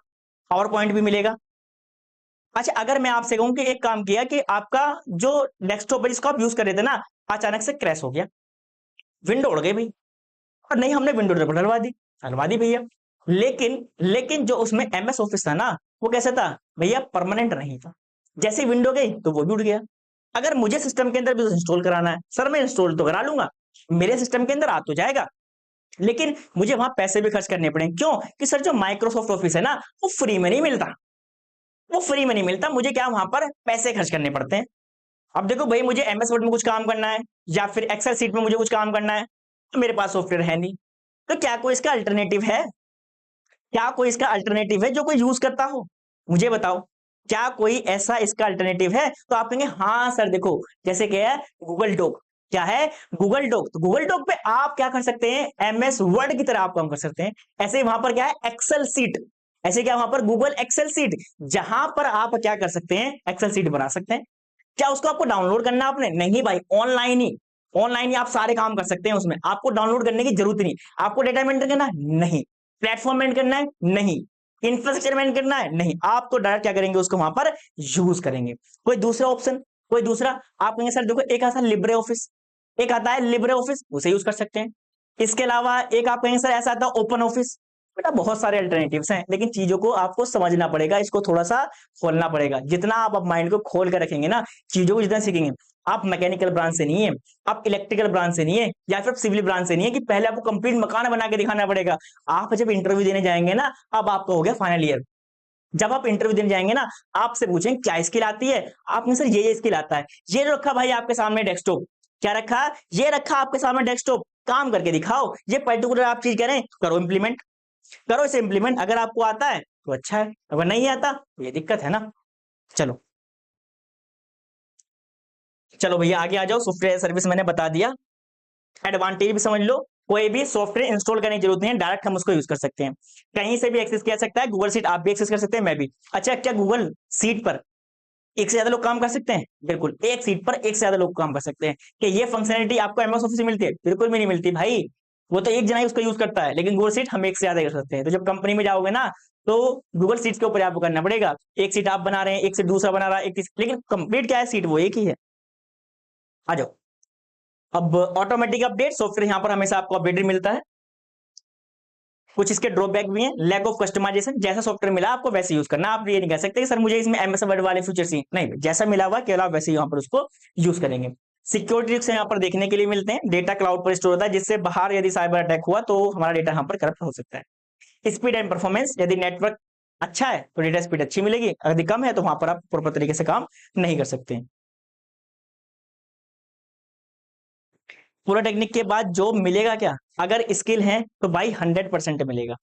पावर पॉइंट भी मिलेगा। अच्छा अगर मैं आपसे कहूं कि एक काम किया कि आपका जो डेस्कटॉप है जिसको आप यूज कर रहे थे ना, अचानक से क्रैश हो गया, विंडो उड़ गई भाई, और नहीं हमने विंडो डलवा दी भैया, लेकिन जो उसमें एमएस ऑफिस था ना वो कैसा था भैया, परमानेंट नहीं था, जैसे विंडो गई तो वो भी उड़ गया। अगर मुझे सिस्टम के अंदर भी इंस्टॉल कराना है सर, मैं इंस्टॉल तो करा लूंगा, मेरे सिस्टम के अंदर आ तो जाएगा, लेकिन मुझे वहां पैसे भी खर्च करने पड़े। क्यों? कि सर जो माइक्रोसॉफ्ट ऑफिस है ना, वो फ्री में नहीं मिलता, वो फ्री में नहीं मिलता, मुझे क्या वहां पर पैसे खर्च करने पड़ते हैं। अब देखो भाई, मुझे एमएस वर्ड में कुछ काम करना है या फिर एक्सेल सीट में मुझे कुछ काम करना है, तो मेरे पास सॉफ्टवेयर है नहीं, तो क्या कोई इसका अल्टरनेटिव है? क्या कोई इसका अल्टरनेटिव है जो कोई यूज करता हो? मुझे बताओ, क्या कोई ऐसा इसका अल्टरनेटिव है? तो आप कहेंगे हाँ सर, देखो जैसे क्या है गूगल डॉक। क्या है? Google doc. तो गूगल डॉक पे आप क्या कर सकते हैं? एमएस वर्ड की तरह आप काम कर सकते हैं। ऐसे वहां पर क्या है? Excel sheet. ऐसे क्या वहां पर गूगल एक्सेल सीट, जहां पर आप क्या कर सकते हैं? एक्सेल सीट बना सकते हैं। क्या उसको आपको डाउनलोड करना आपने? नहीं भाई, ऑनलाइन ही, ऑनलाइन ही आप सारे काम कर सकते हैं उसमें, आपको डाउनलोड करने की जरूरत नहीं। आपको डेटा मेंटेन करना है? नहीं। प्लेटफॉर्म मेंटेन करना है? नहीं। इंफ्रास्ट्रक्चर मेंटेन करना है? नहीं। आप तो डायरेक्ट क्या करेंगे? उसको वहां पर यूज करेंगे। कोई दूसरा ऑप्शन? कोई दूसरा? आप कहेंगे सर देखो, एक आता है लिब्रे ऑफिस, एक आता है लिब्रे ऑफिस, उसे यूज कर सकते हैं। इसके अलावा एक आप कहेंगे सर ऐसा आता है ओपन ऑफिस। बेटा बहुत सारे अल्टरनेटिव्स हैं, लेकिन चीजों को आपको समझना पड़ेगा, इसको थोड़ा सा खोलना पड़ेगा। जितना आप माइंड को खोल कर रखेंगे ना, चीजों को जितना सीखेंगे, आप मैकेनिकल ब्रांच से नहीं है, आप इलेक्ट्रिकल ब्रांच से नहीं है, या फिर सिविल ब्रांच से नहीं है कि पहले आपको कंप्लीट मकान बना के दिखाना पड़ेगा। आप जब इंटरव्यू देने जाएंगे ना, अब आपका हो गया फाइनल ईयर, जब आप इंटरव्यू देने जाएंगे ना, आपसे पूछेंगे क्या स्किल आती है, आपने सर ये स्किल आता है। ये रखा भाई आपके सामने डेस्कटॉप, क्या रखा? ये रखा आपके सामने डेस्कटॉप, काम करके दिखाओ। ये पर्टिकुलर आप चीज करें, करो इंप्लीमेंट, करो इसे इंप्लीमेंट। अगर आपको आता है तो अच्छा है, अगर नहीं आता तो ये दिक्कत है ना। चलो चलो भैया आगे आ जाओ। सॉफ्टवेयर सर्विस मैंने बता दिया, एडवांटेज भी समझ लो। कोई भी सॉफ्टवेयर इंस्टॉल करने की जरूरत नहीं है, डायरेक्ट हम उसको यूज कर सकते हैं, कहीं से भी एक्सेस किया सकता है। गूगल सीट आप भी एक्सेस कर सकते हैं, मैं भी। अच्छा, क्या गूगल सीट पर एक से ज्यादा लोग काम कर सकते हैं? बिल्कुल, एक सीट पर एक से ज्यादा लोग काम कर सकते हैं। कि ये फंक्शनलिटी आपको एमएस ऑफिस में मिलती है? बिल्कुल भी नहीं मिलती भाई, वो तो एक जना ही उसको यूज करता है, लेकिन गूगल सीट हम एक से ज्यादा कर सकते हैं। तो जब कंपनी में जाओगे ना, तो गूगल सीट के ऊपर आपको करना पड़ेगा। एक सीट आप बना रहे हैं, एक सीट दूसरा बना रहा है, लेकिन कंप्लीट क्या है, सीट वो एक ही है। आ जाओ। अब ऑटोमेटिक अपडेट, सॉफ्टवेयर यहाँ पर हमेशा आपको अपडेटेड मिलता है। कुछ इसके ड्रॉबैक भी हैं, लैक ऑफ कस्टमाइजेशन। जैसा सॉफ्टवेयर मिला आपको वैसे यूज करना, आप ये नहीं कह सकते कि सर मुझे इसमें एमएस वर्ड वाले फीचर्स ही नहीं, जैसा मिला हुआ केवल आप वैसे यहाँ पर उसको यूज करेंगे। सिक्योरिटी रिस्क यहाँ पर देखने के लिए मिलते हैं। डेटा क्लाउड पर स्टोर होता है, जिससे बाहर यदि साइबर अटैक हुआ तो हमारा डेटा यहाँ पर करप्ट हो सकता है। स्पीड एंड परफॉर्मेंस, यदि नेटवर्क अच्छा है तो डेटा स्पीड अच्छी मिलेगी, यदि कम है तो वहां पर आप प्रॉपर तरीके से काम नहीं कर सकते। पूरा टेक्निक के बाद जॉब मिलेगा क्या? अगर स्किल है तो भाई 100% मिलेगा।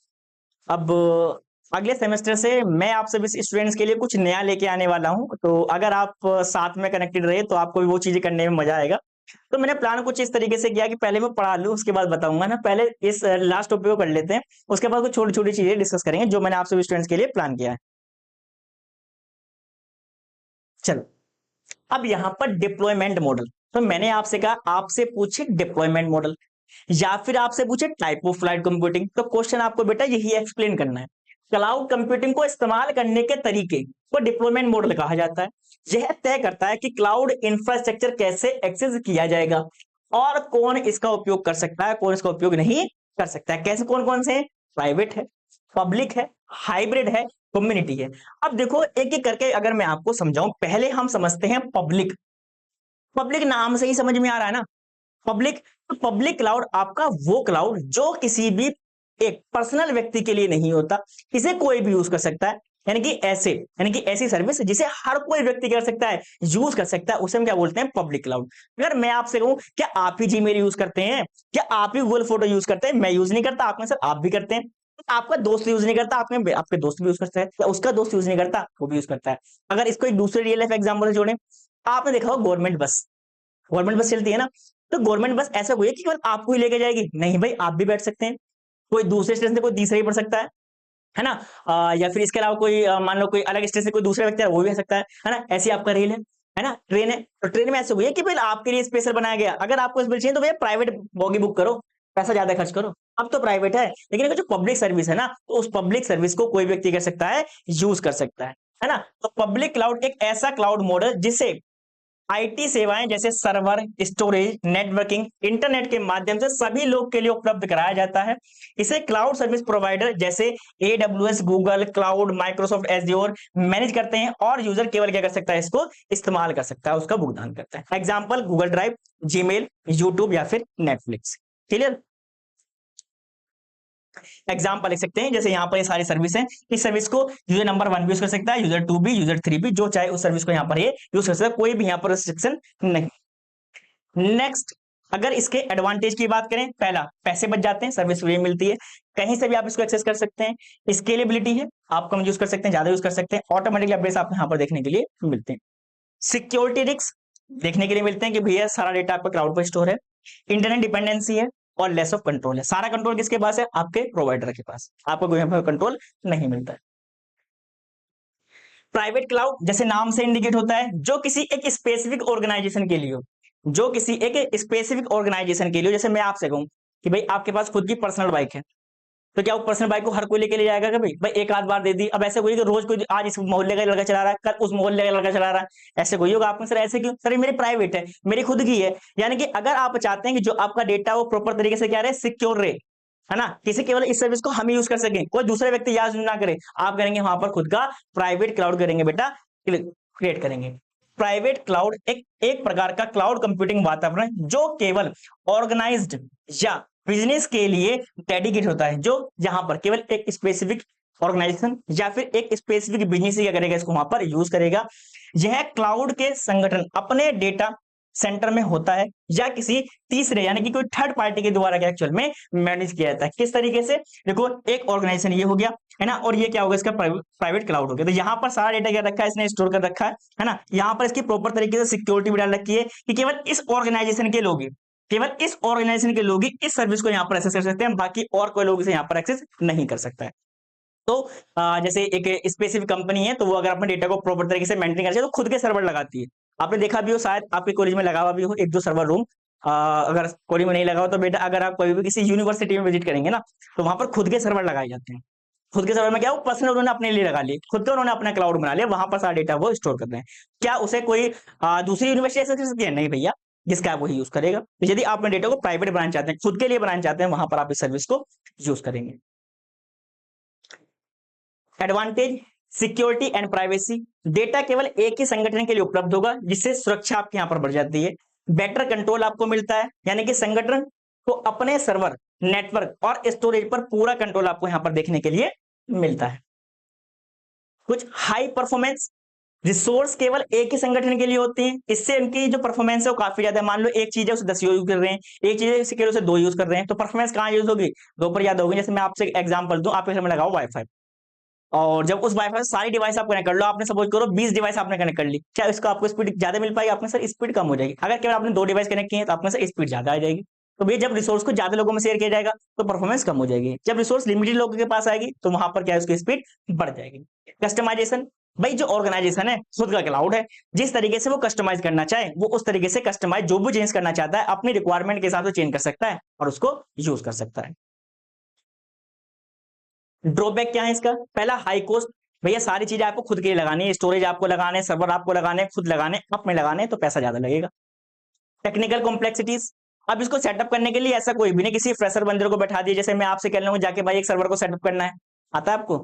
अब अगले सेमेस्टर से मैं आप सभी स्टूडेंट्स के लिए कुछ नया लेके आने वाला हूं, तो अगर आप साथ में कनेक्टेड रहे तो आपको भी वो चीजें करने में मजा आएगा। तो मैंने प्लान कुछ इस तरीके से किया कि पहले मैं पढ़ा लूं, उसके बाद बताऊंगा ना। पहले इस लास्ट टॉपिक को कर लेते हैं, उसके बाद कुछ छोटी छोटी चीजें डिस्कस करेंगे जो मैंने आप सभी स्टूडेंट्स के लिए प्लान किया है। चलो, अब यहाँ पर डिप्लॉयमेंट मॉडल, तो मैंने आपसे कहा आपसे पूछे डिप्लॉयमेंट मॉडल या फिर आपसे पूछे टाइप ऑफ क्लाउड कंप्यूटिंग, तो क्वेश्चन आपको बेटा यही एक्सप्लेन करना है। क्लाउड कंप्यूटिंग को इस्तेमाल करने के तरीके को डिप्लॉयमेंट मॉडल कहा जाता है। यह तय करता है कि क्लाउड इंफ्रास्ट्रक्चर कैसे एक्सेस किया जाएगा और कौन इसका उपयोग कर सकता है, कौन इसका उपयोग नहीं कर सकता है। कैसे, कौन कौन से? प्राइवेट है, पब्लिक है, हाइब्रिड है, कम्युनिटी है। अब देखो एक एक करके अगर मैं आपको समझाऊं, पहले हम समझते हैं पब्लिक। पब्लिक नाम से ही समझ में आ रहा है ना, पब्लिक। तो पब्लिक क्लाउड आपका वो क्लाउड जो किसी भी एक पर्सनल व्यक्ति के लिए नहीं होता, इसे कोई भी यूज कर सकता है। यानी कि ऐसी सर्विस जिसे हर कोई व्यक्ति कर सकता है, यूज कर सकता है, उसे हम क्या बोलते हैं? Public cloud. अगर मैं आपसे कहूं क्या आप ही जीमेल यूज करते हैं, क्या आप ही गूगल फोटो यूज करते हैं? मैं यूज नहीं करता, आप में सर आप भी करते हैं। आपका दोस्त यूज नहीं करता, आपने आपके दोस्त भी यूज करता है, या उसका दोस्त यूज नहीं करता, वो भी यूज करता है। अगर इसको एक दूसरे रियल लाइफ एग्जांपल से जोड़ें, आपने देखा होगा गवर्नमेंट बस, गवर्नमेंट बस चलती है ना, तो गवर्नमेंट बस ऐसा कोई है कि केवल आपको ही लेके जाएगी? नहीं भाई, आप भी बैठ सकते हैं, कोई दूसरे स्टेशन से कोई तीसरा ही पढ़ सकता है ना। या फिर इसके अलावा कोई मान लो कोई अलग स्टेशन से कोई दूसरा व्यक्ति है, वो भी आ सकता है ना। ऐसी आपका रेल है ना, ट्रेन है, तो ट्रेन में ऐसा हुई है कि भाई आपके लिए स्पेशल बनाया गया। अगर आपको स्पेशल चाहिए तो भैया प्राइवेट बोगी बुक करो, पैसा ज्यादा खर्च करो। अब तो प्राइवेट है, लेकिन अगर जो पब्लिक सर्विस है ना, तो उस पब्लिक सर्विस को कोई व्यक्ति कर सकता है, यूज कर सकता है ना। तो पब्लिक क्लाउड एक ऐसा क्लाउड मॉडल जिसे आईटी सेवाएं जैसे सर्वर, स्टोरेज, नेटवर्किंग, इंटरनेट के माध्यम से सभी लोग के लिए उपलब्ध कराया जाता है। इसे क्लाउड सर्विस प्रोवाइडर जैसे AWS, Google cloud, Microsoft azure manage करते हैं और यूजर केवल क्या कर सकता है, इसको इस्तेमाल कर सकता है, उसका भुगतान करता है। Example Google drive, Gmail, YouTube या फिर नेटफ्लिक्स। क्लियर? एग्जाम्पल लिख सकते हैं, जैसे यहाँ पर ये सारी सर्विस है, इस सर्विस को यूजर नंबर 1 भी यूज कर सकता है, यूजर 2 भी, यूजर 3 भी, जो चाहे उस सर्विस को यहाँ पर ये यूज कर सकता है, कोई भी यहाँ पर रिस्ट्रिक्शन नहीं। नेक्स्ट, अगर इसके एडवांटेज की बात करें, पहला, पैसे बच जाते हैं, सर्विस फ्री मिलती है, कहीं से भी आप इसको एक्सेस कर सकते हैं। स्केलेबिलिटी है, आप कम यूज कर सकते हैं, ज्यादा यूज कर सकते हैं। ऑटोमेटिकली अपडेट्स आपको यहाँ पर देखने के लिए मिलते हैं। सिक्योरिटी रिस्क देखने के लिए मिलते हैं कि भैया सारा डेटा आपका क्लाउड पर स्टोर है। इंटरनेट डिपेंडेंसी है और लेस ऑफ कंट्रोल है। सारा कंट्रोल किसके पास है? आपके प्रोवाइडर के पास, आपको कोई यहाँ पर कंट्रोल नहीं मिलता है। प्राइवेट क्लाउड जैसे नाम से इंडिकेट होता है, जो किसी एक स्पेसिफिक ऑर्गेनाइजेशन के लिए हो, जो किसी एक स्पेसिफिक ऑर्गेनाइजेशन के लिए, जैसे मैं आपसे कहूं कि भाई आपके पास खुद की पर्सनल बाइक है, तो क्या वो पर्सनल बाइक को हर कोई लेके ले जाएगा कि भाई एक आध बार दे दी? अब ऐसे कोई कि रोज कोई आज इस मोहल्ले का लड़का चला रहा है, कल उस मोहल्ले का लड़का चला रहा है, ऐसे कोई होगा? आपने सर ऐसे क्यों? सर ये मेरी प्राइवेट है, मेरी खुद की है। यानी कि अगर आप चाहते हैं कि जो आपका डेटा वो प्रॉपर तरीके से क्या रहे, सिक्योर रहे, है ना, किसी केवल इस सर्विस को हम यूज कर सकें, कोई दूसरे व्यक्ति यूज ना करे, आप करेंगे वहां पर खुद का प्राइवेट क्लाउड करेंगे बेटा, क्रिएट करेंगे। प्राइवेट क्लाउड एक प्रकार का क्लाउड कंप्यूटिंग वातावरण जो केवल ऑर्गेनाइज्ड या बिजनेस के लिए डेडिकेट होता है, जो यहां पर केवल एक स्पेसिफिक ऑर्गेनाइजेशन या फिर एक स्पेसिफिक बिजनेस क्या करेगा, इसको वहां पर यूज करेगा। यह क्लाउड के संगठन अपने डेटा सेंटर में होता है या किसी तीसरे यानी कि कोई थर्ड पार्टी के द्वारा एक्चुअल में मैनेज किया जाता है। किस तरीके से? देखो, एक ऑर्गेनाइजेशन ये हो गया, है ना, और ये क्या होगा, इसका प्राइवेट क्लाउड हो गया। तो यहाँ पर सारा डेटा क्या रखा है, इसने स्टोर कर रखा है ना। यहाँ पर इसकी प्रॉपर तरीके से सिक्योरिटी भी डाल रखी है कि केवल इस ऑर्गेनाइजेशन के लोग ही, केवल इस ऑर्गेनाइजेशन के लोग ही इस सर्विस को यहाँ पर एक्सेस कर सकते हैं, बाकी और कोई लोग इसे यहाँ पर एक्सेस नहीं कर सकता है। तो जैसे एक स्पेसिफिक कंपनी है, तो वो अगर अपने डेटा को प्रॉपर तरीके से मेंटेन करती है तो खुद के सर्वर लगाती है। आपने देखा भी हो, शायद आपके कॉलेज में लगा हुआ भी हो एक दो सर्वर रूम। अगर कॉलेज में नहीं लगा हो तो बेटा अगर आप कभी भी किसी यूनिवर्सिटी में विजिट करेंगे ना, तो वहां पर खुद के सर्वर लगाए जाते हैं। खुद के सर्वर में क्या हो, पर्सनल उन्होंने अपने लिए लगा लिए, खुद का उन्होंने अपना क्लाउड बना लिया, वहां पर सारा डेटा वो स्टोर कर रहे हैं। क्या उसे कोई दूसरी यूनिवर्सिटी एक्सेस कर सकती है? नहीं भैया, जिसका आप वही यूज करेगा। तो यदि आप अपने डेटा को प्राइवेट बनाना चाहते हैं, खुद के लिए बनाना चाहते हैं, वहां पर आप इस सर्विस को यूज करेंगे। Advantage, security and privacy, data केवल एक ही संगठन के लिए उपलब्ध होगा, जिससे सुरक्षा आपके यहां पर बढ़ जाती है। बेटर कंट्रोल आपको मिलता है, यानी कि संगठन को अपने सर्वर, नेटवर्क और स्टोरेज पर पूरा कंट्रोल आपको यहां पर देखने के लिए मिलता है। कुछ हाई परफॉर्मेंस रिसोर्स केवल एक ही संगठन के लिए होते हैं, इससे उनकी जो परफॉर्मेंस है वो काफी ज्यादा है। मान लो एक चीज है उसे 10 यूज कर रहे हैं, एक चीज है केवल उसे 2 यूज कर रहे हैं, तो परफॉर्मेंस कहां यूज होगी? 2 पर याद होगी। जैसे मैं आपसे एग्जांपल दूं, आपके घर में लगाओ वाईफाई, और जब उस वाईफाई से सारी डिवाइस आप कनेक्ट कर लो, आपने सपोज करो 20 डिवाइस आपने कनेक्ट कर ली, क्या इसका आपको स्पीड ज्यादा मिल पाएगी? आपने सर स्पीड कम हो जाएगी। अगर केवल आपने 2 डिवाइस कनेक्ट किए हैं तो आपने सर स्पीड ज्यादा आ जाएगी। तो भैया जब रिसोर्स को ज्यादा लोगों में शेयर किया जाएगा तो परफॉर्मेंस कम हो जाएगी, जब रिसोर्स लिमिटेड लोगों के पास आएगी तो वहां पर क्या है, उसकी स्पीड बढ़ जाएगी। कस्टमाइजेशन, भाई जो ऑर्गेनाइजेशन है खुद का क्लाउड है, जिस तरीके से वो कस्टमाइज करना चाहे वो उस तरीके से कस्टमाइज जो भी चेंज करना चाहता है अपनी रिक्वायरमेंट के हिसाब से चेंज कर सकता है और उसको यूज कर सकता है। ड्रॉबैक क्या है इसका? पहला, हाई कॉस्ट। भैया सारी चीजें आपको खुद के लिए लगानी है, स्टोरेज आपको लगाने, सर्वर आपको लगाने, खुद लगाने, अप में लगाने, तो पैसा ज्यादा लगेगा। टेक्निकल कॉम्प्लेक्सिटीज, अब इसको सेटअप करने के लिए ऐसा कोई भी नहीं किसी फ्रेशर बंदे को बैठा दिए, जैसे मैं आपसे कह लूंगा जाके भाई एक सर्वर को सेटअप करना है, आता है आपको?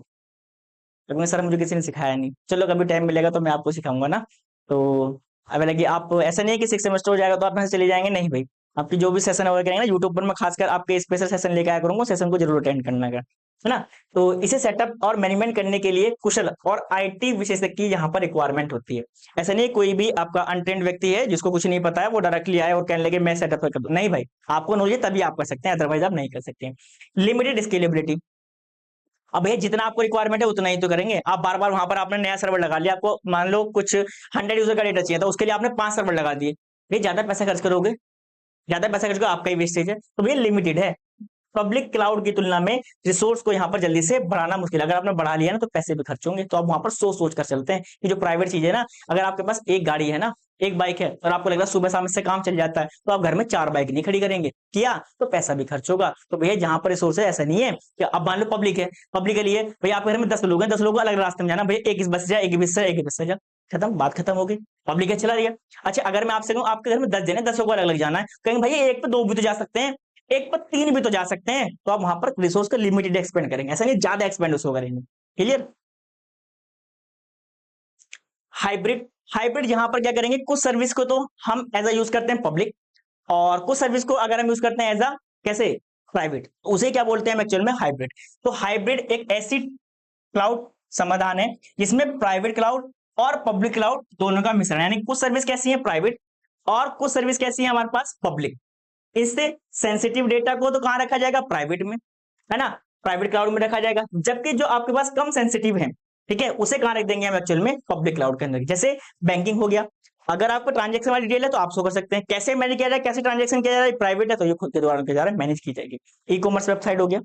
तो सर मुझे किसी ने सिखाया नहीं, चलो कभी टाइम मिलेगा तो मैं आपको सिखाऊंगा ना। तो अब लगे आप ऐसा नहीं है कि 6 सेमेस्टर हो जाएगा तो आप यहाँ से चले जाएंगे, नहीं भाई, आपकी जो भी सेशन वगैरह करेंगे ना यूट्यूब पर, मैं खासकर आपके स्पेशल सेशन लेकर आया करूंगा, सेशन को जरूर अटेंड करना है ना। तो इसे सेटअप और मैनेजमेंट करने के लिए कुशल और आईटी विशेषज्ञ की यहाँ पर रिक्वायरमेंट होती है। ऐसा नहीं कोई भी आपका अनट्रेंड व्यक्ति है जिसको कुछ नहीं पता है वो डायरेक्टली आए और कहने लगे मैं सेटअप कर दूं, नहीं भाई, आपको नॉलेज तभी आप कर सकते हैं, अदरवाइज आप नहीं कर सकते। लिमिटेड स्केलेबिलिटी, अब ये जितना आपको रिक्वायरमेंट है उतना ही तो करेंगे आप। बार बार वहां पर आपने नया सर्वर लगा लिया, आपको मान लो कुछ 100 यूजर का डेटा चाहिए था, उसके लिए आपने 5 सर्वर लगा दिए, ये ज्यादा पैसा खर्च करोगे, ज्यादा पैसा खर्च करो, आपका ही वेस्टेज है। तो ये लिमिटेड है। पब्लिक क्लाउड की तुलना में रिसोर्स को यहाँ पर जल्दी से बढ़ाना मुश्किल है। अगर आपने बढ़ा लिया ना तो पैसे भी खर्च होंगे, तो आप वहां पर सोच कर चलते हैं कि जो प्राइवेट चीज है ना, अगर आपके पास एक गाड़ी है ना, एक बाइक है और आपको लग रहा है सुबह शाम से काम चल जाता है, तो आप घर में 4 बाइक नहीं खड़ी करेंगे, किया तो पैसा भी खर्च होगा। तो भैया जहां पर रिसोर्स है ऐसा नहीं है कि अब मान लो पब्लिक है, पब्लिक के लिए भैया आपके घर में 10 लोग हैं, 10 लोग को अलग रास्ते में जाना, भैया एक इस बस से जा, एक बस से, एक बस से जा, खत्म, बात खत्म हो गई, पब्लिक है चला गया। अच्छा अगर मैं आपसे कहूं आपके घर में 10 जने, 10 को अलग अलग जाना है, कहेंगे भाई एक पे 2 भी तो जा सकते हैं, एक पर 3 भी तो जा सकते हैं, तो आप वहां पर रिसोर्स को लिमिटेड एक्सपेंड करेंगे, ऐसा नहीं ज्यादा एक्सपेंड उसको करेंगे। क्लियर। हाइब्रिड, हाइब्रिड यहां पर क्या करेंगे, कुछ सर्विस को तो हम एज अ यूज करते हैं पब्लिक, और कुछ सर्विस को अगर हम यूज करते हैं एज अ कैसे प्राइवेट, उसे क्या बोलते हैं एक्चुअल में हाइब्रिड। तो हाइब्रिड एक ऐसी क्लाउड समाधान है जिसमें प्राइवेट क्लाउड और पब्लिक क्लाउड दोनों का मिश्रण है, यानी कुछ सर्विस कैसी है प्राइवेट और कुछ सर्विस कैसी है हमारे पास पब्लिक। इससे सेंसिटिव डेटा को तो कहां रखा जाएगा, प्राइवेट में, है ना, प्राइवेट क्लाउड में रखा जाएगा, जबकि जो आपके पास कम सेंसिटिव है, ठीक है, उसे कहां रख देंगे हम एक्चुअल में पब्लिक क्लाउड के अंदर। जैसे बैंकिंग हो गया, अगर आपको ट्रांजेक्शन वाली डिटेल है तो आप शो कर सकते हैं, कैसे मैनेज किया जाए, कैसे ट्रांजेक्शन किया जाए, प्राइवेट है तो ये खुद के द्वारा किया जा रहा है, मैनेज की जाएगी। ई कॉमर्स वेबसाइट हो गया,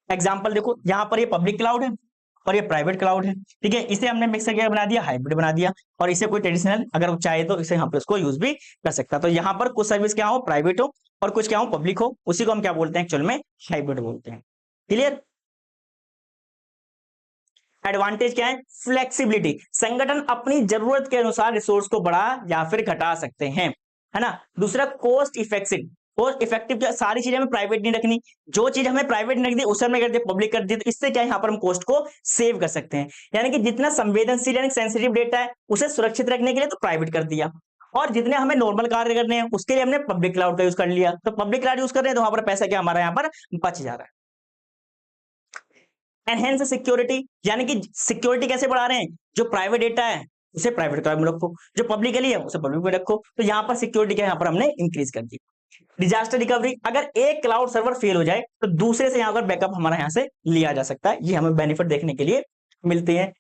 एग्जाम्पल देखो यहाँ पर ये पब्लिक क्लाउड है और ये प्राइवेट क्लाउड है, ठीक है, इसे हमने मिक्स करके बना दिया, हाइब्रिड बना दिया, और इसे कोई ट्रेडिशनल अगर चाहे तो इसे यहाँ पर इसको यूज भी कर सकता है। तो यहाँ पर कुछ सर्विस क्या हो प्राइवेट हो और कुछ क्या हो पब्लिक हो, उसी को हम क्या बोलते हैं एक्चुअल में हाइब्रिड बोलते हैं। क्लियर। एडवांटेज क्या है, फ्लेक्सिबिलिटी, संगठन अपनी जरूरत के अनुसार रिसोर्स को बढ़ा या फिर घटा सकते हैं, है ना। दूसरा कॉस्ट इफेक्टिव, कॉस्ट इफेक्टिव सारी चीजें हमें प्राइवेट नहीं रखनी, जो चीज हमें प्राइवेट नहीं रखनी उसे हमें कर दिया पब्लिक कर दी, तो इससे क्या यहाँ पर हम कॉस्ट को सेव कर सकते हैं। यानी कि जितना संवेदनशील यानी सेंसिटिव डेटा है उसे सुरक्षित रखने के लिए तो प्राइवेट कर दिया, और जितने हमें नॉर्मल कार्य करने हैं उसके लिए हमने पब्लिक क्लाउड का यूज कर लिया, तो पब्लिक क्लाउड यूज कर रहे हैं तो वहां पर पैसा क्या हमारा यहाँ पर बच जा रहा है। एनहेंस सिक्योरिटी, यानी कि सिक्योरिटी कैसे बढ़ा रहे हैं, जो प्राइवेट डेटा है उसे प्राइवेट क्लाउड में रखो, जो पब्लिक के लिए है उसे पब्लिक में रखो, तो यहाँ पर सिक्योरिटी क्या यहाँ पर हमने इंक्रीज कर दी। डिजास्टर रिकवरी, अगर एक क्लाउड सर्वर फेल हो जाए तो दूसरे से यहाँ पर बैकअप हमारा यहाँ से लिया जा सकता है, ये हमें बेनिफिट देखने के लिए मिलते हैं।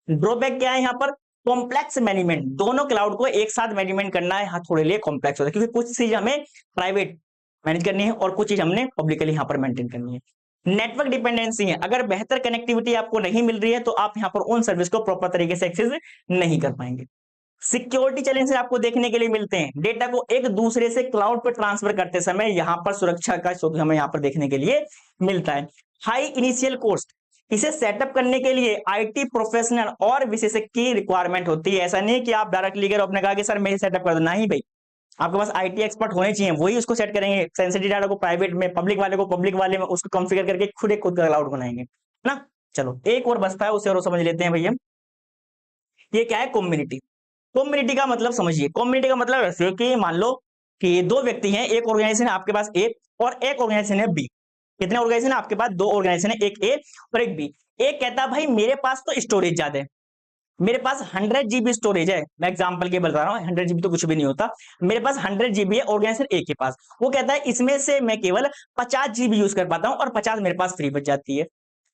ड्रॉबैक क्या है यहाँ पर, कॉम्प्लेक्स मैनेजमेंट, दोनों क्लाउड को एक साथ मैनेजमेंट करना है, हाँ थोड़े लिए कॉम्प्लेक्स होता है, क्योंकि कुछ चीज हमें प्राइवेट मैनेज करनी है और कुछ चीज हमने पब्लिकली यहाँ पर मेंटेन करनी है। नेटवर्क डिपेंडेंसी है, अगर बेहतर कनेक्टिविटी आपको नहीं मिल रही है तो आप यहाँ पर उन सर्विस को प्रॉपर तरीके से एक्सेस नहीं कर पाएंगे। सिक्योरिटी चैलेंज आपको देखने के लिए मिलते हैं, डेटा को एक दूसरे से क्लाउड पर ट्रांसफर करते समय यहाँ पर सुरक्षा का हमें यहाँ पर देखने के लिए मिलता है। हाई इनिशियल कॉस्ट, इसे सेटअप करने के लिए आईटी प्रोफेशनल और विशेषज्ञ की रिक्वायरमेंट होती है, ऐसा नहीं कि आप डायरेक्टली अगर आपने कहा कि सर मैं सेटअप कर दो, नहीं भाई, आपके पास आईटी एक्सपर्ट होने चाहिए, वही उसको सेट करेंगे, सेंसिटिव डाटा को प्राइवेट में, पब्लिक वाले को पब्लिक वाले में, उसको कॉन्फ़िगर करके खुद का क्लाउड बनाएंगे ना। चलो एक और बचता है उसे और समझ लेते हैं भैया, ये क्या है कम्युनिटी। कम्युनिटी का मतलब समझिए, कम्युनिटी का मतलब ऐसे कि मान लो कि दो व्यक्ति हैं, एक ऑर्गेनाइजेशन है आपके पास ए और एक ऑर्गेनाइजेशन है बी। कितने ऑर्गेनाइजेशन है आपके पास, दो ऑर्गेनाइजेशन है, एक ए और एक बी। एक कहता है भाई मेरे पास तो स्टोरेज ज्यादा है, मेरे पास 100 GB स्टोरेज है, मैं एग्जांपल के बता रहा हूँ, 100 GB तो कुछ भी नहीं होता, मेरे पास 100 GB है ऑर्गेनाइजेशन ए के पास, वो कहता है इसमें से मैं केवल 50 GB यूज कर पाता हूँ और 50 मेरे पास फ्री बच जाती है।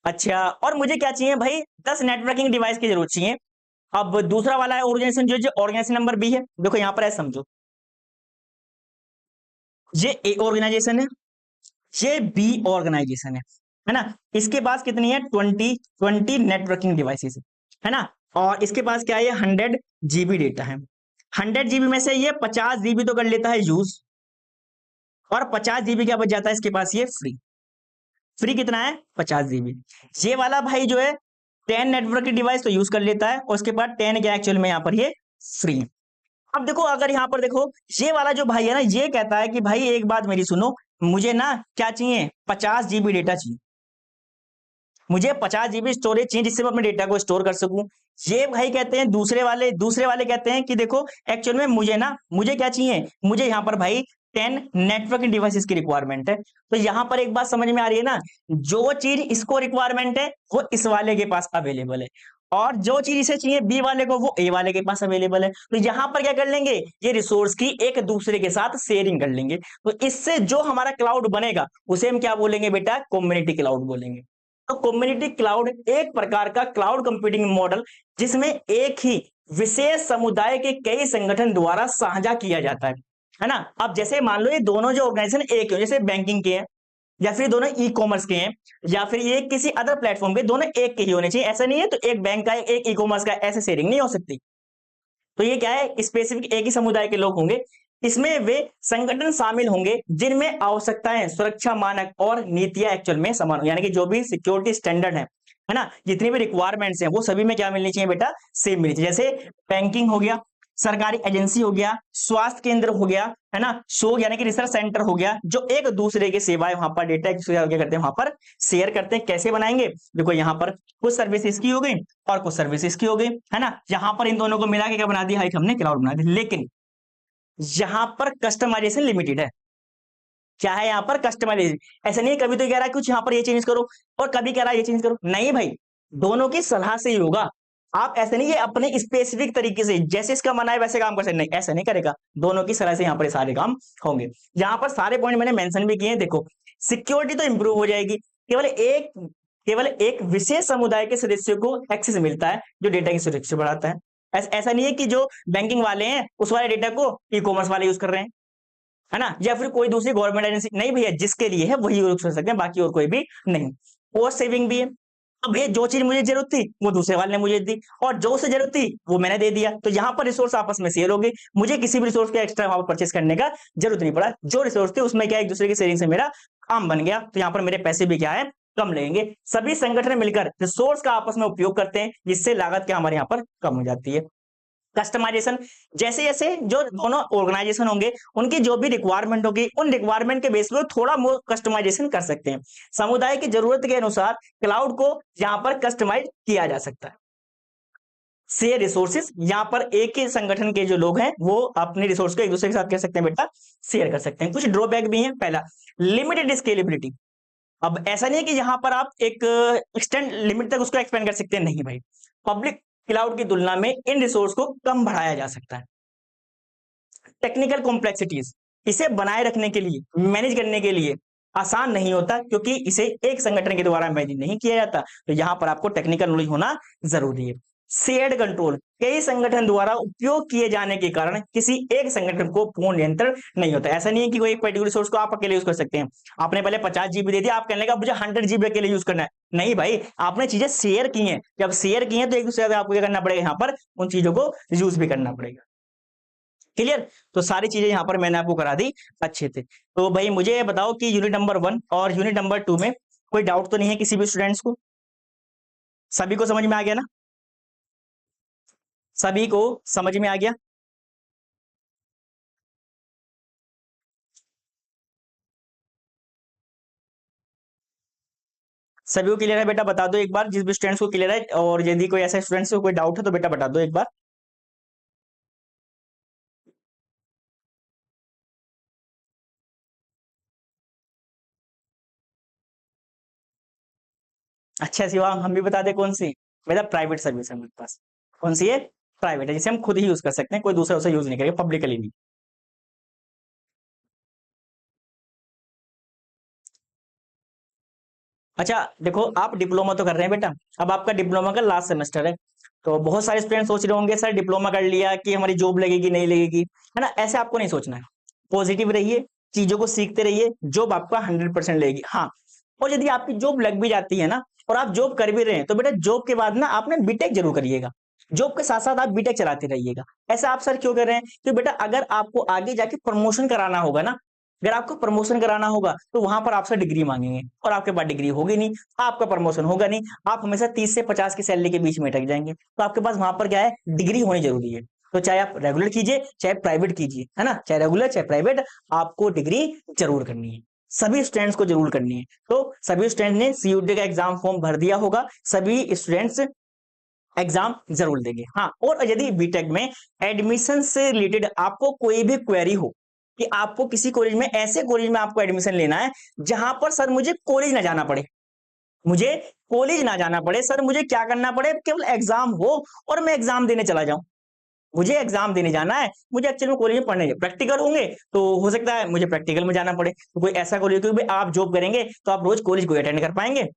अच्छा, और मुझे क्या चाहिए भाई, 10 नेटवर्किंग डिवाइस की जरूरत चाहिए। अब दूसरा वाला है ऑर्गेनाइजेशन जो ऑर्गेनाइजेशन नंबर बी है, देखो यहाँ पर है समझो, ये ए ऑर्गेनाइजेशन है, ये बी ऑर्गेनाइजेशन है ना, इसके पास कितनी है 20 नेटवर्किंग डिवाइसेस है ना, और इसके पास क्या है 100 GB डेटा है। 100 GB में से ये 50 GB तो कर लेता है यूज, और 50 GB क्या बच जाता है इसके पास, ये फ्री। फ्री कितना है 50 GB। ये वाला भाई जो है 10 नेटवर्क डिवाइस तो यूज कर लेता है, और उसके बाद 10 क्या एक्चुअल में यहाँ पर ये फ्री। अब देखो अगर यहाँ पर देखो ये वाला जो भाई है ना, ये कहता है कि भाई एक बात मेरी सुनो, मुझे ना क्या चाहिए 50 GB डेटा चाहिए, मुझे 50 GB स्टोरेज चाहिए जिससे मैं अपने डेटा को स्टोर कर सकूं। ये भाई कहते हैं दूसरे वाले कहते हैं कि देखो एक्चुअल में मुझे क्या चाहिए, मुझे यहाँ पर भाई 10 नेटवर्किंग डिवाइसेस की रिक्वायरमेंट है। तो यहाँ पर एक बात समझ में आ रही है ना, जो चीज इसको रिक्वायरमेंट है वो इस वाले के पास अवेलेबल है, और जो चीज इसे चाहिए बी वाले को वो ए वाले के पास अवेलेबल है। तो यहाँ पर क्या कर लेंगे, ये रिसोर्स की एक दूसरे के साथ शेयरिंग कर लेंगे, तो इससे जो हमारा क्लाउड बनेगा उसे हम क्या बोलेंगे बेटा, कम्युनिटी क्लाउड बोलेंगे। तो कम्युनिटी क्लाउड एक प्रकार का क्लाउड कंप्यूटिंग मॉडल जिसमें एक ही विशेष समुदाय के कई संगठन द्वारा साझा किया जाता है ना। अब जैसे मान लो ये दोनों जो ऑर्गेनाइजेशन एक है, जैसे बैंकिंग के हैं या फिर दोनों ई कॉमर्स के हैं या फिर ये किसी अदर प्लेटफॉर्म के, दोनों एक के ही होने चाहिए, ऐसा नहीं है तो एक बैंक का एक ई कॉमर्स का, ऐसे शेयरिंग नहीं हो सकती। तो ये क्या है, स्पेसिफिक एक ही समुदाय के लोग होंगे, इसमें वे संगठन शामिल होंगे जिनमें आवश्यकताएं, सुरक्षा मानक और नीतियां एक्चुअल में समान, यानी कि जो भी सिक्योरिटी स्टैंडर्ड है है ना, जितनी भी रिक्वायरमेंट्स हैं वो सभी में क्या मिलनी चाहिए बेटा, सेम मिलनी चाहिए। जैसे बैंकिंग हो गया, सरकारी एजेंसी हो गया, स्वास्थ्य केंद्र हो गया, है ना, शोध यानी कि रिसर्च सेंटर हो गया, जो एक दूसरे की सेवाएं वहां पर डेटा क्या करते हैं, वहां पर शेयर करते हैं। कैसे बनाएंगे, देखो यहाँ पर कुछ सर्विस इसकी हो गई और कुछ सर्विस इसकी हो गई, है ना, यहाँ पर इन दोनों को मिला के क्या बना दिया, एक हमने क्लाउड बना दिया। लेकिन यहाँ पर कस्टमाइजेशन लिमिटेड है। क्या है यहाँ पर, कस्टमाइजेशन। ऐसा नहीं है कभी तो कह रहा है कुछ यहाँ पर ये चेंज करो और कभी कह रहा है ये चेंज करो, नहीं भाई, दोनों की सलाह से ही होगा। आप ऐसे नहीं, ये अपने स्पेसिफिक तरीके से जैसे इसका मना है वैसे काम कर सकते, नहीं ऐसा नहीं करेगा, दोनों की सलाह से यहाँ पर सारे काम होंगे। यहाँ पर सारे पॉइंट मैंने मेंशन भी किए हैं। देखो, सिक्योरिटी तो इंप्रूव हो जाएगी, केवल एक विशेष समुदाय के सदस्यों को एक्सेस मिलता है जो डेटा की सुरक्षा बढ़ाता है। ऐसा नहीं है कि जो बैंकिंग वाले हैं उस वाले डेटा को ई कॉमर्स वाले यूज कर रहे हैं, है ना, या फिर कोई दूसरी गवर्नमेंट एजेंसी, नहीं भैया, जिसके लिए है वही यूज कर सकते हैं, बाकी और कोई भी नहीं। कॉस्ट सेविंग भी है। अब भैया जो चीज मुझे जरूरत थी वो दूसरे वाले ने मुझे दी, और जो उसे जरूरत थी वो मैंने दे दिया, तो यहाँ पर रिसोर्स आपस में शेयर हो गई। मुझे किसी भी रिसोर्स का एक्स्ट्रा वहां पर परचेस करने का जरूरत नहीं पड़ा। जो रिसोर्स थे उसमें क्या एक दूसरे की शेयरिंग से मेरा काम बन गया, तो यहाँ पर मेरे पैसे भी क्या है, कम लगेंगे। सभी संगठन मिलकर रिसोर्स का आपस में उपयोग करते हैं, जिससे लागत क्या हमारे यहाँ पर कम हो जाती है। कस्टमाइजेशन, जैसे जैसे जो दोनों ऑर्गेनाइजेशन होंगे उनकी जो भी रिक्वायरमेंट होगी उन रिक्वायरमेंट के बेस पे थोड़ा मोर कस्टमाइजेशन कर सकते हैं। समुदाय की जरूरत के अनुसार क्लाउड को यहाँ पर कस्टमाइज किया जा सकता है। शेयर रिसोर्सेज, यहाँ पर एक ही संगठन के जो लोग हैं वो अपने रिसोर्स को एक दूसरे के साथ कर सकते हैं बेटा, शेयर कर सकते हैं। कुछ ड्रॉबैक भी है। पहला, लिमिटेड स्केलेबिलिटी। अब ऐसा नहीं है कि यहाँ पर आप एक एक्सटेंड लिमिट तक उसको एक्सपेंड कर सकते हैं, नहीं भाई, पब्लिक क्लाउड की तुलना में इन रिसोर्स को कम बढ़ाया जा सकता है। टेक्निकल कॉम्प्लेक्सिटीज, इसे बनाए रखने के लिए, मैनेज करने के लिए आसान नहीं होता, क्योंकि इसे एक संगठन के द्वारा मैनेज नहीं किया जाता, तो यहां पर आपको टेक्निकल नॉलेज होना जरूरी है। शेयर्ड कंट्रोल, कई संगठन द्वारा उपयोग किए जाने के कारण किसी एक संगठन को पूर्ण नियंत्रण नहीं होता। ऐसा नहीं है कि कोई एक पर्टिकुलर रिसोर्स को आप अकेले यूज कर सकते हैं। आपने पहले 50 GB दे दिया, आप कहने लगा मुझे 100 GB अकेले यूज करना है, नहीं भाई, आपने चीजें शेयर की हैं, जब शेयर की हैं तो एक दूसरे से आपको क्या करना पड़ेगा, यहाँ पर उन चीजों को यूज भी करना पड़ेगा। क्लियर, तो सारी चीजें यहाँ पर मैंने आपको करा दी अच्छे से। तो भाई मुझे ये बताओ कि यूनिट नंबर 1 और यूनिट नंबर 2 में कोई डाउट तो नहीं है किसी भी स्टूडेंट्स को? सभी को समझ में आ गया ना? सभी को समझ में आ गया? सभी को क्लियर है बेटा? बता दो एक बार, जिस भी स्टूडेंट्स को क्लियर है, और यदि कोई ऐसा स्टूडेंट्स को कोई डाउट है तो बेटा बता दो एक बार। अच्छा शिवा, हम भी बता दें कौन सी? बेटा प्राइवेट सर्विस है मेरे पास। कौन सी है? प्राइवेट है, जिसे हम खुद ही यूज कर सकते हैं, कोई दूसरा उसे यूज नहीं करेगा, पब्लिकली नहीं। अच्छा देखो, आप डिप्लोमा तो कर रहे हैं बेटा, अब आपका डिप्लोमा का लास्ट सेमेस्टर है, तो बहुत सारे स्टूडेंट सोच रहे होंगे सर डिप्लोमा कर लिया कि हमारी जॉब लगेगी नहीं लगेगी, है ना, ऐसे आपको नहीं सोचना है। पॉजिटिव रहिए, चीजों को सीखते रहिए, जॉब आपका 100% लगेगी। हाँ, और यदि आपकी जॉब लग भी जाती है ना और आप जॉब कर भी रहे हैं, तो बेटा जॉब के बाद ना आपने बीटेक जरूर करिएगा, जॉब के साथ साथ आप बीटेक चलाते रहिएगा। ऐसा आप सर क्यों कर रहे हैं? कि बेटा अगर आपको आगे जाके प्रमोशन कराना होगा ना, अगर आपको प्रमोशन कराना होगा तो वहां पर आपसे डिग्री मांगेंगे, और आपके पास डिग्री होगी नहीं, आपका प्रमोशन होगा नहीं, आप हमेशा 30 से 50 की सैलरी के बीच में अटक जाएंगे। तो आपके पास वहां पर क्या है, डिग्री होनी जरूरी है। तो चाहे आप रेगुलर कीजिए चाहे प्राइवेट कीजिए, है ना, चाहे रेगुलर चाहे प्राइवेट, आपको डिग्री जरूर करनी है, सभी स्टूडेंट्स को जरूर करनी है। तो सभी स्टूडेंट ने सीयूटी का एग्जाम फॉर्म भर दिया होगा, सभी स्टूडेंट्स एग्जाम जरूर देंगे। हाँ, और यदि बीटेक में एडमिशन से रिलेटेड आपको कोई भी क्वेरी हो कि आपको किसी कॉलेज में, ऐसे कॉलेज में आपको एडमिशन लेना है जहां पर सर मुझे कॉलेज ना जाना पड़े, मुझे कॉलेज ना जाना पड़े, सर मुझे क्या करना पड़े, केवल एग्जाम हो और मैं एग्जाम देने चला जाऊं, मुझे एग्जाम देने जाना है, मुझे एक्चुअली में कॉलेज में पढ़ने प्रैक्टिकल होंगे तो हो सकता है मुझे प्रैक्टिकल में जाना पड़े, तो कोई ऐसा कॉलेज, क्योंकि आप जॉब करेंगे तो आप रोज कॉलेज को अटेंड कर पाएंगे,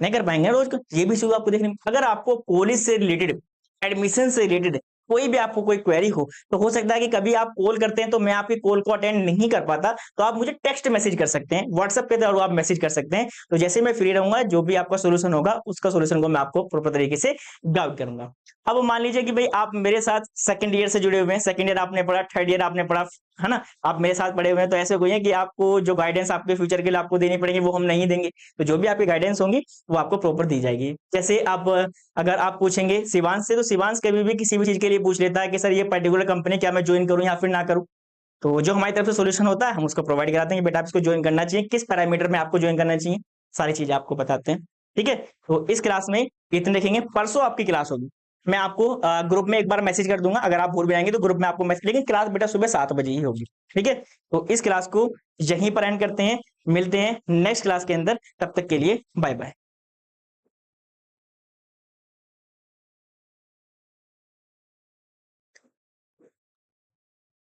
नहीं कर पाएंगे रोज को, ये भी चीज आपको देखनी। अगर आपको कॉलेज से रिलेटेड, एडमिशन से रिलेटेड कोई भी आपको कोई क्वेरी हो, तो हो सकता है कि कभी आप कॉल करते हैं तो मैं आपकी कॉल को अटेंड नहीं कर पाता, तो आप मुझे टेक्स्ट मैसेज कर सकते हैं, व्हाट्सएप पे तो आप मैसेज कर सकते हैं, तो जैसे मैं फ्री रहूंगा जो भी आपका सोल्यूशन होगा उसका सोल्यूशन को मैं आपको प्रॉपर तरीके से गाइड करूंगा। अब मान लीजिए कि भाई आप मेरे साथ सेकंड ईयर से जुड़े हुए हैं, सेकंड ईयर आपने पढ़ा, थर्ड ईयर आपने पढ़ा, है ना। आप मेरे साथ पढ़े हुए हैं तो ऐसे कोई है कि आपको जो गाइडेंस आपके फ्यूचर के लिए आपको देनी पड़ेगी वो हम नहीं देंगे, तो जो भी आपकी गाइडेंस होंगी वो आपको प्रॉपर दी जाएगी। जैसे आप अगर आप पूछेंगे शिवांश से, तो शिवांश कभी भी किसी भी चीज के लिए पूछ लेता है कि सर ये पर्टिकुलर कंपनी क्या मैं ज्वाइन करूं या फिर ना करूं, तो जो हमारी तरफ से सोल्यूशन होता है हम उसको प्रोवाइड कराते हैं कि बेटा आप इसको ज्वाइन करना चाहिए, किस पैरामीटर में आपको ज्वाइन करना चाहिए, सारी चीजें आपको बताते हैं। ठीक है, तो इस क्लास में इतने देखेंगे। परसों आपकी क्लास होगी, मैं आपको ग्रुप में एक बार मैसेज कर दूंगा, अगर आप भूल भी जाएंगे तो ग्रुप में आपको मैसेज, लेकिन क्लास बेटा सुबह 7 बजे ही होगी। ठीक है, तो इस क्लास को यहीं पर एंड करते हैं, मिलते हैं नेक्स्ट क्लास के अंदर, तब तक के लिए बाय बाय।